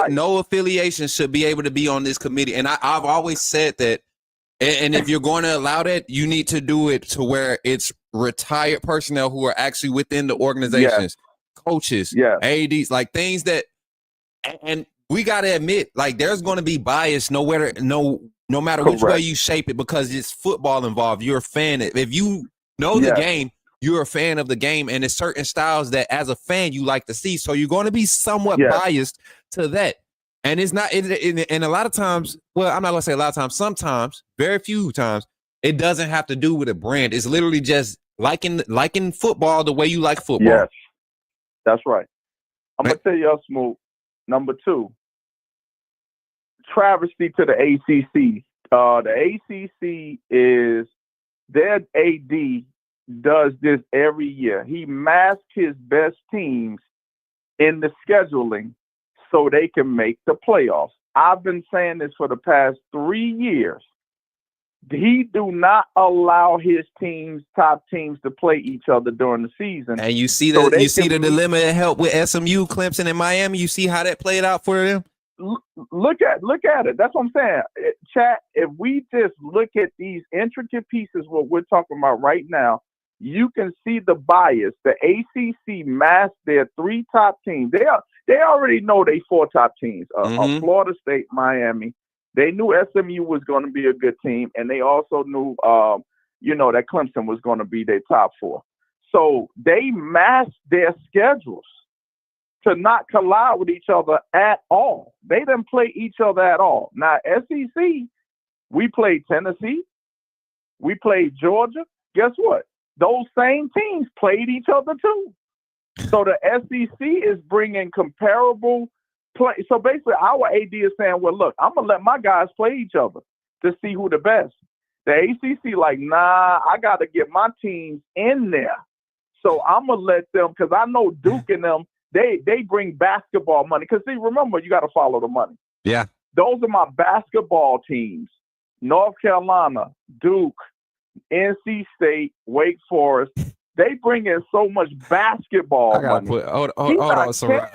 No affiliation should be able to be on this committee. And I've always said that. And if you're going to allow that, you need to do it to where it's retired personnel who are actually within the organizations, coaches, ADs, like things that, and we got to admit, like there's going to be bias no matter which way you shape it, because it's football involved. You're a fan. If you know the game, you're a fan of the game, and there's certain styles that as a fan you like to see. So you're going to be somewhat biased to that. And it's not, and a lot of times, well, I'm not going to say a lot of times, sometimes, very few times, it doesn't have to do with a brand. It's literally just liking football the way you like football. Yes, that's right. I'm going to tell you, Smook, number 2, travesty to the ACC. The ACC is, their AD does this every year. He masks his best teams in the scheduling so they can make the playoffs. I've been saying this for the past 3 years. He do not allow his top teams to play each other during the season. And you see the dilemma it helped with SMU, Clemson, and Miami. You see how that played out for them? Look at it. That's what I'm saying. Chat, if we just look at these intricate pieces, what we're talking about right now, you can see the bias. The ACC masked their 3 top teams. They already know they 4 top teams. Florida State, Miami. They knew SMU was going to be a good team, and they also knew, that Clemson was going to be their top 4. So they masked their schedules to not collide with each other at all. They didn't play each other at all. Now, SEC, we played Tennessee. We played Georgia. Guess what? Those same teams played each other too. So the SEC is bringing comparable play. So basically, our AD is saying, well, look, I'm going to let my guys play each other to see who the best. The ACC like, nah, I got to get my teams in there. So I'm going to let them, because I know Duke and them, they bring basketball money. Because see, remember, you got to follow the money. Yeah. Those are my basketball teams. North Carolina, Duke, NC State, Wake Forest. They bring in so much basketball money. Hold on, Saran.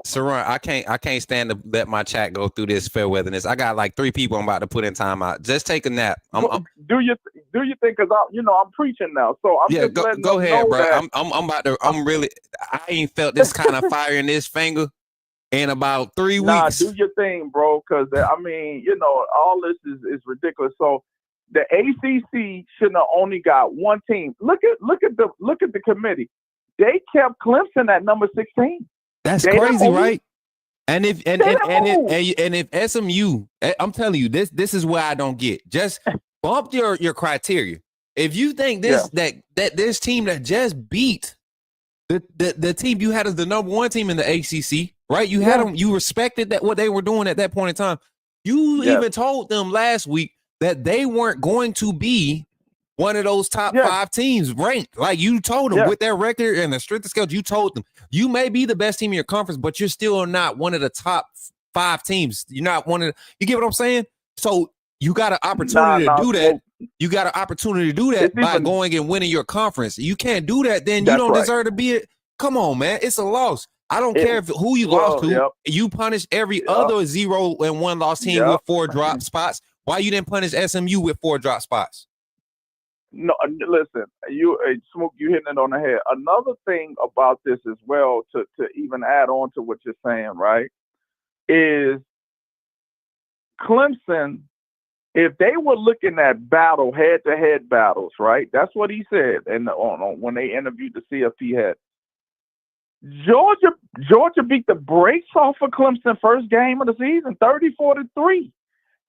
Saran, I can't stand to let my chat go through this fair weatherness. I got like 3 people I'm about to put in timeout. Just take a nap. Do you think? Because I'm preaching now, so I'm just letting go ahead, bro. That, I'm about to. I ain't felt this kind of fire in this finger in about 3 weeks. Do your thing, bro. Because all this is ridiculous. So the ACC shouldn't have only got 1 team. Look at the committee. They kept Clemson at number 16. That's crazy, right? And if SMU, I'm telling you, this is where I don't get. Just bump your criteria. If you think that this team that just beat the team you had as the number 1 team in the ACC, right? You had them, you respected that what they were doing at that point in time. You even told them last week that they weren't going to be one of those top 5 teams ranked. Like you told them with their record and the strength of schedule, you told them you may be the best team in your conference, but you're still not one of the top 5 teams. You're not one of the, you get what I'm saying? So you got an opportunity to do that. You got an opportunity to do that by going and winning your conference. You can't do that, then you don't deserve to be it. Come on, man. It's a loss. I don't care who you lost to. You punish every other 0-1 loss team with 4 drop spots. Why you didn't punish SMU with 4 drop spots? No, listen, Smook, you hitting it on the head. Another thing about this as well, to even add on to what you're saying, right, is Clemson, if they were looking at head-to-head battles, right, that's what he said and when they interviewed the CFP head. Georgia beat the brakes off of Clemson first game of the season, 34-3.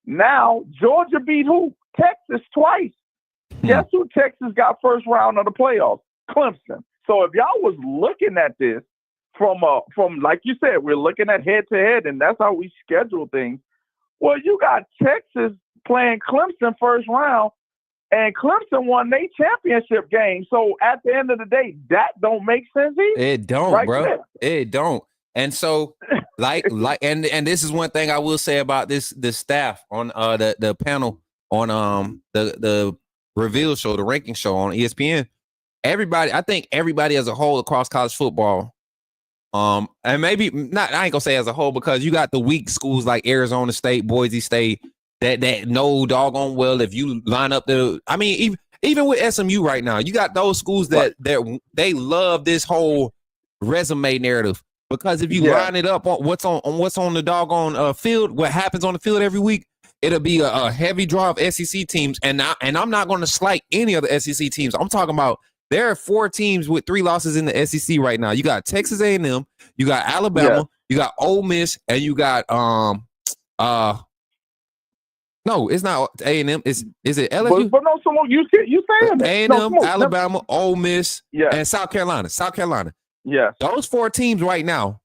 Now, Georgia beat who? Texas twice. Guess who Texas got first round of the playoffs? Clemson. So if y'all was looking at this from like you said, we're looking at head to head, and that's how we schedule things. Well, you got Texas playing Clemson first round, and Clemson won their championship game. So at the end of the day, that don't make sense either. It don't, right, bro. There. It don't. And so, and this is one thing I will say about the staff on the panel on the reveal show, the ranking show on ESPN. I think everybody as a whole across college football, and maybe not, I ain't gonna say as a whole, because you got the weak schools like Arizona State, Boise State, that know doggone well if you line up even with SMU right now, you got those schools that they love this whole resume narrative, because if you line it up on what's on the doggone field, what happens on the field every week, it'll be a heavy draw of SEC teams, and I'm not going to slight any of the SEC teams. I'm talking about there are 4 teams with 3 losses in the SEC right now. You got Texas A&M, you got Alabama, you got Ole Miss, and you got no, it's not A&M. Is it LSU? But no, someone you saying that. A&M, Alabama, Ole Miss, and South Carolina. Yeah, those 4 teams right now.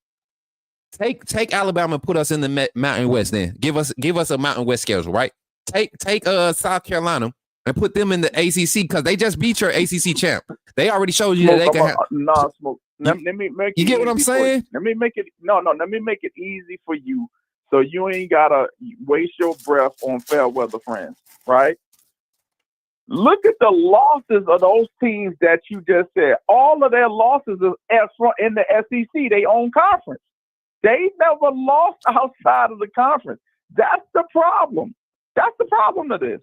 Take Alabama and put us in the Mountain West. Then give us a Mountain West schedule, right? Take South Carolina and put them in the ACC, because they just beat your ACC champ. They already showed you that they can. Smoke. Let me make. You get what I'm saying? Let me make it. No. Let me make it easy for you, so you ain't gotta waste your breath on fair weather friends, right? Look at the losses of those teams that you just said. All of their losses are in the SEC, their own conference. They never lost outside of the conference. That's the problem. That's the problem to this.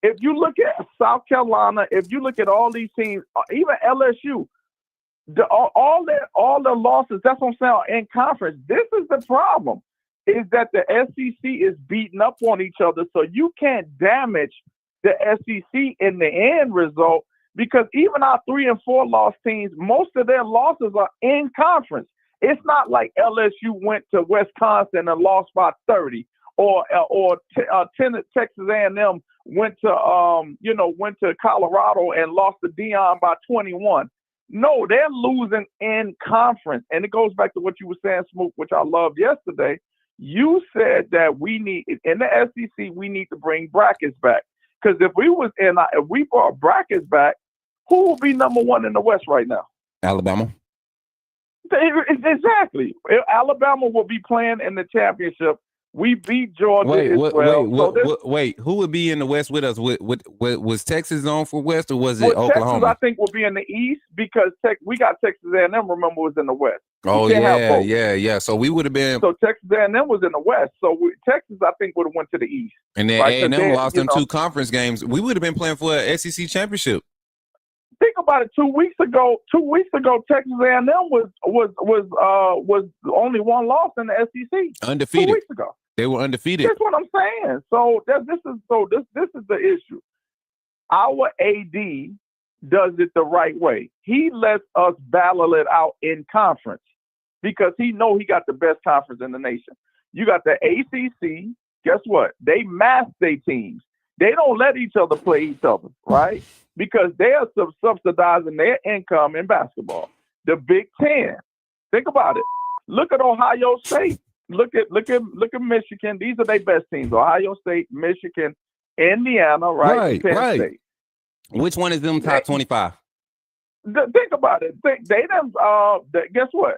If you look at South Carolina, if you look at all these teams, even LSU, all the losses, that's what I'm saying, are in conference. This is the problem, is that the SEC is beating up on each other, so you can't damage the SEC in the end result, because even our 3 and 4 loss teams, most of their losses are in conference. It's not like LSU went to Wisconsin and lost by 30, or Texas A&M went to Colorado and lost to Deion by 21. No, they're losing in conference, and it goes back to what you were saying, Smook, which I loved yesterday. You said that we need in the SEC we need to bring brackets back, because if we brought brackets back, who will be number 1 in the West right now? Alabama. Exactly. Alabama will be playing in the championship. We beat Georgia. Wait. Who would be in the West with us? Was Texas on for West, or was it Oklahoma? Texas, I think, will be in the East, because we got Texas A&M. Remember, was in the West. Oh yeah. So we would have been. So Texas A&M was in the West. So Texas, I think, would have went to the East. And then A&M lost them 2 conference games. We would have been playing for an SEC championship. Think about it. 2 weeks ago, Texas A&M was only 1 loss in the SEC. Undefeated. 2 weeks ago, they were undefeated. That's what I'm saying. So this is the issue. Our AD does it the right way. He lets us battle it out in conference, because he know he got the best conference in the nation. You got the ACC. Guess what? They mask their teams. They don't let each other play each other, right? Because they are subsidizing their income in basketball. The Big Ten, think about it. Look at Ohio State. Look at Michigan. These are their best teams: Ohio State, Michigan, Indiana, right? Penn State. Which one is them top 25? Think about it. Guess what?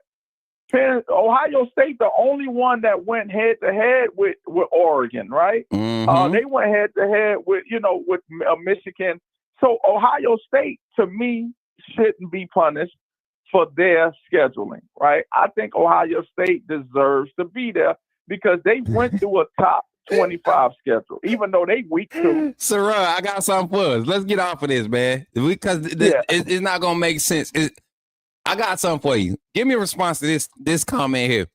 Ohio State, the only one that went head to head with Oregon, right? They went head to head with Michigan. So Ohio State, to me, shouldn't be punished for their scheduling, right? I think Ohio State deserves to be there because they went through a top 25 schedule, even though they weak too. Sarah, I got something for us. Let's get off of this, man, because it's not gonna make sense. I got something for you. Give me a response to this comment here.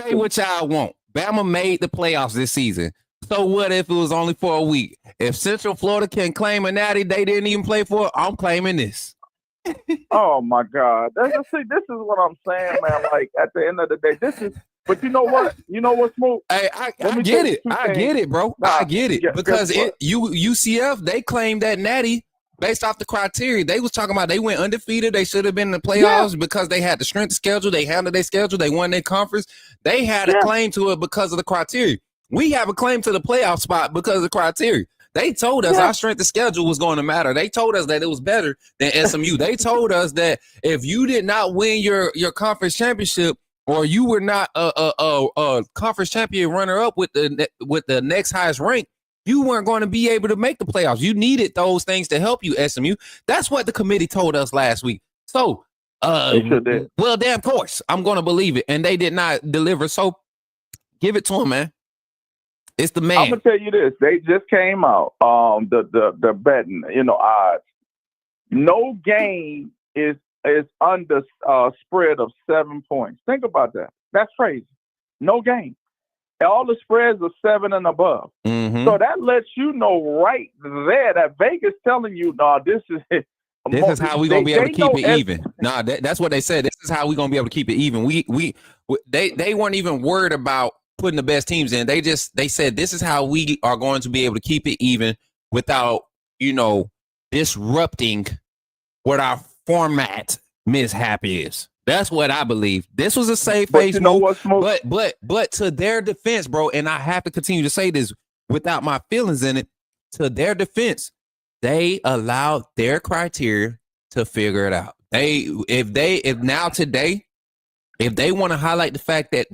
Say what y'all want. Bama made the playoffs this season. So what if it was only for a week? If Central Florida can claim a natty they didn't even play for, I'm claiming this. Oh my God! This is what I'm saying, man. Like at the end of the day, this is. But you know what? Smoke? Hey, I get it. I get it, bro. I get it because UCF they claimed that natty based off the criteria. They was talking about they went undefeated. They should have been in the playoffs because they had the strength of schedule. They handled their schedule. They won their conference. They had a claim to it because of the criteria. We have a claim to the playoff spot because of the criteria. They told us our strength of schedule was going to matter. They told us that it was better than SMU. They told us that if you did not win your conference championship or you were not a conference champion runner-up with the next highest rank, you weren't going to be able to make the playoffs. You needed those things to help you, SMU. That's what the committee told us last week. So, well, damn course, I'm going to believe it. And they did not deliver. So, give it to them, man. It's the man. I'm gonna tell you this. They just came out. The betting, odds. No game is under spread of 7 points. Think about that. That's crazy. No game. All the spreads are 7 and above. So that lets you know right there that Vegas telling you, this is how we're gonna be able to keep it even. That's what they said. This is how we're gonna be able to keep it even. They weren't even worried about putting the best teams in. They said this is how we are going to be able to keep it even without disrupting what our format mishap is. That's what I believe. This was a safe face move. But to their defense, bro, and I have to continue to say this without my feelings in it, to their defense, they allowed their criteria to figure it out. If they want to highlight the fact that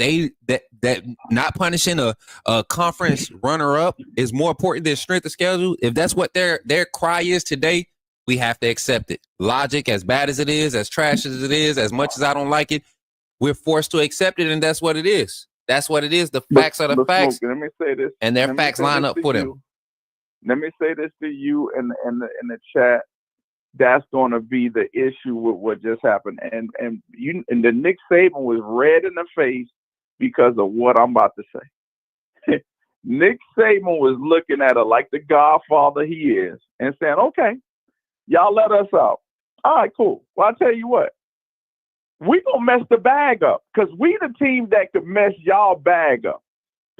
that not punishing a conference runner-up is more important than strength of schedule, if that's what their cry is today, we have to accept it. Logic, as bad as it is, as trash as it is, as much as I don't like it, we're forced to accept it, and that's what it is. That's what it is. The facts are the facts. Smoke, let me say this, and their facts line up for them. Let me say this to you in the chat. That's going to be the issue with what just happened, and the Nick Saban was red in the face because of what I'm about to say. Nick Saban was looking at her like the godfather he is and saying, okay, y'all let us out. All right, cool. Well, I'll tell you what. We going to mess the bag up because we the team that could mess y'all bag up,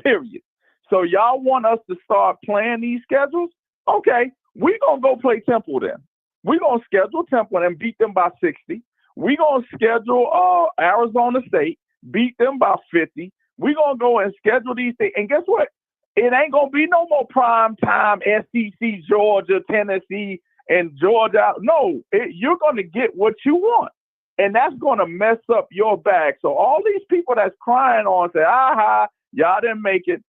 period. So y'all want us to start playing these schedules? Okay, we going to go play Temple then. We're going to schedule Temple and beat them by 60. We're going to schedule Arizona State, beat them by 50. We're going to go and schedule these things. And guess what? It ain't going to be no more prime time SEC, Georgia, Tennessee, and Georgia. No, you're going to get what you want. And that's going to mess up your bag. So all these people that's crying on say, y'all didn't make it.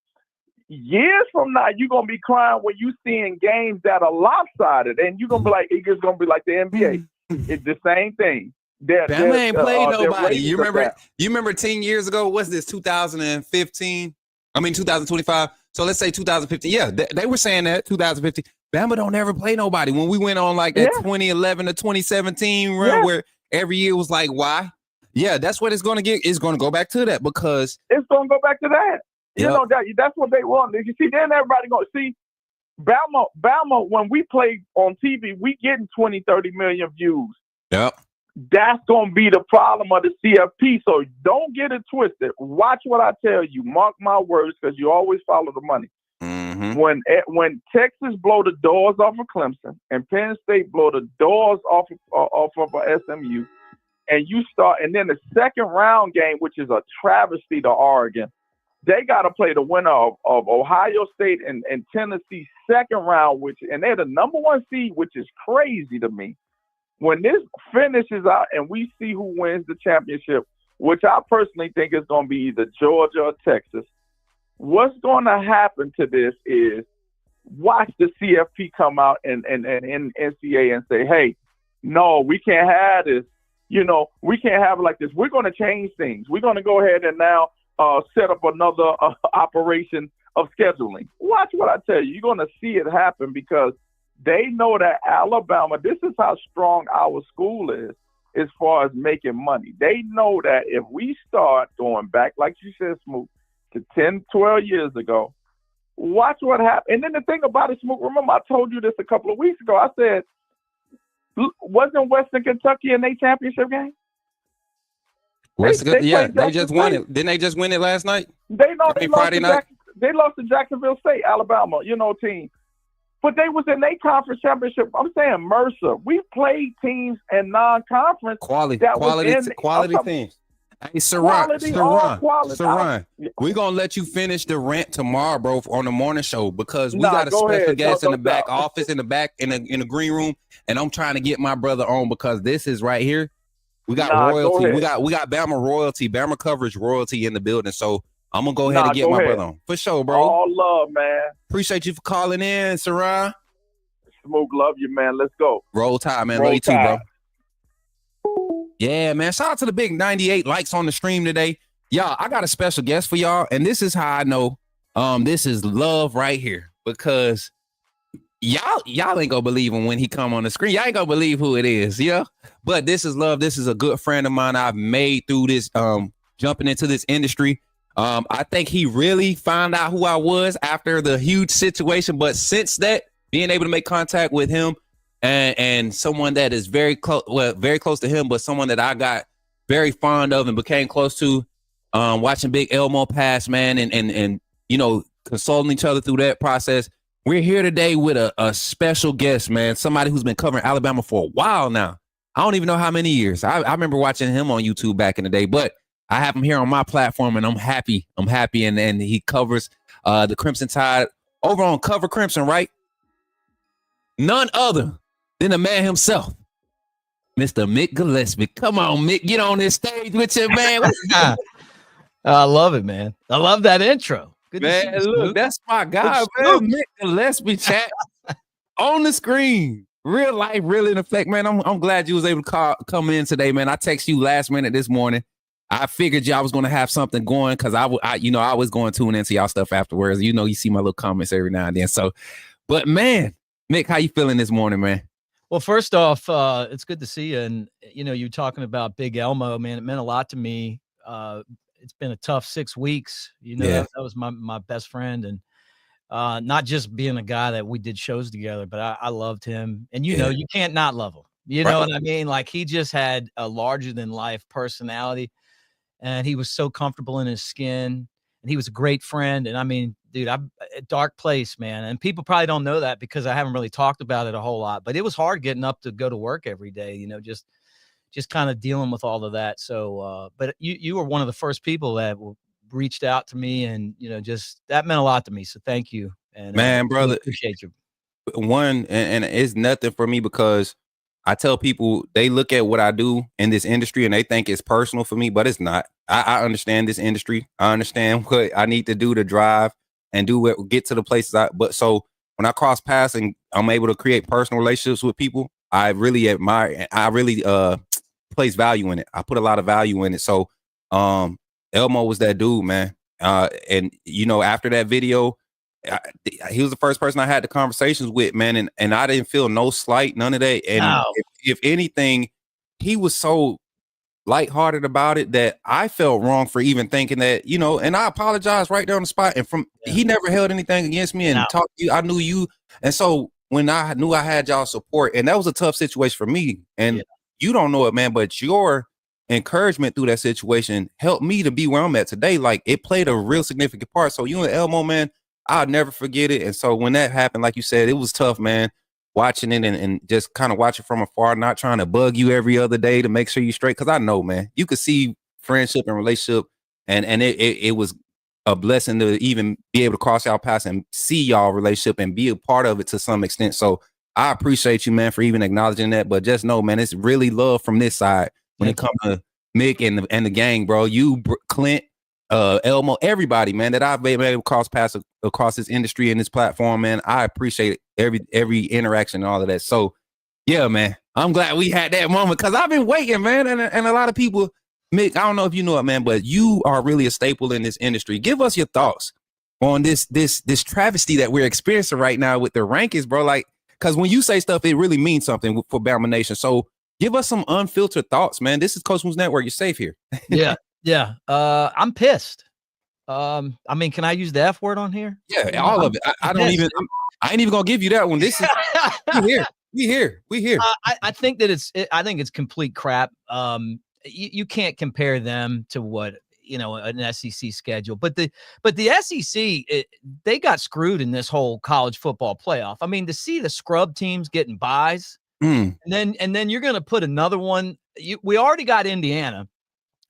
Years from now, you're going to be crying when you seeing games that are lopsided. And you're going to be like, it's going to be like the NBA. It's the same thing. Bama ain't played nobody. You remember 10 years ago, what's this, 2015? I mean, 2025. So let's say 2015. Yeah, they were saying that, 2015. Bama don't ever play nobody. When we went on like that 2011 to 2017 run where every year was like, why? Yeah, that's what it's going to get. It's going to go back to that because it's going to go back to that. You know, that's what they want. You see, then everybody going to see Bama, when we play on TV, we getting 20, 30 million views. Yep. That's going to be the problem of the CFP. So don't get it twisted. Watch what I tell you. Mark my words, because you always follow the money. Mm-hmm. When Texas blow the doors off of Clemson and Penn State blow the doors off of SMU, and you start, and then the second round game, which is a travesty to Oregon, they got to play the winner of Ohio State and Tennessee second round, and they're the number 1 seed, which is crazy to me. When this finishes out and we see who wins the championship, which I personally think is going to be either Georgia or Texas, what's going to happen to this is watch the CFP come out and NCAA and say, hey, no, we can't have this. You know, we can't have it like this. We're going to change things. We're going to go ahead and now set up another operation of scheduling. Watch what I tell you. You're going to see it happen because they know that Alabama, this is how strong our school is as far as making money. They know that if we start going back, like you said, Smook, to 10, 12 years ago, watch what happened. And then the thing about it, Smook, remember I told you this a couple of weeks ago. I said, wasn't Western Kentucky in their championship game? They just won it. Didn't they just win it last night? They lost Friday night. They lost to Jacksonville State, Alabama, team. But they was in their conference championship. I'm saying Mercer. We played teams in non-conference. Quality teams. Hey, Saran, we're going to let you finish the rant tomorrow, bro, on the morning show because we got a special guest in the back office, in the back, in the green room, and I'm trying to get my brother on because this is right here. We got royalty. We got Bama royalty, Bama coverage royalty in the building. So I'm going to go ahead and get my brother on. For sure, bro. All love, man. Appreciate you for calling in, Saran. Smoke, love you, man. Let's go. Roll Tide, man. Love you too, bro. Yeah, man. Shout out to the big 98 likes on the stream today. Y'all, I got a special guest for y'all, and this is how I know this is love right here because y'all ain't gonna believe him when he come on the screen. Y'all ain't gonna believe who it is, yeah. But this is love. This is a good friend of mine I've made through this jumping into this industry. I think he really found out who I was after the huge situation, but since that, being able to make contact with him and someone that is very close to him, but someone that I got very fond of and became close to, watching Big Elmo pass, man, and consulting each other through that process. We're here today with a special guest, man, somebody who's been covering Alabama for a while now. I don't even know how many years. I remember watching him on YouTube back in the day, but I have him here on my platform, and I'm happy. And he covers the Crimson Tide over on Cover Crimson, right? None other than the man himself, Mr. Mick Gillespie. Come on, Mick, get on this stage with you, man. I love it, man. I love that intro. Good man, look, that's my guy, man. Mick Gillespie, chat on the screen. Real life, real in effect, man. I'm glad you was able to come in today, man. I texted you last minute this morning. I figured y'all was going to have something going because I was going to tune into y'all stuff afterwards. You see my little comments every now and then. So, but man, Mick, how you feeling this morning, man? Well, first off, it's good to see you. And, you're talking about Big Elmo, man. It meant a lot to me. It's been a tough 6 weeks. That was my best friend. And not just being a guy that we did shows together, but I loved him. And, you can't not love him. You know what I mean? Like, he just had a larger than life personality. And he was so comfortable in his skin, and he was a great friend. And I mean, dude, I'm a dark place, man. And people probably don't know that because I haven't really talked about it a whole lot, but it was hard getting up to go to work every day, just kind of dealing with all of that. So, but you were one of the first people that reached out to me, and, just that meant a lot to me. So thank you. And man, brother, really appreciate you. And it's nothing for me because I tell people they look at what I do in this industry and they think it's personal for me, but it's not. I understand this industry. I understand what I need to do to drive and get to the places. But so when I cross paths and I'm able to create personal relationships with people, I really admire. I really place value in it. I put a lot of value in it. So Elmo was that dude, man. And after that video, he was the first person I had the conversations with, man, and I didn't feel no slight, none of that. And if anything, he was so lighthearted about it that I felt wrong for even thinking that, and I apologized right there on the spot. And he never held anything against me and talked to you. I knew you. And so when I knew I had y'all support, and that was a tough situation for me, and you don't know it, man, but your encouragement through that situation helped me to be where I'm at today. Like, it played a real significant part. So you and Elmo, man, I'll never forget it. And so when that happened, like you said, it was tough, man. watching it and just kind of watch it from afar, not trying to bug you every other day to make sure you straight. Cause I know, man, you could see friendship and relationship and it was a blessing to even be able to cross y'all paths and see y'all relationship and be a part of it to some extent. So I appreciate you, man, for even acknowledging that. But just know, man, it's really love from this side when it comes to Mick and the gang, bro. You, Clint, Elmo, everybody, man, that I've been able to cross paths across this industry and this platform, man. I appreciate every interaction and all of that. So, yeah, man, I'm glad we had that moment because I've been waiting, man, and a lot of people. Mick, I don't know if you know it, man, but you are really a staple in this industry. Give us your thoughts on this travesty that we're experiencing right now with the rankings, bro. Like, because when you say stuff, it really means something for Bama Nation. So give us some unfiltered thoughts, man. This is Coach Smook's Network. You're safe here. Yeah. I'm pissed. I mean, can I use the F word on here? Yeah, all of it. I don't even. I ain't even gonna give you that one. This is we here. I think that I think it's complete crap. You can't compare them to what an SEC schedule, but the SEC they got screwed in this whole college football playoff. I mean, to see the scrub teams getting buys, and then you're gonna put another one. We already got Indiana,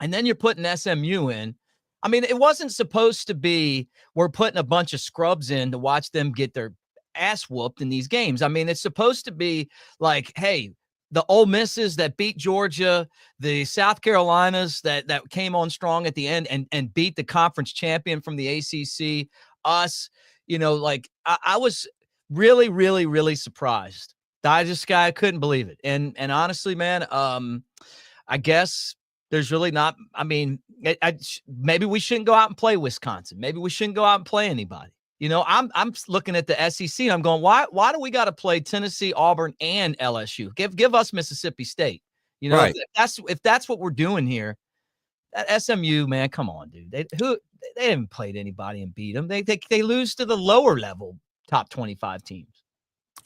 and then you're putting SMU in. I mean, it wasn't supposed to be we're putting a bunch of scrubs in to watch them get their ass whooped in these games. I mean, it's supposed to be like, hey, the Ole Misses that beat Georgia, the South Carolinas that came on strong at the end and beat the conference champion from the ACC, us, like I was really, really, really surprised. I couldn't believe it. And honestly, man, I guess there's really not, I mean, maybe we shouldn't go out and play Wisconsin. Maybe we shouldn't go out and play anybody. I'm looking at the SEC and I'm going, why do we got to play Tennessee, Auburn, and LSU? Give us Mississippi State. Right. If that's what we're doing here, that SMU, man, come on, dude. They haven't played anybody and beat them. They lose to the lower level top 25 teams.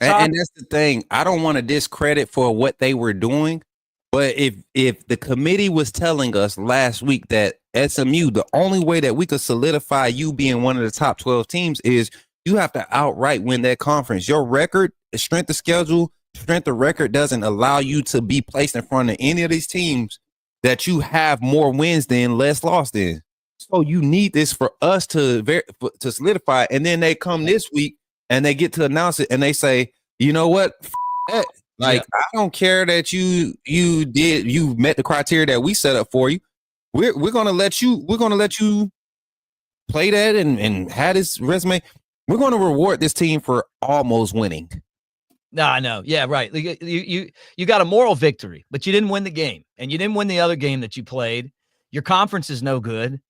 And that's the thing. I don't want to discredit for what they were doing, but if the committee was telling us last week that SMU, the only way that we could solidify you being one of the top 12 teams is you have to outright win that conference. Your record, strength of schedule, strength of record doesn't allow you to be placed in front of any of these teams that you have more wins than, less loss than. So you need this for us to solidify. And then they come this week and they get to announce it and they say, you know what? That. Like, I don't care that you met the criteria that we set up for you. We're gonna let you play that and have this resume. We're gonna reward this team for almost winning. No, I know. Yeah, right. You got a moral victory, but you didn't win the game, and you didn't win the other game that you played. Your conference is no good.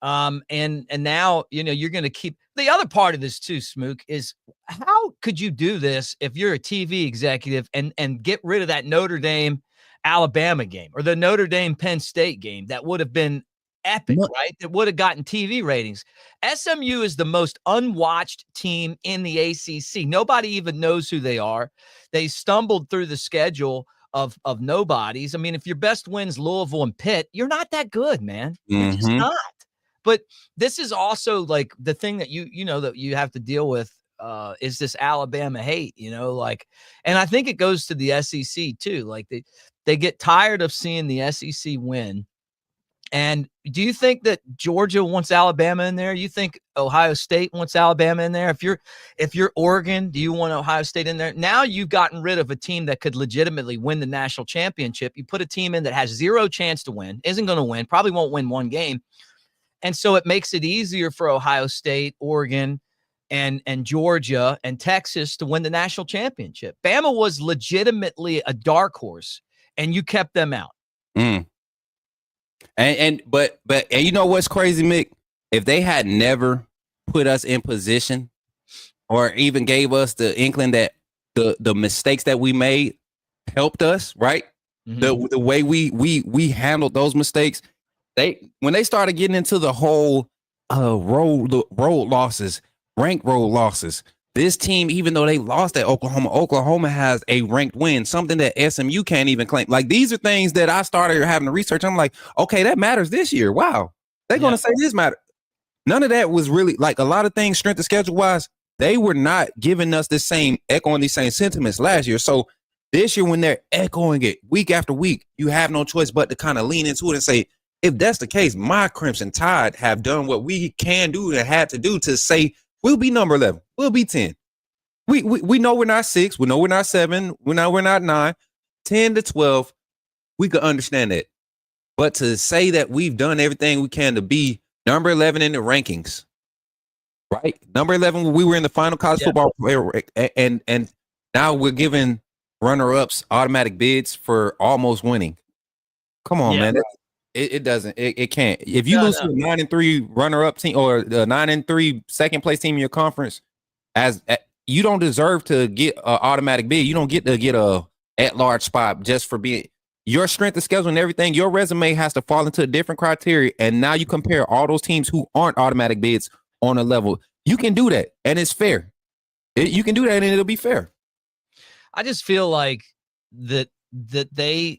And now you're gonna keep the other part of this too, Smook, is how could you do this if you're a TV executive and get rid of that Notre Dame Alabama game or the Notre Dame Penn State game that would have been epic, right? That would have gotten TV ratings. SMU is the most unwatched team in the ACC. Nobody even knows who they are. They stumbled through the schedule of nobodies. I mean, if your best wins Louisville and Pitt, you're not that good, man. You're just not. But this is also like the thing that that you have to deal with is this Alabama hate, and I think it goes to the SEC too. Like they get tired of seeing the SEC win. And do you think that Georgia wants Alabama in there? You think Ohio State wants Alabama in there? If you're Oregon, do you want Ohio State in there? Now you've gotten rid of a team that could legitimately win the national championship. You put a team in that has zero chance to win, isn't going to win, probably won't win one game. And so it makes it easier for Ohio State, Oregon, and Georgia and Texas to win the national championship. Bama was legitimately a dark horse, and you kept them out. But you know what's crazy, Mick? If they had never put us in position or even gave us the inkling that the mistakes that we made helped us, right? The way we handled those mistakes. When they started getting into the whole road losses, ranked road losses, this team, even though they lost at Oklahoma has a ranked win, something that SMU can't even claim. Like, these are things that I started having to research. I'm like, okay, that matters this year. Wow. They're going to say this matter. None of that was really, like, a lot of things strength of schedule wise, they were not giving us echoing these same sentiments last year. So this year, when they're echoing it week after week, you have no choice but to kind of lean into it and say, if that's the case, my Crimson Tide have done what we can do and had to do to say, we'll be number 11. We'll be 10. We know we're not 6. We know we're not 7. We know we're not 9. 10 to 12, we could understand that. But to say that we've done everything we can to be number 11 in the rankings, right? Number 11 when we were in the final college football player, and now we're giving runner-ups automatic bids for almost winning. Come on, man. It doesn't. It can't. If you lose to a 9-3 runner-up team or the 9-3 second place team in your conference, you don't deserve to get an automatic bid. You don't get to get a at-large spot just for being your strength of schedule and everything. Your resume has to fall into a different criteria, and now you compare all those teams who aren't automatic bids on a level. You can do that, and it's fair. You can do that, and it'll be fair. I just feel like that they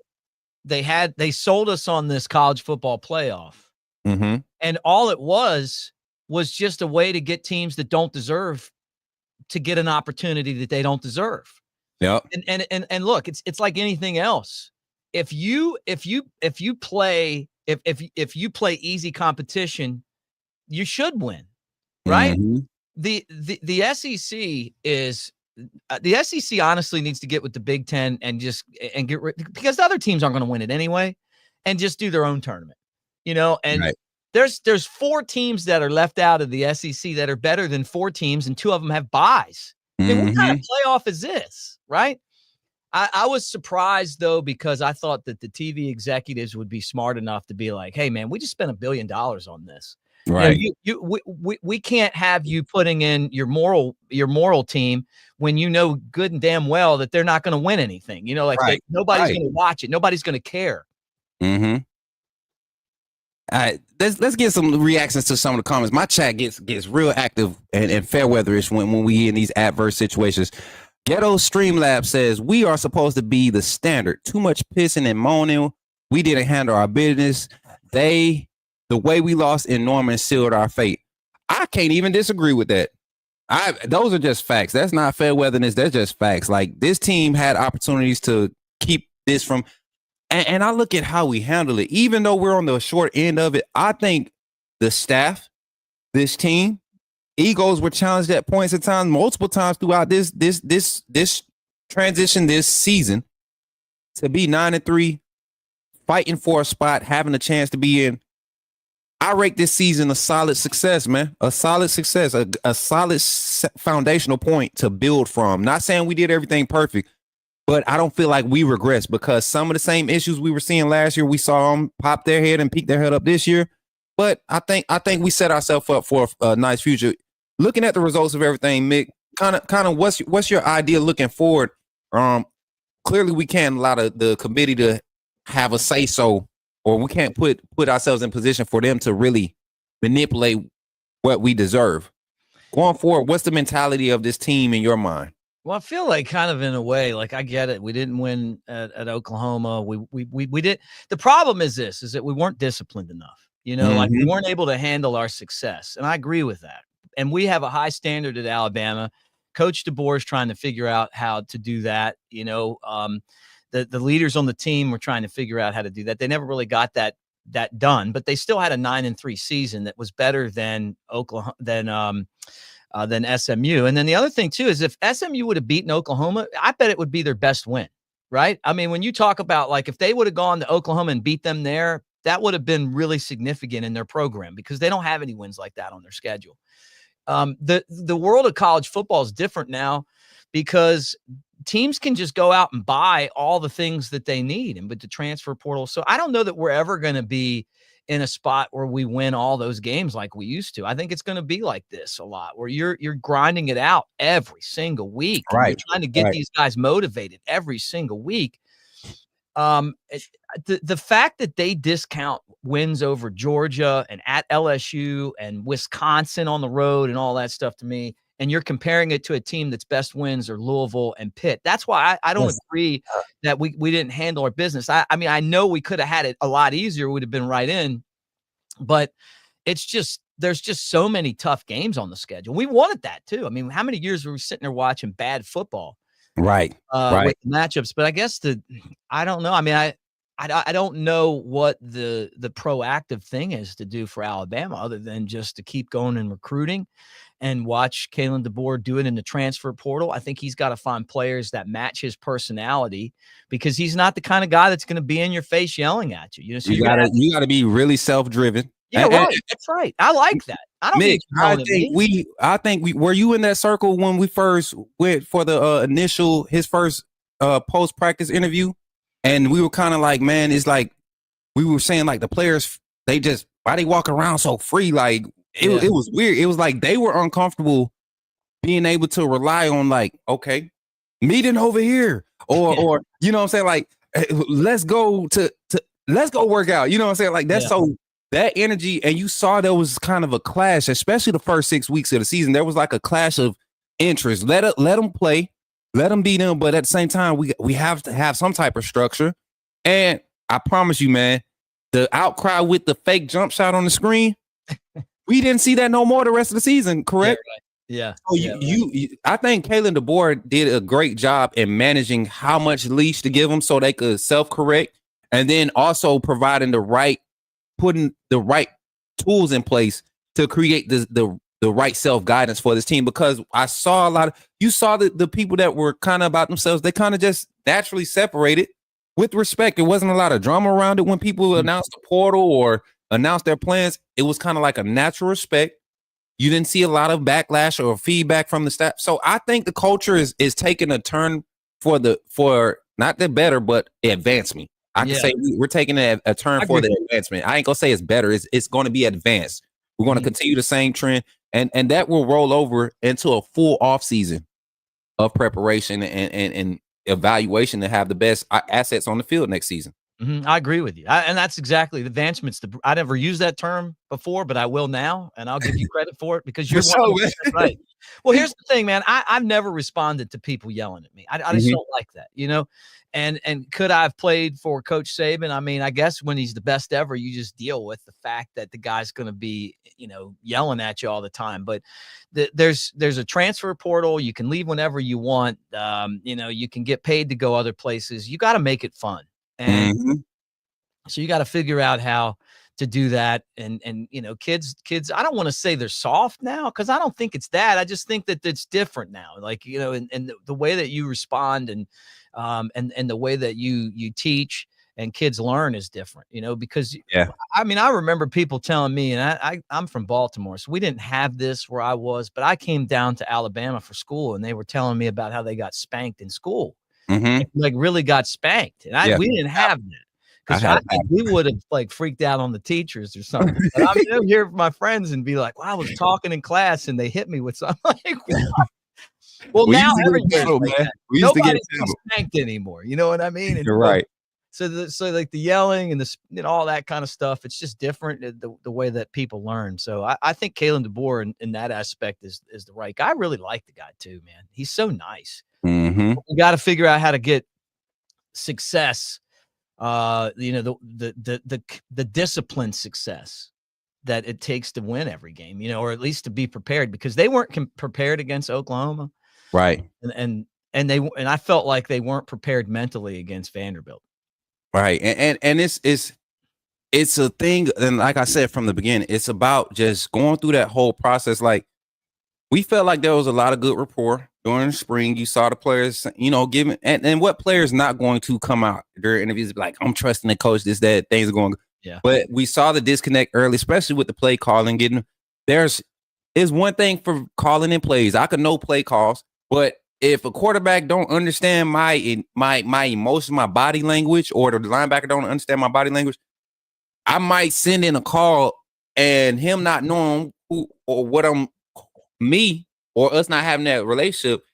sold us on this college football playoff, and all it was just a way to get teams that don't deserve to get an opportunity that they don't deserve. Yeah. And look, it's like anything else. If you play easy competition, you should win, right? The SEC is the SEC honestly needs to get with the Big Ten and get rid, because the other teams aren't going to win it anyway, and just do their own tournament, and there's 4 teams that are left out of the SEC that are better than 4 teams, and 2 of them have buys. I mean, what kind of playoff is this, right? I was surprised, though, because I thought that the TV executives would be smart enough to be like, hey, man, we just spent $1 billion on this. Right. We can't have you putting in your moral team when you know good and damn well that they're not going to win anything. Nobody's going to watch it. Nobody's going to care. All right, let's get some reactions to some of the comments. My chat gets real active and fair weatherish when we in these adverse situations. Ghetto Streamlab says we are supposed to be the standard. Too much pissing and moaning. We didn't handle our business. The way we lost in Norman sealed our fate. I can't even disagree with that. Those are just facts. That's not fair weatherness. That's just facts. Like, this team had opportunities to keep this from. And I look at how we handle it. Even though we're on the short end of it, I think the staff, this team, egos were challenged at points in time, multiple times throughout this transition, this season, to be 9-3, fighting for a spot, having a chance to be in. I rate this season a solid success, man. A solid success, a solid foundational point to build from. Not saying we did everything perfect, but I don't feel like we regressed, because some of the same issues we were seeing last year, we saw them pop their head and peek their head up this year. But I think we set ourselves up for a nice future. Looking at the results of everything, Mick, kind of what's your idea looking forward? Clearly we can't allow the committee to have a say so, or we can't put ourselves in position for them to really manipulate what we deserve. Going forward, what's the mentality of this team in your mind? Well, I feel like, kind of in a way, like, I get it. We didn't win at Oklahoma. We did. The problem is that we weren't disciplined enough. Like, we weren't able to handle our success. And I agree with that. And we have a high standard at Alabama. Coach DeBoer is trying to figure out how to do that. The leaders on the team were trying to figure out how to do that. They never really got that done, but they still had a 9-3 season that was better than Oklahoma, than SMU. And then the other thing too is, if SMU would have beaten Oklahoma, I bet it would be their best win, right? I mean, when you talk about, like, if they would have gone to Oklahoma and beat them there, that would have been really significant in their program, because they don't have any wins like that on their schedule. The world of college football is different now, because teams can just go out and buy all the things that they need, and with the transfer portal. So I don't know that we're ever going to be in a spot where we win all those games like we used to. I think it's going to be like this a lot, where you're grinding it out every single week. Right. You're trying to get these guys motivated every single week. The fact that they discount wins over Georgia and at LSU and Wisconsin on the road and all that stuff, to me, and you're comparing it to a team that's best wins are Louisville and Pitt. That's why I don't agree that we didn't handle our business. I mean, I know we could have had it a lot easier. We'd have been right in, but it's just there's just so many tough games on the schedule. We wanted that too. I mean, how many years were we sitting there watching bad football? Right. With the matchups, but I guess I don't know. I mean, I don't know what the proactive thing is to do for Alabama other than just to keep going and recruiting and watch Kalen DeBoer do it in the transfer portal. I think he's got to find players that match his personality because he's not the kind of guy that's going to be in your face yelling at you. You know, so you gotta be really self-driven. Yeah, right. That's right. I like that. I don't Mick, think I think we were you in that circle when we first went for the his first post-practice interview, and we were kind of like, man, it's like we were saying like the players, why they walk around so free? Like it was weird. It was like they were uncomfortable being able to rely on like, okay, meeting over here, or you know what I'm saying, like hey, let's go work out. You know what I'm saying, like that's so. That energy, and you saw there was kind of a clash, especially the first 6 weeks of the season. There was like a clash of interest. Let them play, let them be them, but at the same time, we have to have some type of structure. And I promise you, man, the outcry with the fake jump shot on the screen, we didn't see that no more the rest of the season. Correct? Yeah. So I think Kalen DeBoer did a great job in managing how much leash to give them so they could self-correct, and then also providing putting the right tools in place to create the right self-guidance for this team, because I saw you saw the people that were kind of about themselves, they kind of just naturally separated with respect. There wasn't a lot of drama around it when people announced the portal or announced their plans. It was kind of like a natural respect. You didn't see a lot of backlash or feedback from the staff. So I think the culture is taking a turn for not the better, but advancement. I can say we're taking a turn for the advancement. I ain't gonna say it's better. It's going to be advanced. We're going to continue the same trend, and that will roll over into a full off season of preparation and evaluation to have the best assets on the field next season. I agree with you. And that's exactly the advancements. I never used that term before, but I will now, and I'll give you credit for it because you're right. Well, here's the thing, man. I've never responded to people yelling at me. I just don't like that, you know. And could I have played for Coach Saban? I mean, I guess when he's the best ever, you just deal with the fact that the guy's going to be, you know, yelling at you all the time. But there's a transfer portal. You can leave whenever you want. You know, you can get paid to go other places. You got to make it fun. And so you got to figure out how to do that. And you know, kids, I don't want to say they're soft now because I don't think it's that. I just think that it's different now. Like, you know, and the way that you respond and the way that you teach and kids learn is different, you know, because I mean, I remember people telling me, and I'm from Baltimore, so we didn't have this where I was, but I came down to Alabama for school and they were telling me about how they got spanked in school, like really got spanked. And we didn't have that. Because I think we would have like freaked out on the teachers or something. But I mean, I would hear from my friends and be like, well, I was talking in class and they hit me with something. Like, what? Well, now everybody's like nobody's spanked anymore. You know what I mean? And you're right. So like the yelling and the all that kind of stuff, it's just different the way that people learn. So I think Kalen DeBoer in that aspect is the right guy. I really like the guy too, man. He's so nice. We got to figure out how to get success. You know, the disciplined success that it takes to win every game, you know, or at least to be prepared, because they weren't prepared against Oklahoma. Right. And I felt like they weren't prepared mentally against Vanderbilt. Right. And it's a thing. And like I said from the beginning, it's about just going through that whole process. Like we felt like there was a lot of good rapport during the spring. You saw the players, you know, giving and what players not going to come out during interviews like, I'm trusting the coach, things are going. Yeah. But we saw the disconnect early, especially with the play calling. Is one thing for calling in plays. I could know play calls, but if a quarterback don't understand my emotion, my body language, or the linebacker don't understand my body language, I might send in a call and him not knowing who or what me or us not having that relationship.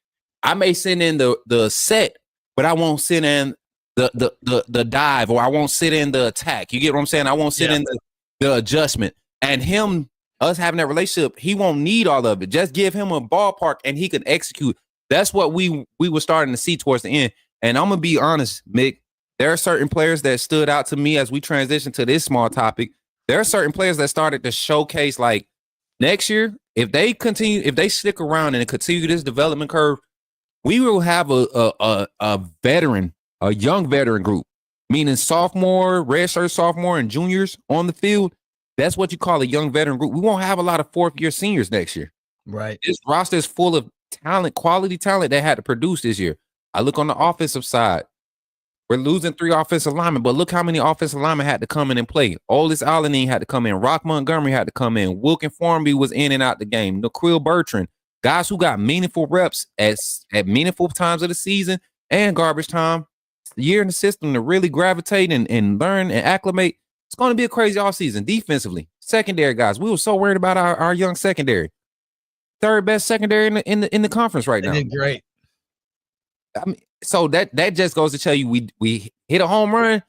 I may send in the set, but I won't send in the dive, or I won't sit in the attack. You get what I'm saying? I won't sit in the adjustment. And us having that relationship, he won't need all of it. Just give him a ballpark and he can execute. That's what we were starting to see towards the end. And I'm gonna be honest, Mick, there are certain players that stood out to me as we transition to this small topic. There are certain players that started to showcase like next year, if they stick around and continue this development curve, we will have a young veteran group, meaning sophomore, redshirt sophomore, and juniors on the field. That's what you call a young veteran group. We won't have a lot of fourth-year seniors next year. Right. This roster is full of talent, quality talent that had to produce this year. I look on the offensive side. We're losing 3 offensive linemen, but look how many offensive linemen had to come in and play. Oldest Allenine had to come in. Rock Montgomery had to come in. Wilkin Formby was in and out the game. Naquil Bertrand, guys who got meaningful reps at meaningful times of the season and garbage time. The year in the system to really gravitate and learn and acclimate. It's going to be a crazy offseason. Defensively, secondary guys. We were so worried about our young secondary. Third best secondary in the conference right now. They did great. I mean, so that just goes to tell you we hit a home run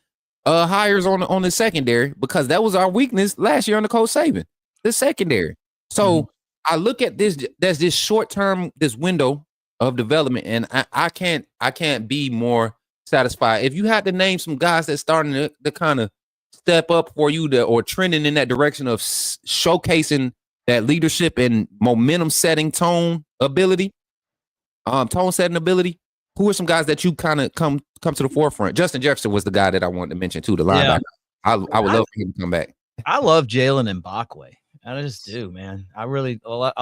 hires on the secondary, because that was our weakness last year under Coach Saban, the secondary. So I look at this short term, this window of development, and I can't be more satisfied. If you had to name some guys that's starting to kind of step up for you or trending in that direction of showcasing that leadership and momentum setting tone setting ability, who are some guys that you kind of come to the forefront? Justin Jefferson was the guy that I wanted to mention too, the linebacker. I would love for him to come back. I love Jalen Mbakwe. I just do, man. I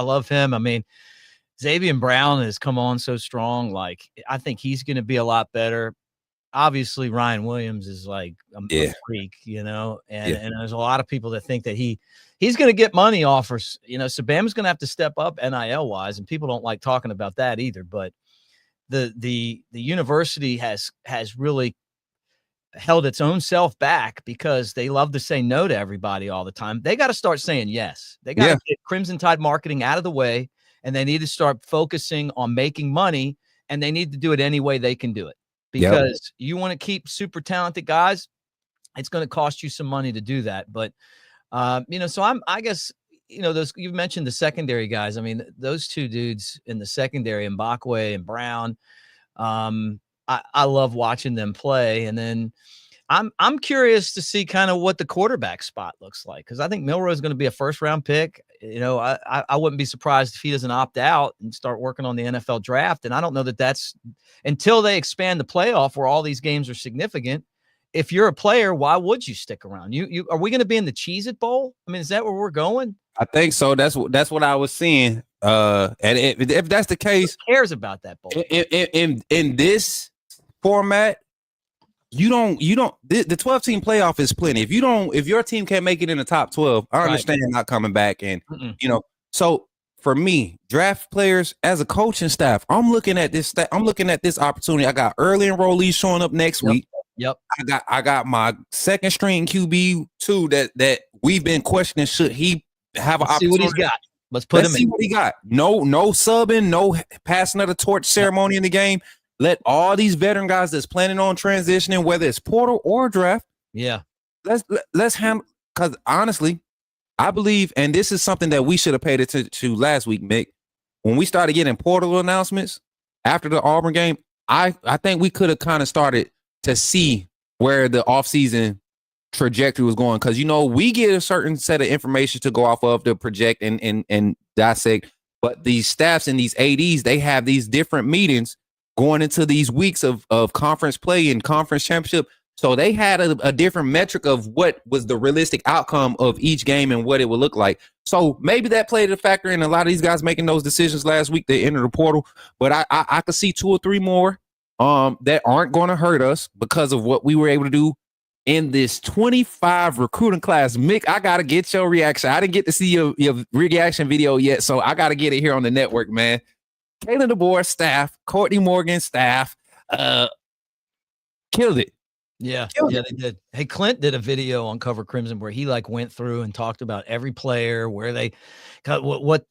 love him. I mean, Xavier Brown has come on so strong. Like, I think he's going to be a lot better. Obviously, Ryan Williams is like a freak, and there's a lot of people that think that he's going to get money offers. So Bama's going to have to step up NIL wise, and people don't like talking about that either. But the university has really held its own self back because they love to say no to everybody all the time. They got to start saying yes. They got to get Crimson Tide marketing out of the way, and they need to start focusing on making money, and they need to do it any way they can do it. Because you want to keep super talented guys, it's going to cost you some money to do that. But, so I guess, those, you've mentioned the secondary guys. I mean, those two dudes in the secondary, Mbakwe and Brown, I love watching them play. And then I'm curious to see kind of what the quarterback spot looks like, because I think Milroe is going to be a first-round pick. I wouldn't be surprised if he doesn't opt out and start working on the NFL draft. And I don't know that that's until they expand the playoff where all these games are significant. If you're a player, why would you stick around? You are we going to be in the Cheez-It Bowl? I mean, is that where we're going? I think so. That's what I was seeing. And if that's the case, who cares about that bowl in this format? You don't the 12-team playoff is plenty. If your team can't make it in the top 12, I understand not coming back. And so for me, draft players as a coaching staff, I'm looking at this opportunity. I got early enrollees showing up next week. Yep. I got my second string QB too that we've been questioning, should he have an opportunity? See what he's got. Let's put him in. See what he got. No subbing, no passing of the torch ceremony in the game. Let all these veteran guys that's planning on transitioning, whether it's portal or draft, let's handle. Because honestly, I believe, and this is something that we should have paid attention to last week, Mick. When we started getting portal announcements after the Auburn game, I think we could have kind of started to see where the offseason trajectory was going. Because we get a certain set of information to go off of to project and dissect, but these staffs and these ADs, they have these different meetings going into these weeks of conference play and conference championship. So they had a different metric of what was the realistic outcome of each game and what it would look like. So maybe that played a factor in a lot of these guys making those decisions last week. They entered the portal, but I could see 2 or 3 more that aren't going to hurt us because of what we were able to do in this 25 recruiting class. Mick, I got to get your reaction. I didn't get to see your reaction video yet, so I got to get it here on the network, man. Kalen DeBoer staff, Courtney Morgan staff, killed it. Yeah, they did. Hey, Clint did a video on Cover Crimson where he went through and talked about every player, where they got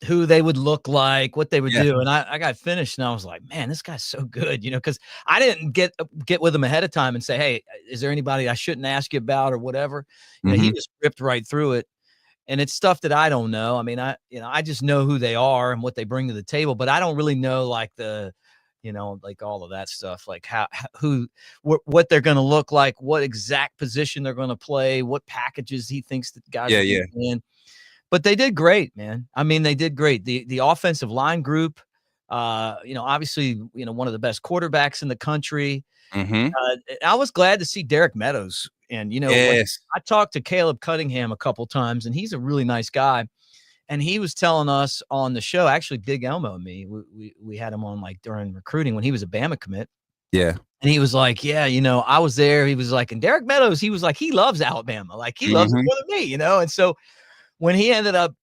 who they would look like, what they would do. And I got finished and I was like, man, this guy's so good, because I didn't get with him ahead of time and say, hey, is there anybody I shouldn't ask you about or whatever? He just ripped right through it. And it's stuff that I don't know. I mean, I just know who they are and what they bring to the table, but I don't really know all of that stuff, like what they're going to look like, what exact position they're going to play, what packages he thinks that guys are in. but they did great, man. I mean, they did great. The offensive line group, obviously, one of the best quarterbacks in the country. I was glad to see Derek Meadows. And, yes. I talked to Caleb Cunningham a couple times, and he's a really nice guy. And he was telling us on the show, actually, Big Elmo and me, we had him on like during recruiting when he was a Bama commit. Yeah. And he was like, yeah, I was there. He was like, and Derek Meadows, he was like, he loves Alabama. Like, he loves it more than me, And so when he ended up,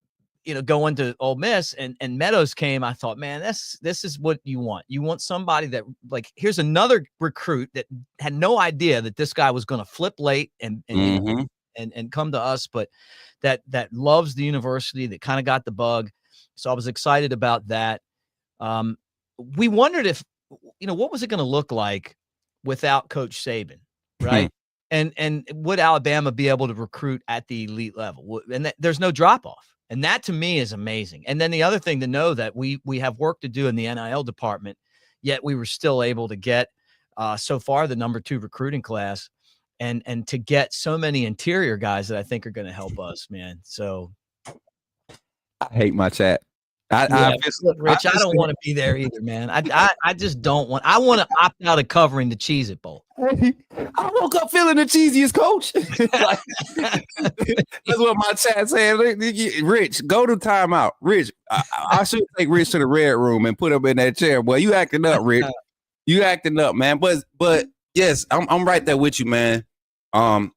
going to Ole Miss and Meadows came, I thought, man, this is what you want. You want somebody that, like, here's another recruit that had no idea that this guy was going to flip late and come to us, but that loves the university, that kind of got the bug. So I was excited about that. We wondered if, what was it going to look like without Coach Saban, right? And would Alabama be able to recruit at the elite level? And there's no drop off. And that to me is amazing. And then the other thing to know that we have work to do in the NIL department, yet we were still able to get so far the number 2 recruiting class and to get so many interior guys that I think are going to help us, man. So I hate my chat. Rich, I don't want to be there either, man. I just don't want. I want to opt out of covering the Cheez-It Bowl. I woke up feeling the cheesiest, coach. That's what my chat said. Rich, go to timeout. Rich, I should take Rich to the red room and put him in that chair. Boy, you acting up, Rich. You acting up, man. But yes, I'm right there with you, man. And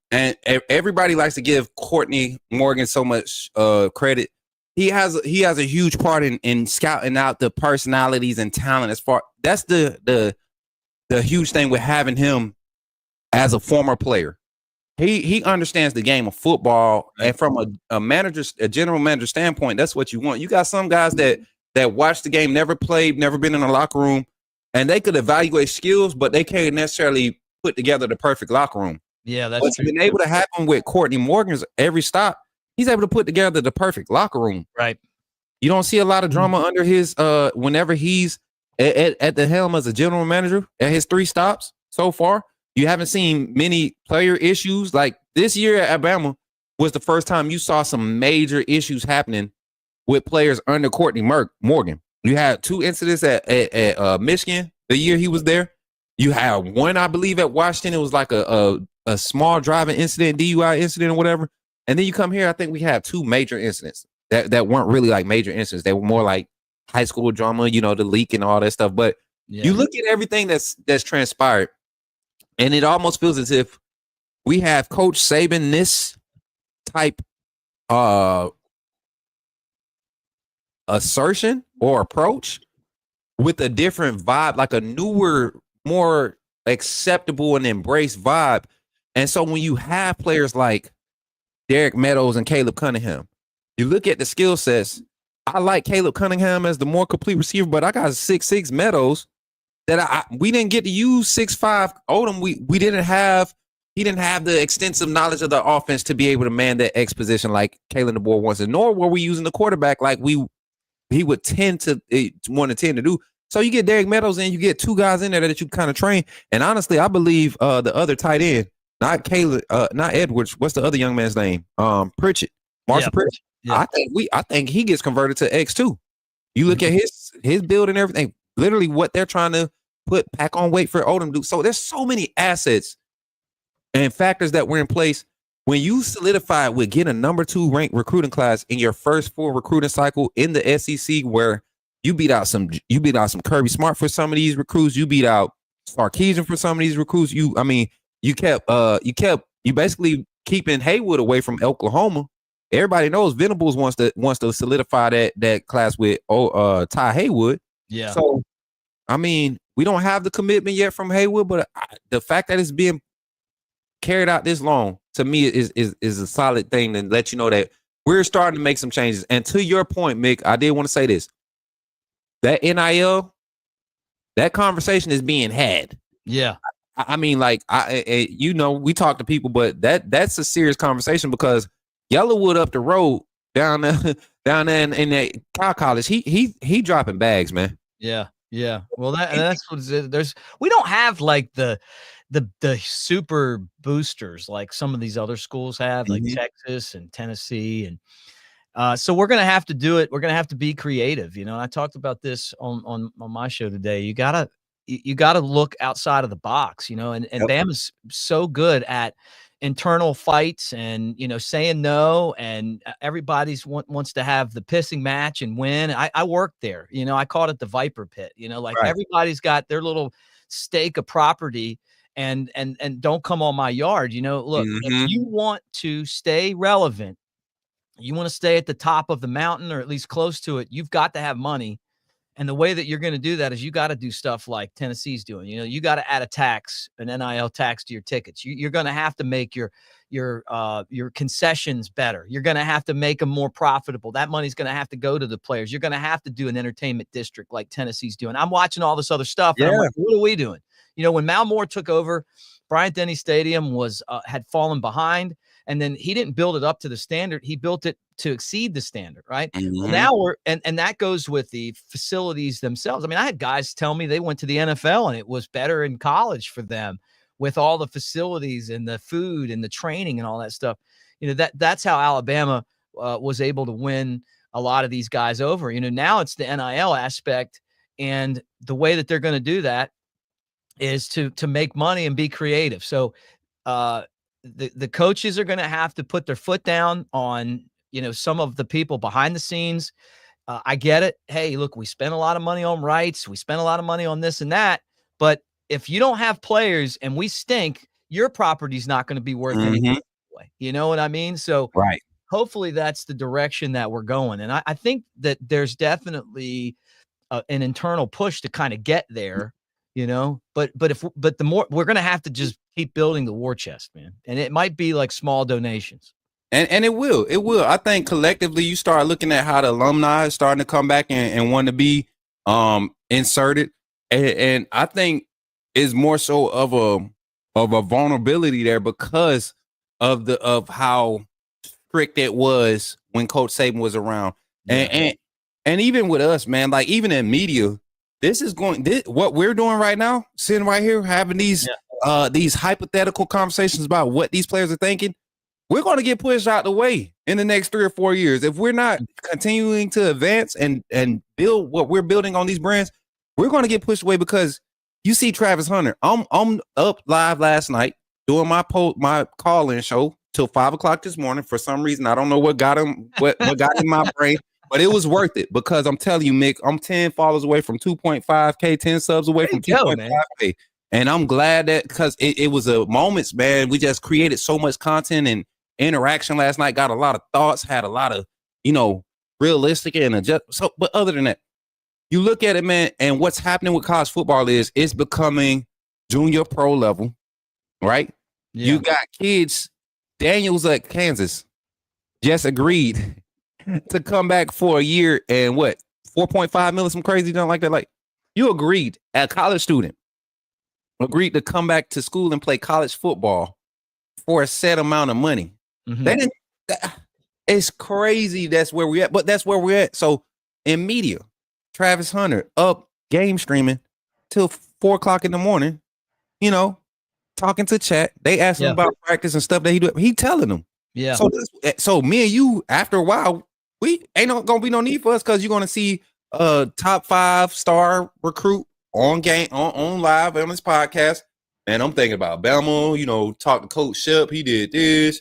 everybody likes to give Courtney Morgan so much credit. He has a huge part in scouting out the personalities and talent. That's the huge thing with having him as a former player. He understands the game of football, and from a general manager standpoint, that's what you want. You got some guys that watch the game, never played, never been in a locker room, and they could evaluate skills, but they can't necessarily put together the perfect locker room. Yeah, that's true. Been able to happen with Courtney Morgan's every stop. He's able to put together the perfect locker room. Right. You don't see a lot of drama under his whenever he's at the helm as a general manager at his 3 stops so far. You haven't seen many player issues. Like this year at Alabama was the first time you saw some major issues happening with players under Courtney Morgan. You had 2 incidents at Michigan the year he was there. You had one, I believe, at Washington. It was like a small driving incident, DUI incident or whatever. And then you come here, I think we have 2 major incidents that weren't really like major incidents. They were more like high school drama, the leak and all that stuff. But you look at everything that's transpired, and it almost feels as if we have Coach Saban this type assertion or approach with a different vibe, like a newer, more acceptable and embraced vibe. And so when you have players like Derek Meadows and Caleb Cunningham, you look at the skill sets. I like Caleb Cunningham as the more complete receiver, but I got 6'6" Meadows that we didn't get to use 6'5" Odom. He didn't have the extensive knowledge of the offense to be able to man that X position like Kalen DeBoer wants, and nor were we using the quarterback like he would tend to want to tend to do. So you get Derek Meadows in, you get 2 guys in there that you kind of train. And honestly, I believe the other tight end, not Caleb, not Edwards. What's the other young man's name? Pritchett, Marshall Pritchett. Yeah. I think he gets converted to X2. You look at his build and everything. Literally, what they're trying to pack on weight for Odom to do. So there's so many assets and factors that were in place when you solidify with getting a number 2 ranked recruiting class in your first full recruiting cycle in the SEC, where you beat out some Kirby Smart for some of these recruits. You beat out Sarkisian for some of these recruits. You basically keeping Haywood away from Oklahoma. Everybody knows Venables wants to solidify that class with Ty Haywood. Yeah. So, I mean, we don't have the commitment yet from Haywood, but the fact that it's being carried out this long, to me, is a solid thing to let you know that we're starting to make some changes. And to your point, Mick, I did want to say this. That NIL, that conversation is being had. Yeah. I mean, like, we talk to people, but that's a serious conversation because Yellowwood up the road down there in that Cal College, he dropping bags, man. Yeah. Yeah. Well, that's what we don't have like the super boosters like some of these other schools have, like Texas and Tennessee. So we're going to have to do it. We're going to have to be creative. You know, I talked about this on my show today. You gotta look outside of the box, you know, and Bama's so good at internal fights and, you know, saying no, and everybody's wants to have the pissing match and win. I worked there, you know, I called it the Viper Pit, you know, like everybody's got their little stake of property and don't come on my yard. You know, look, if you want to stay relevant, you want to stay at the top of the mountain or at least close to it, you've got to have money. And the way that you're going to do that is you got to do stuff like Tennessee's doing. You know, you got to add a tax, an NIL tax to your tickets. You're going to have to make your concessions better. You're going to have to make them more profitable. That money's going to have to go to the players. You're going to have to do an entertainment district like Tennessee's doing. I'm watching all this other stuff. And I'm like, what are we doing? You know, when Mal Moore took over, Bryant-Denny Stadium was had fallen behind. And then he didn't build it up to the standard. He built it to exceed the standard, right? Well, now we're and that goes with the facilities themselves. I mean, I had guys tell me they went to the NFL and it was better in college for them with all the facilities and the food and the training and all that stuff. You know, that's how Alabama was able to win a lot of these guys over. You know, now it's the NIL aspect, and the way that they're going to do that is to make money and be creative. So, the coaches are going to have to put their foot down on, you know, some of the people behind the scenes. I get it. Hey, look, we spent a lot of money on rights. We spent a lot of money on this and that. But if you don't have players and we stink, your property's not going to be worth anything. You know what I mean? So hopefully that's the direction that we're going. And I think that there's definitely an internal push to kind of get there. You know, but the more we're going to have to just keep building the war chest, man. And it might be like small donations. And it will. I think collectively you start looking at how the alumni is starting to come back and want to be inserted. And I think it's more so of a vulnerability there because of how strict it was when Coach Saban was around. And even with us, man, like even in media, what we're doing right now, sitting right here, having these hypothetical conversations about what these players are thinking, we're going to get pushed out the way in the next 3 or 4 years. If we're not continuing to advance and build what we're building on these brands, we're going to get pushed away because you see Travis Hunter. I'm up live last night doing my call-in show till 5:00 this morning. For some reason, I don't know what got him, what got in my brain. But it was worth it because I'm telling you, Mick, I'm 10 followers away from 2.5K, 10 subs away from 2.5K. And I'm glad that because it was a moments, man. We just created so much content and interaction last night, got a lot of thoughts, had a lot of, you know, realistic and so. But other than that, you look at it, man, and what's happening with college football is it's becoming junior pro level, right? Yeah. You got kids, Daniels at Kansas just agreed to come back for a year and what, 4.5 million, some crazy nothing like that. Like you agreed, a college student agreed to come back to school and play college football for a set amount of money. It's crazy. That's where we're at, but that's where we're at. So in media, Travis Hunter up game streaming till 4:00 in the morning, you know, talking to chat. They ask him about practice and stuff that he do. He telling them. Yeah. So me and you, after a while, we ain't gonna be no need for us because you're gonna see a top 5-star recruit on live on this podcast. And I'm thinking about Bama, you know, talk to Coach Shep. He did this.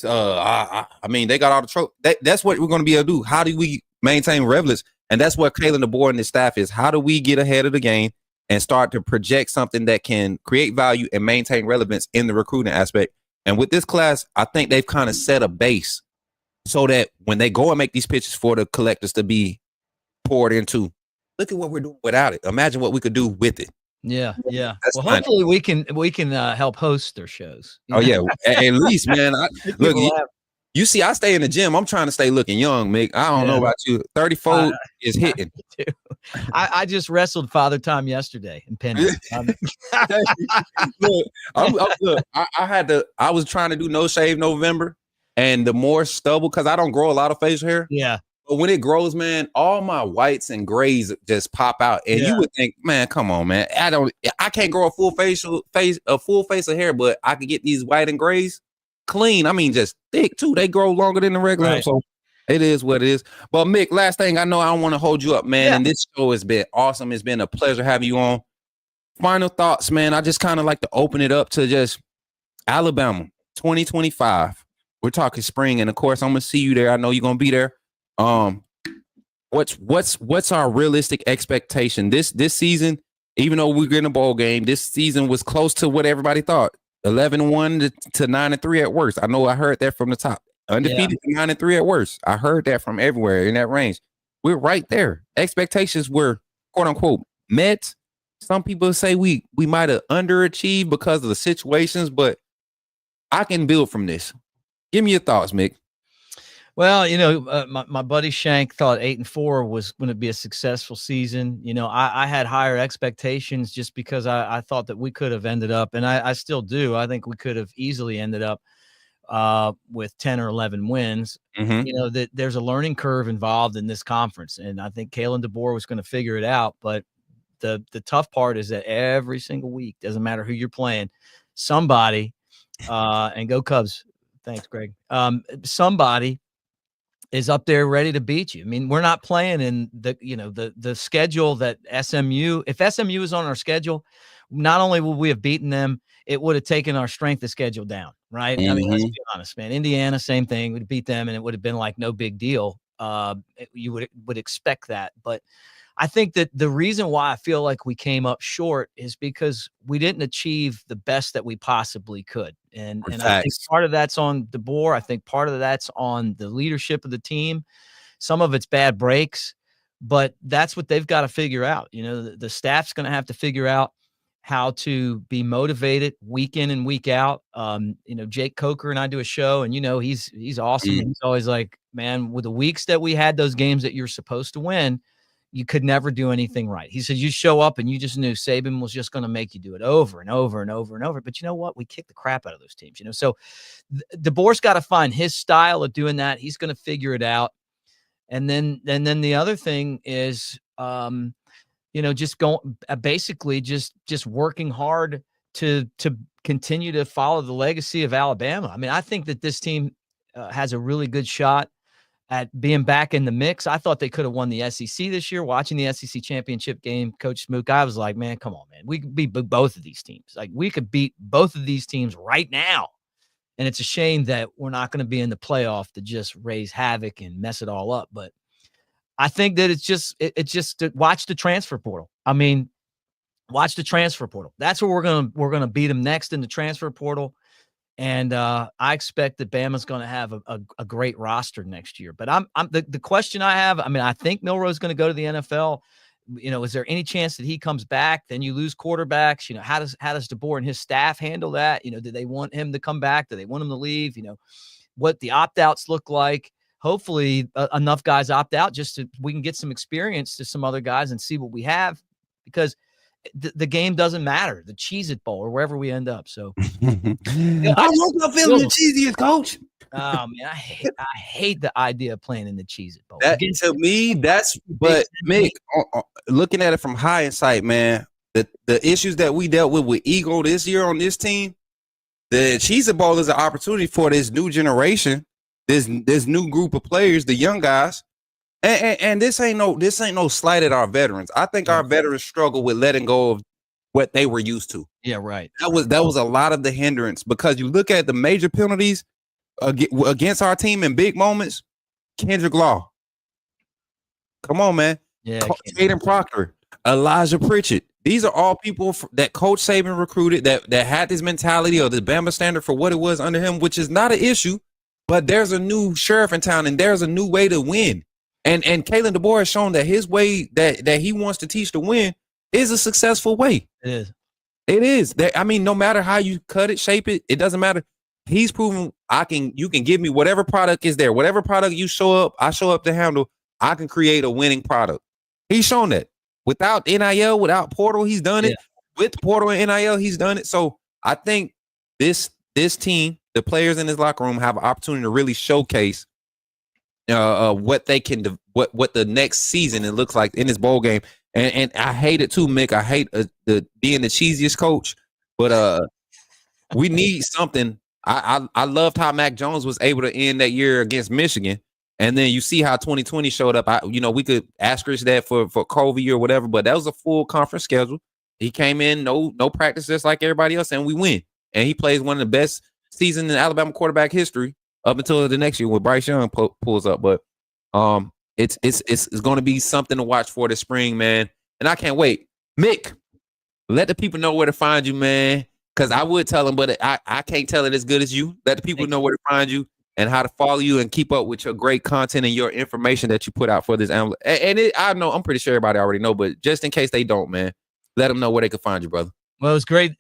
I mean, they got all the trophy. That's what we're gonna be able to do. How do we maintain relevance? And that's what Kalen DeBoer and his staff is. How do we get ahead of the game and start to project something that can create value and maintain relevance in the recruiting aspect? And with this class, I think they've kind of set a base so that when they go and make these pitches for the collectors to be poured into, look at what we're doing without it. Imagine what we could do with it. Yeah. Well, hopefully we can help host their shows. Oh yeah, at least, man. Look, you see, I stay in the gym. I'm trying to stay looking young, Mick. I don't know about you. 34 is hitting. I just wrestled Father Time yesterday in Penny. Look, I was trying to do no shave November, and the more stubble, because I don't grow a lot of facial hair. Yeah. But when it grows, man, all my whites and grays just pop out. And you would think, man, come on, man. I can't grow a full face of hair, but I could get these white and grays clean. I mean, just thick too. They grow longer than the regular. Right. So It is what it is. But Mick, last thing, I know I don't want to hold you up, man. And this show has been awesome. It's been a pleasure having you on. Final thoughts, man. I just kind of like to open it up to just Alabama 2025. We're talking spring, and of course, I'm gonna see you there. I know you're gonna be there. What's our realistic expectation this season? Even though we're in a bowl game, this season was close to what everybody thought. 11-1 to 9-3 at worst. I know I heard that from the top. Undefeated to 9-3 at worst. I heard that from everywhere in that range. We're right there. Expectations were quote unquote met. Some people say we might have underachieved because of the situations, but I can build from this. Give me your thoughts, Mick. Well, my buddy Shank thought 8-4 was going to be a successful season. I had higher expectations just because I thought that we could have ended up, and I still do. I think we could have easily ended up with 10 or 11 wins. Mm-hmm. That there's a learning curve involved in this conference, and I think Kalen DeBoer was going to figure it out. But the tough part is that every single week, doesn't matter who you're playing, somebody, and go Cubs. Thanks, Greg. Somebody is up there ready to beat you. I mean, we're not playing in the schedule that SMU. If SMU was on our schedule, not only would we have beaten them, it would have taken our strength of schedule down, right? I mean, let's be honest, man. Indiana, same thing. We'd beat them, and it would have been like no big deal. You would expect that, but I think that the reason why I feel like we came up short is because we didn't achieve the best that we possibly could. And I think part of that's on DeBoer. I think part of that's on the leadership of the team. Some of it's bad breaks, but that's what they've got to figure out. The staff's going to have to figure out how to be motivated week in and week out. Jake Coker and I do a show, and he's awesome. He's always like, man, with the weeks that we had those games that you're supposed to win, you could never do anything right. He said, you show up and you just knew Saban was just going to make you do it over and over and over and over. But you know what? We kicked the crap out of those teams, So DeBoer's got to find his style of doing that. He's going to figure it out. And then the other thing is, just going basically just working hard to continue to follow the legacy of Alabama. I mean, I think that this team has a really good shot at being back in the mix. I thought they could have won the SEC this year. Watching the SEC championship game, Coach Smook, I was like, man, come on, man. We could beat both of these teams. Like, we could beat both of these teams right now. And it's a shame that we're not going to be in the playoff to just raise havoc and mess it all up. But I think that it's just to watch the transfer portal. I mean, watch the transfer portal. That's where we're gonna beat them next in the transfer portal. And I expect that Bama's going to have a great roster next year. But the question I have, I mean, I think Milroe's is going to go to the NFL. Is there any chance that he comes back? Then you lose quarterbacks. How does DeBoer and his staff handle that? Do they want him to come back? Do they want him to leave? What the opt-outs look like? Hopefully enough guys opt out just so we can get some experience to some other guys and see what we have, because the game doesn't matter, the Cheez-It Bowl or wherever we end up. So I woke up feeling the cheesiest, Coach. Oh man, I hate the idea of playing in the Cheez-It Bowl. That to me, but Mick, looking at it from hindsight, man, the issues that we dealt with ego this year on this team, the Cheez-It Bowl is an opportunity for this new generation, this new group of players, the young guys. And this ain't no slight at our veterans. I think our veterans struggle with letting go of what they were used to. Yeah, right. That was a lot of the hindrance, because you look at the major penalties against our team in big moments. Kendrick Law, come on, man. Yeah, Caden Proctor, Elijah Pritchett. These are all people that Coach Saban recruited that had this mentality of the Bama standard for what it was under him, which is not an issue. But there's a new sheriff in town, and there's a new way to win. And Kalen DeBoer has shown that his way that he wants to teach to win is a successful way. It is. I mean, no matter how you cut it, shape it, it doesn't matter. He's proven you can give me whatever product is there. Whatever product you I show up to handle, I can create a winning product. He's shown that. Without NIL, without portal, he's done it. With portal and NIL, he's done it. So I think this team, the players in this locker room, have an opportunity to really showcase what they can do, what the next season it looks like in this bowl game. And I hate it too, Mick. I hate being the cheesiest coach, but we need something. I loved how Mac Jones was able to end that year against Michigan, And then you see how 2020 showed up. We could asterisk that for COVID or whatever, but that was a full conference schedule. He came in, no practice, just like everybody else, and we win. And he plays one of the best seasons in Alabama quarterback history up until the next year when Bryce Young pulls up. But it's going to be something to watch for this spring, man. And I can't wait. Mick, let the people know where to find you, man. Because I would tell them, but I can't tell it as good as you. Let the people know where to find you and how to follow you and keep up with your great content and your information that you put out for this. And I know, I'm pretty sure everybody already know, but just in case they don't, man, let them know where they can find you, brother. Well, it was great.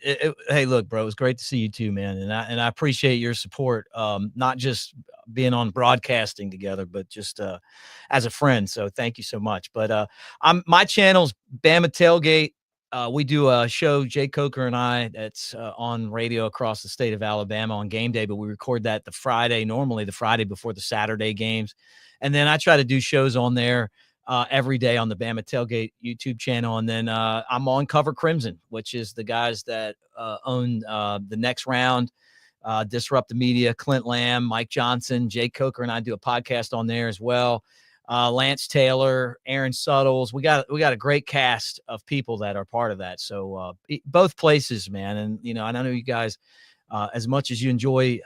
Hey, look, bro, it was great to see you too, man. And I appreciate your support, not just being on broadcasting together, but just as a friend. So thank you so much. But my channel's Bama Tailgate. We do a show, Jay Coker and I, that's on radio across the state of Alabama on game day, but we record that normally the Friday before the Saturday games. And then I try to do shows on there every day on the Bama Tailgate YouTube channel. And then I'm on Cover Crimson, which is the guys that own the Next Round, Disrupt the Media, Clint Lamb, Mike Johnson, Jay Coker, and I do a podcast on there as well. Lance Taylor, Aaron Suttles. We got a great cast of people that are part of that. So both places, man. And, I know you guys, as much as you enjoy,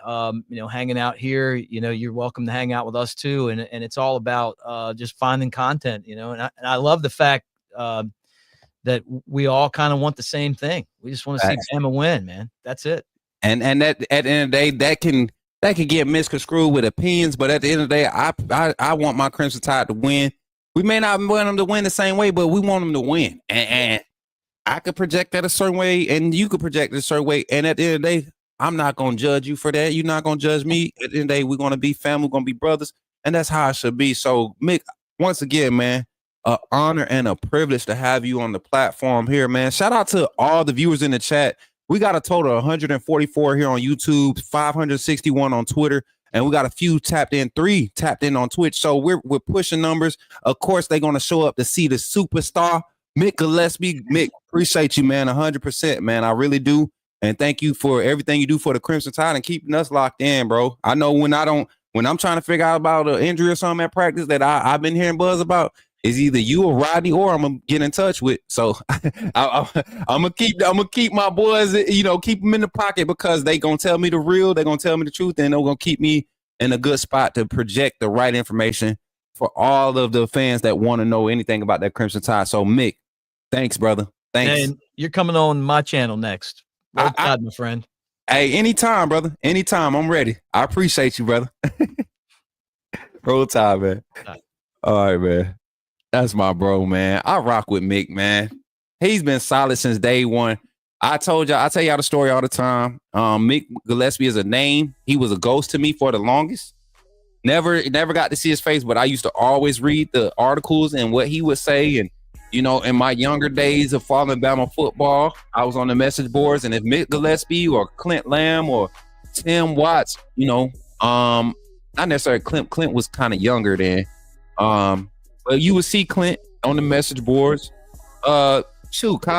hanging out here, you're welcome to hang out with us too. And it's all about just finding content, and I love the fact that we all kind of want the same thing. We just want to see Bama win, man. That's it. And that at the end of the day, that can get misconstrued with opinions, but at the end of the day, I want my Crimson Tide to win. We may not want them to win the same way, but we want them to win. And I could project that a certain way, and you could project it a certain way. And at the end of the day, I'm not going to judge you for that. You're not going to judge me. At the end of the day, we're going to be family. We're going to be brothers. And that's how it should be. So, Mick, once again, man, an honor and a privilege to have you on the platform here, man. Shout out to all the viewers in the chat. We got a total of 144 here on YouTube, 561 on Twitter, and we got a few tapped in, 3 tapped in on Twitch. So we're pushing numbers. Of course, they're going to show up to see the superstar, Mick Gillespie. Mick, appreciate you, man, 100%, man. I really do. And thank you for everything you do for the Crimson Tide and keeping us locked in, bro. I know when I'm trying to figure out about an injury or something at practice that I've been hearing buzz about, is either you or Rodney or I'm gonna get in touch with. So I'm gonna keep my boys, keep them in the pocket because they gonna tell me the real, they gonna tell me the truth, and they're gonna keep me in a good spot to project the right information for all of the fans that want to know anything about that Crimson Tide. So Mick, thanks, brother. Thanks. And you're coming on my channel next. Roll Tide, my friend. Hey, anytime, brother. Anytime. I'm ready. I appreciate you, brother. Roll Tide, man. All right, man. That's my bro, man. I rock with Mick, man. He's been solid since day one. I tell y'all the story all the time. Mick Gillespie is a name. He was a ghost to me for the longest. Never got to see his face, but I used to always read the articles and what he would say. And, in my younger days of following Bama football, I was on the message boards. And if Mick Gillespie or Clint Lamb or Tim Watts, not necessarily Clint was kind of younger then. But you would see Clint on the message boards. Kyle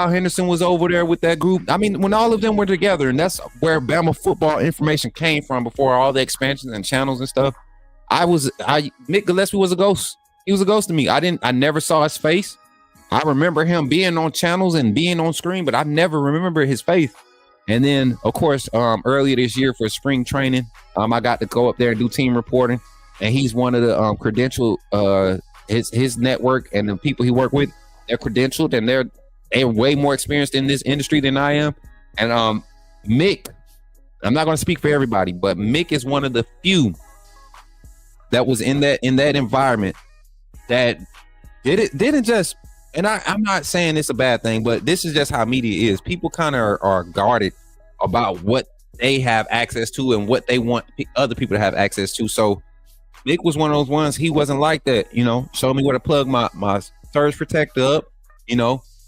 Henderson was over there with that group. I mean, when all of them were together, and that's where Bama football information came from before all the expansions and channels and stuff. Mick Gillespie was a ghost. He was a ghost to me. I never saw his face. I remember him being on channels and being on screen, but I never remember his face. And then, of course, earlier this year for spring training, I got to go up there and do team reporting, and he's one of the credentialed. His network and the people he worked with, they're credentialed and they're way more experienced in this industry than I am. And Mick, I'm not going to speak for everybody, but Mick is one of the few that was in that environment that didn't just. And I'm not saying it's a bad thing, but this is just how media is. People kind of are guarded about what they have access to and what they want other people to have access to. So Mick was one of those ones. He wasn't like that, showed me where to plug my surge protector up.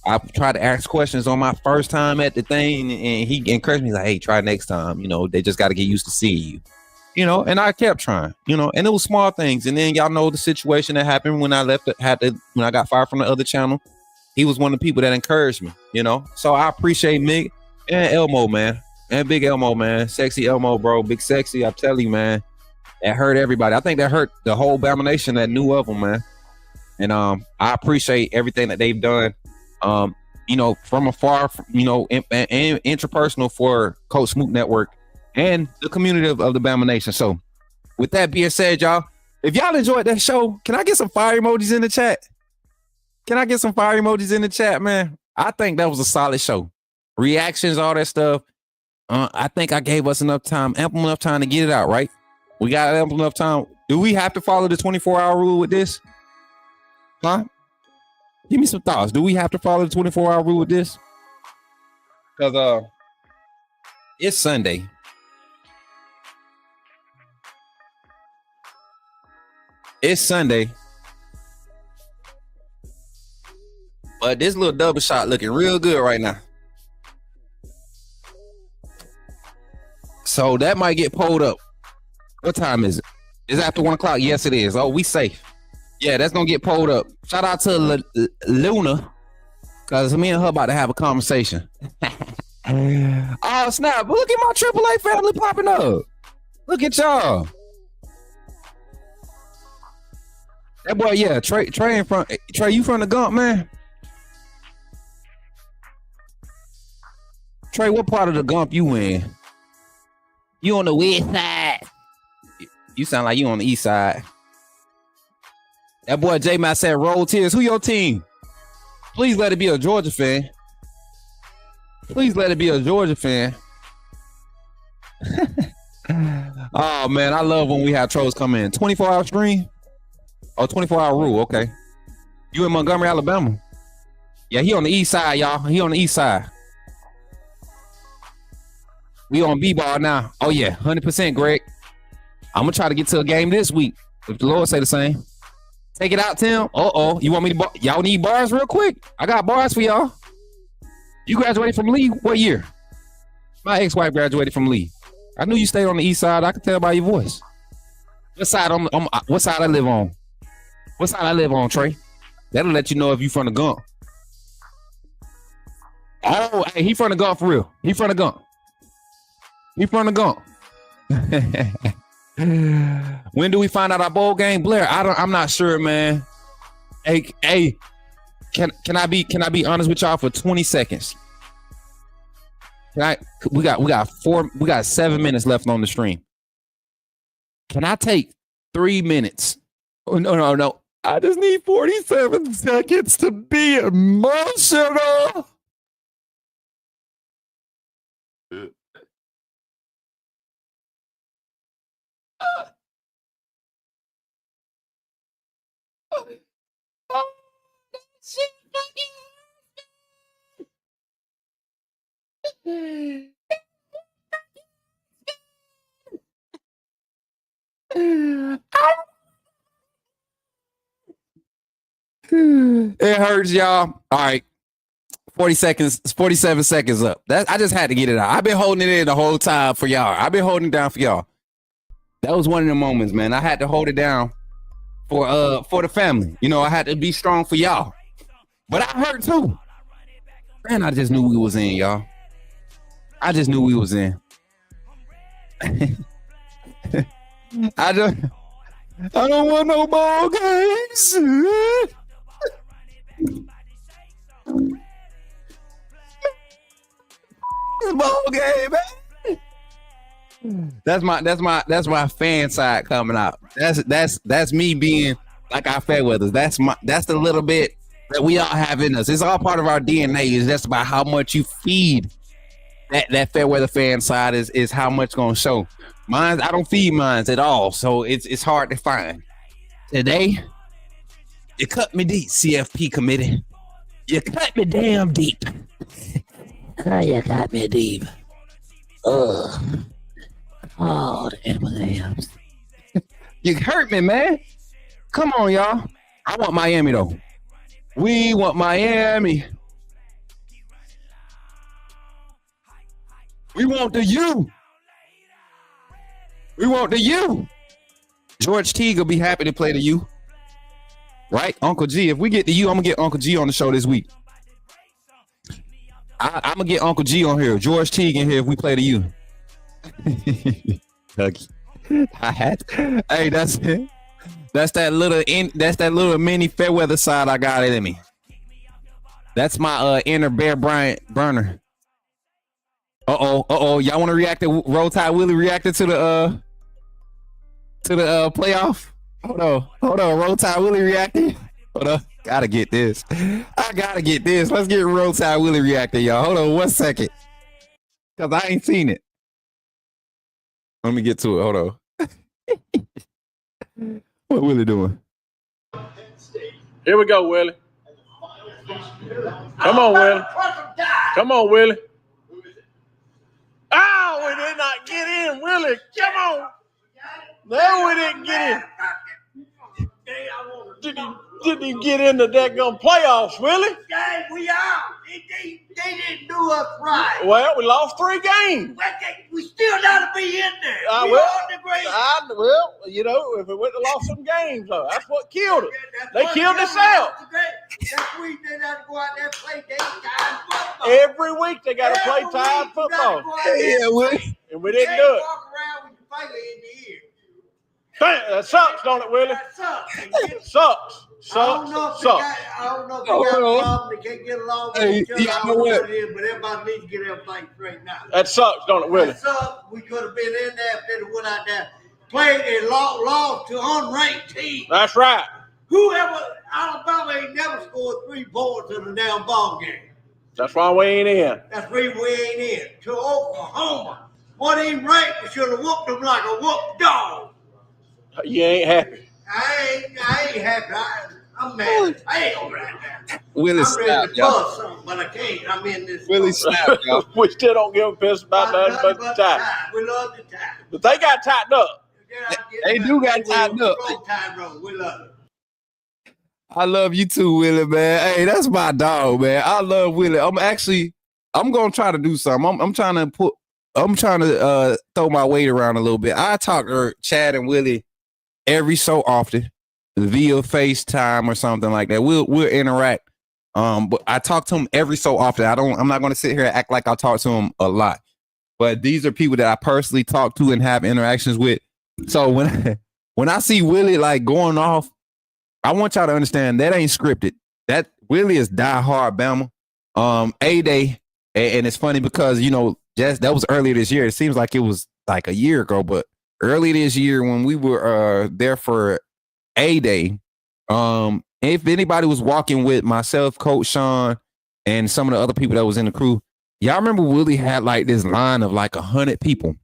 I tried to ask questions on my first time at the thing, and he encouraged me like, hey, try next time. They just got to get used to seeing you, and I kept trying, and it was small things. And then y'all know the situation that happened when I left, when I got fired from the other channel. He was one of the people that encouraged me, so I appreciate Mick and Elmo, man, and Big Elmo, man, sexy Elmo, bro, Big Sexy. I tell you, man. That hurt everybody. I think that hurt the whole Bama Nation that knew of them, man. And I appreciate everything that they've done. You know, from afar, you know, and interpersonal for Coach Smook Network and the community of the Bama Nation. So with that being said, y'all, if y'all enjoyed that show, can I get some fire emojis in the chat? Can I get some fire emojis in the chat, man? I think that was a solid show. Reactions, all that stuff. I think I gave us enough time, ample enough time to get it out, right? We got ample enough time. Do we have to follow the 24-hour rule with this? Huh? Give me some thoughts. Do we have to follow the 24-hour rule with this? Because it's Sunday. It's Sunday. But this little double shot looking real good right now. So that might get pulled up. What time is it? It's after 1 o'clock. Yes, it is. Oh, we safe. Yeah, that's gonna get pulled up. Shout out to Luna, cause me and her about to have a conversation. Oh snap! Look at my AAA family popping up. Look at y'all. That boy, yeah, Trey in front. Trey, you from the Gump, man? Trey, what part of the Gump you in? You on the west side. You sound like you on the east side. That boy J-Mac said, roll tears. Who your team? Please let it be a Georgia fan. Please let it be a Georgia fan. Oh, man, I love when we have trolls come in. 24-hour stream? Oh, 24-hour rule. Okay. You in Montgomery, Alabama? Yeah, he on the east side, y'all. He on the east side. We on B-ball now. Oh, yeah, 100%, Greg. I'm going to try to get to a game this week, if the Lord say the same. Take it out, Tim. Uh-oh. You want me to y'all need bars real quick? I got bars for y'all. You graduated from Lee? What year? My ex-wife graduated from Lee. I knew you stayed on the east side. I could tell by your voice. What side what side I live on? What side I live on, Trey? That'll let you know if you from the Gump. Oh, hey, he from the Gump for real. He from the Gump. He from the Gump. When do we find out our bowl game, Blair? I'm not sure, man. Hey, can I be honest with y'all for 20 seconds? We got 7 minutes left on the stream. Can I take 3 minutes? Oh, no. I just need 47 seconds to be emotional. It hurts, y'all. All right. 47 seconds up. I just had to get it out. I've been holding it in the whole time for y'all. I've been holding it down for y'all. That was one of the moments, man. I had to hold it down for the family. You know, I had to be strong for y'all. But I hurt too. Man, I just knew we was in, y'all. I just knew we was in. I don't want no ball games. Ball game, man. That's my fan side coming out. That's me being like our Fairweathers. That's the little bit that we all have in us. It's all part of our DNA. It's just about how much you feed that Fairweather fan side is how much gonna show. Mine, I don't feed mines at all, so it's hard to find. Today, you cut me deep, CFP committee. You cut me damn deep. You cut me deep. Oh, the M&Ms. You hurt me, man. Come on, y'all. I want Miami, though. We want Miami. We want the U. We want the U. George Teague will be happy to play the U. Right? Uncle G. If we get the U, I'm going to get Uncle G on the show this week. I'm going to get Uncle G on here. George Teague in here if we play the U. Huggy. Hey, that's that little mini Fairweather side I got in me. That's my inner Bear Bryant burner. Y'all want to react to Roll Tide Willie reacted to the playoff? Hold on. Roll Tide Willie reacted. Hold on. Gotta get this. Let's get Roll Tide Willie reacted, y'all. Hold on 1 second. Cause I ain't seen it. Let me get to it. Hold on. What Willie doing? Here we go, Willie. Come on, Willie. Come on, Willie. Oh, we did not get in, Willie. Come on. No, we didn't get in. Didn't even get in the daggone playoffs, Willie. Yeah, we are. They didn't do us right. Well, we lost 3 games. We still got to be in there. Well, you know, if we wouldn't have lost some games, though, that's what killed us. They killed us out. That week they got to go out there and play tied football. Every week they got to play tied football. And we didn't do it. Walk around with your finger in the ear. That sucks, don't it, Willie? That sucks. Sucks. I don't know if they got a problem. They can't get along with each other. I don't know what it is, but everybody needs to get everything straightened out. That sucks, don't it, Willie? That sucks. We could have been in there if they'd have went out there, played and lost to unranked team. That's right. Alabama ain't never scored 3 points in a damn ball game. That's why we ain't in. That's the reason we ain't in. To Oklahoma. What ain't ranked, we should have whooped them like a whooped dog. You ain't happy. I ain't happy. I'm mad. I ain't over that now. Willie snap, y'all. Something, but I can't. I'm in this. Willie snap, y'all. We still don't give a piss about nothing but the tie. We love the tie. But they got tightened up. They do got tightened up. We love it. I love you too, Willie, man. Hey, that's my dog, man. I love Willie. I'm gonna try to do something. I'm trying to throw my weight around a little bit. I talk to Chad and Willie every so often via FaceTime or something like that. We'll interact. But I talk to him every so often. I'm not gonna sit here and act like I talk to him a lot. But these are people that I personally talk to and have interactions with. So when I see Willie like going off, I want y'all to understand that ain't scripted. That Willie is diehard Bama. A-Day, and it's funny because, you know, that was earlier this year. It seems like it was like a year ago, but early this year when we were there for A-Day, if anybody was walking with myself, Coach Sean, and some of the other people that was in the crew, y'all remember Willie had like this line of like 100 people.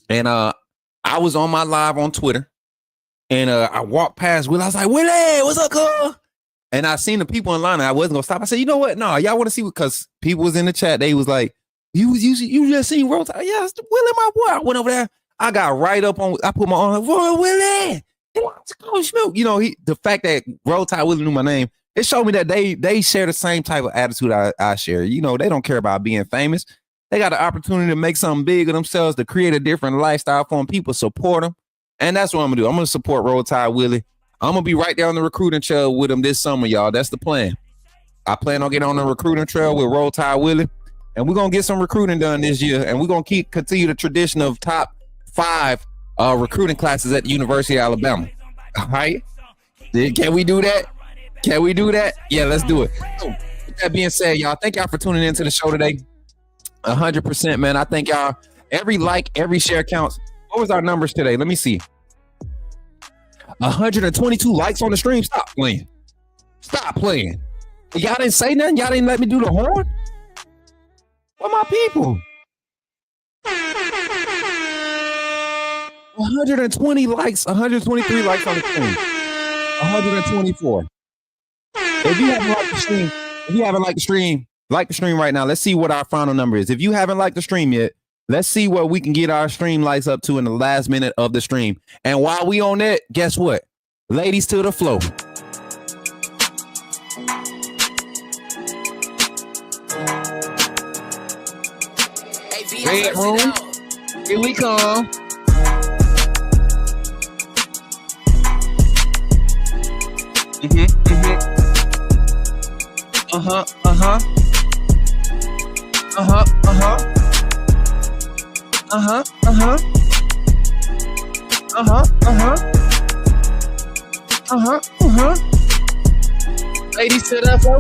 And I was on my live on Twitter. And I walked past Willie. I was like, Willie, what's up, cuz? And I seen the people in line. And I wasn't gonna stop. I said, you know what? No, y'all want to see what? Because people was in the chat. They was like, you just seen Roll Tide? Yeah, it's Willie, my boy. I went over there. I got right up on. I put my arm. Like, Willie, let's go, Smook. You know, the fact that Roll Tide Willie knew my name, it showed me that they share the same type of attitude I share. You know, they don't care about being famous. They got the opportunity to make something big of themselves, to create a different lifestyle for them. People support them. And that's what I'm going to do. I'm going to support Roll Tide Willie. I'm going to be right there on the recruiting trail with him this summer, y'all. That's the plan. I plan on getting on the recruiting trail with Roll Tide Willie. And we're going to get some recruiting done this year. And we're going to continue the tradition of top 5 recruiting classes at the University of Alabama. All right? Can we do that? Can we do that? Yeah, let's do it. So, with that being said, y'all, thank y'all for tuning into the show today. 100%, man. I thank y'all. Every like, every share counts. What was our numbers today? Let me see. 122 likes on the stream. Stop playing. Stop playing. Y'all didn't say nothing? Y'all didn't let me do the horn? Where my people? 120 likes, 123 likes on the stream. 124. If you haven't liked the stream, like the stream right now. Let's see what our final number is. If you haven't liked the stream yet, let's see what we can get our stream lights up to in the last minute of the stream. And while we on that, guess what? Ladies to the floor. Red room. Here we come. Ladies to the floor.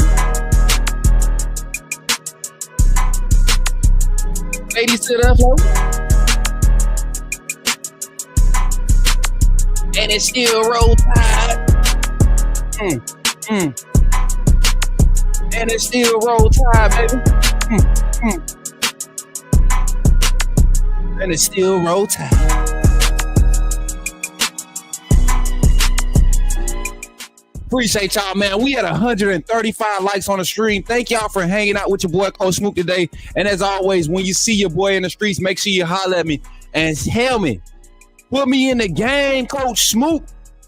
Ladies to the floor. And it still roll tide. And it still roll tide, baby. And it still roll tide. Appreciate y'all, man. We had 135 likes on the stream. Thank y'all for hanging out with your boy Coach Smook today. And as always, when you see your boy in the streets, make sure you holler at me and tell me, put me in the game, Coach Smook.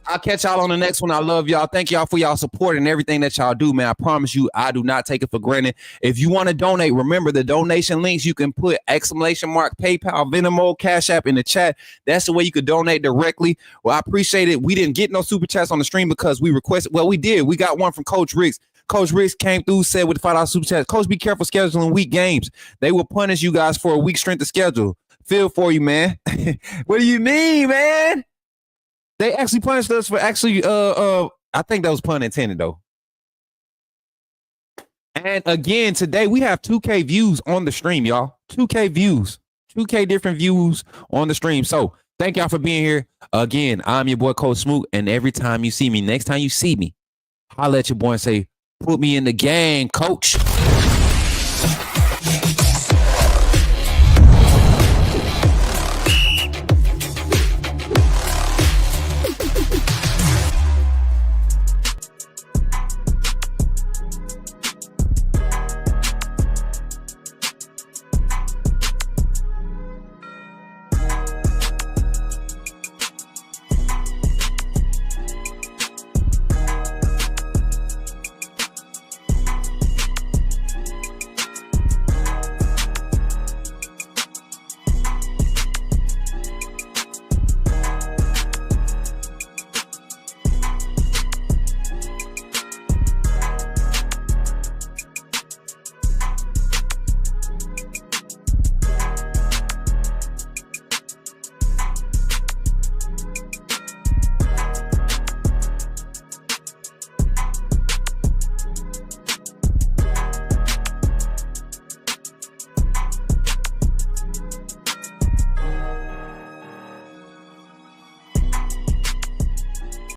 I'll catch y'all on the next one. I love y'all. Thank y'all for y'all support and everything that y'all do, man. I promise you, I do not take it for granted. If you want to donate, remember the donation links. You can put ! PayPal, Venmo, Cash App in the chat. That's the way you could donate directly. Well, I appreciate it. We didn't get no super chats on the stream because we requested. Well, we did. We got one from Coach Riggs. Coach Riggs came through, said with the $5 super chat, Coach, be careful scheduling weak games. They will punish you guys for a weak strength of schedule. Feel for you, man. What do you mean, man? They actually punished us for actually, I think that was pun intended, though. And again, today we have 2K views on the stream, y'all. 2K views. 2K different views on the stream. So thank y'all for being here. Again, I'm your boy, Coach Smook. And every time you see me, next time you see me, holla at your boy and say, put me in the game, coach.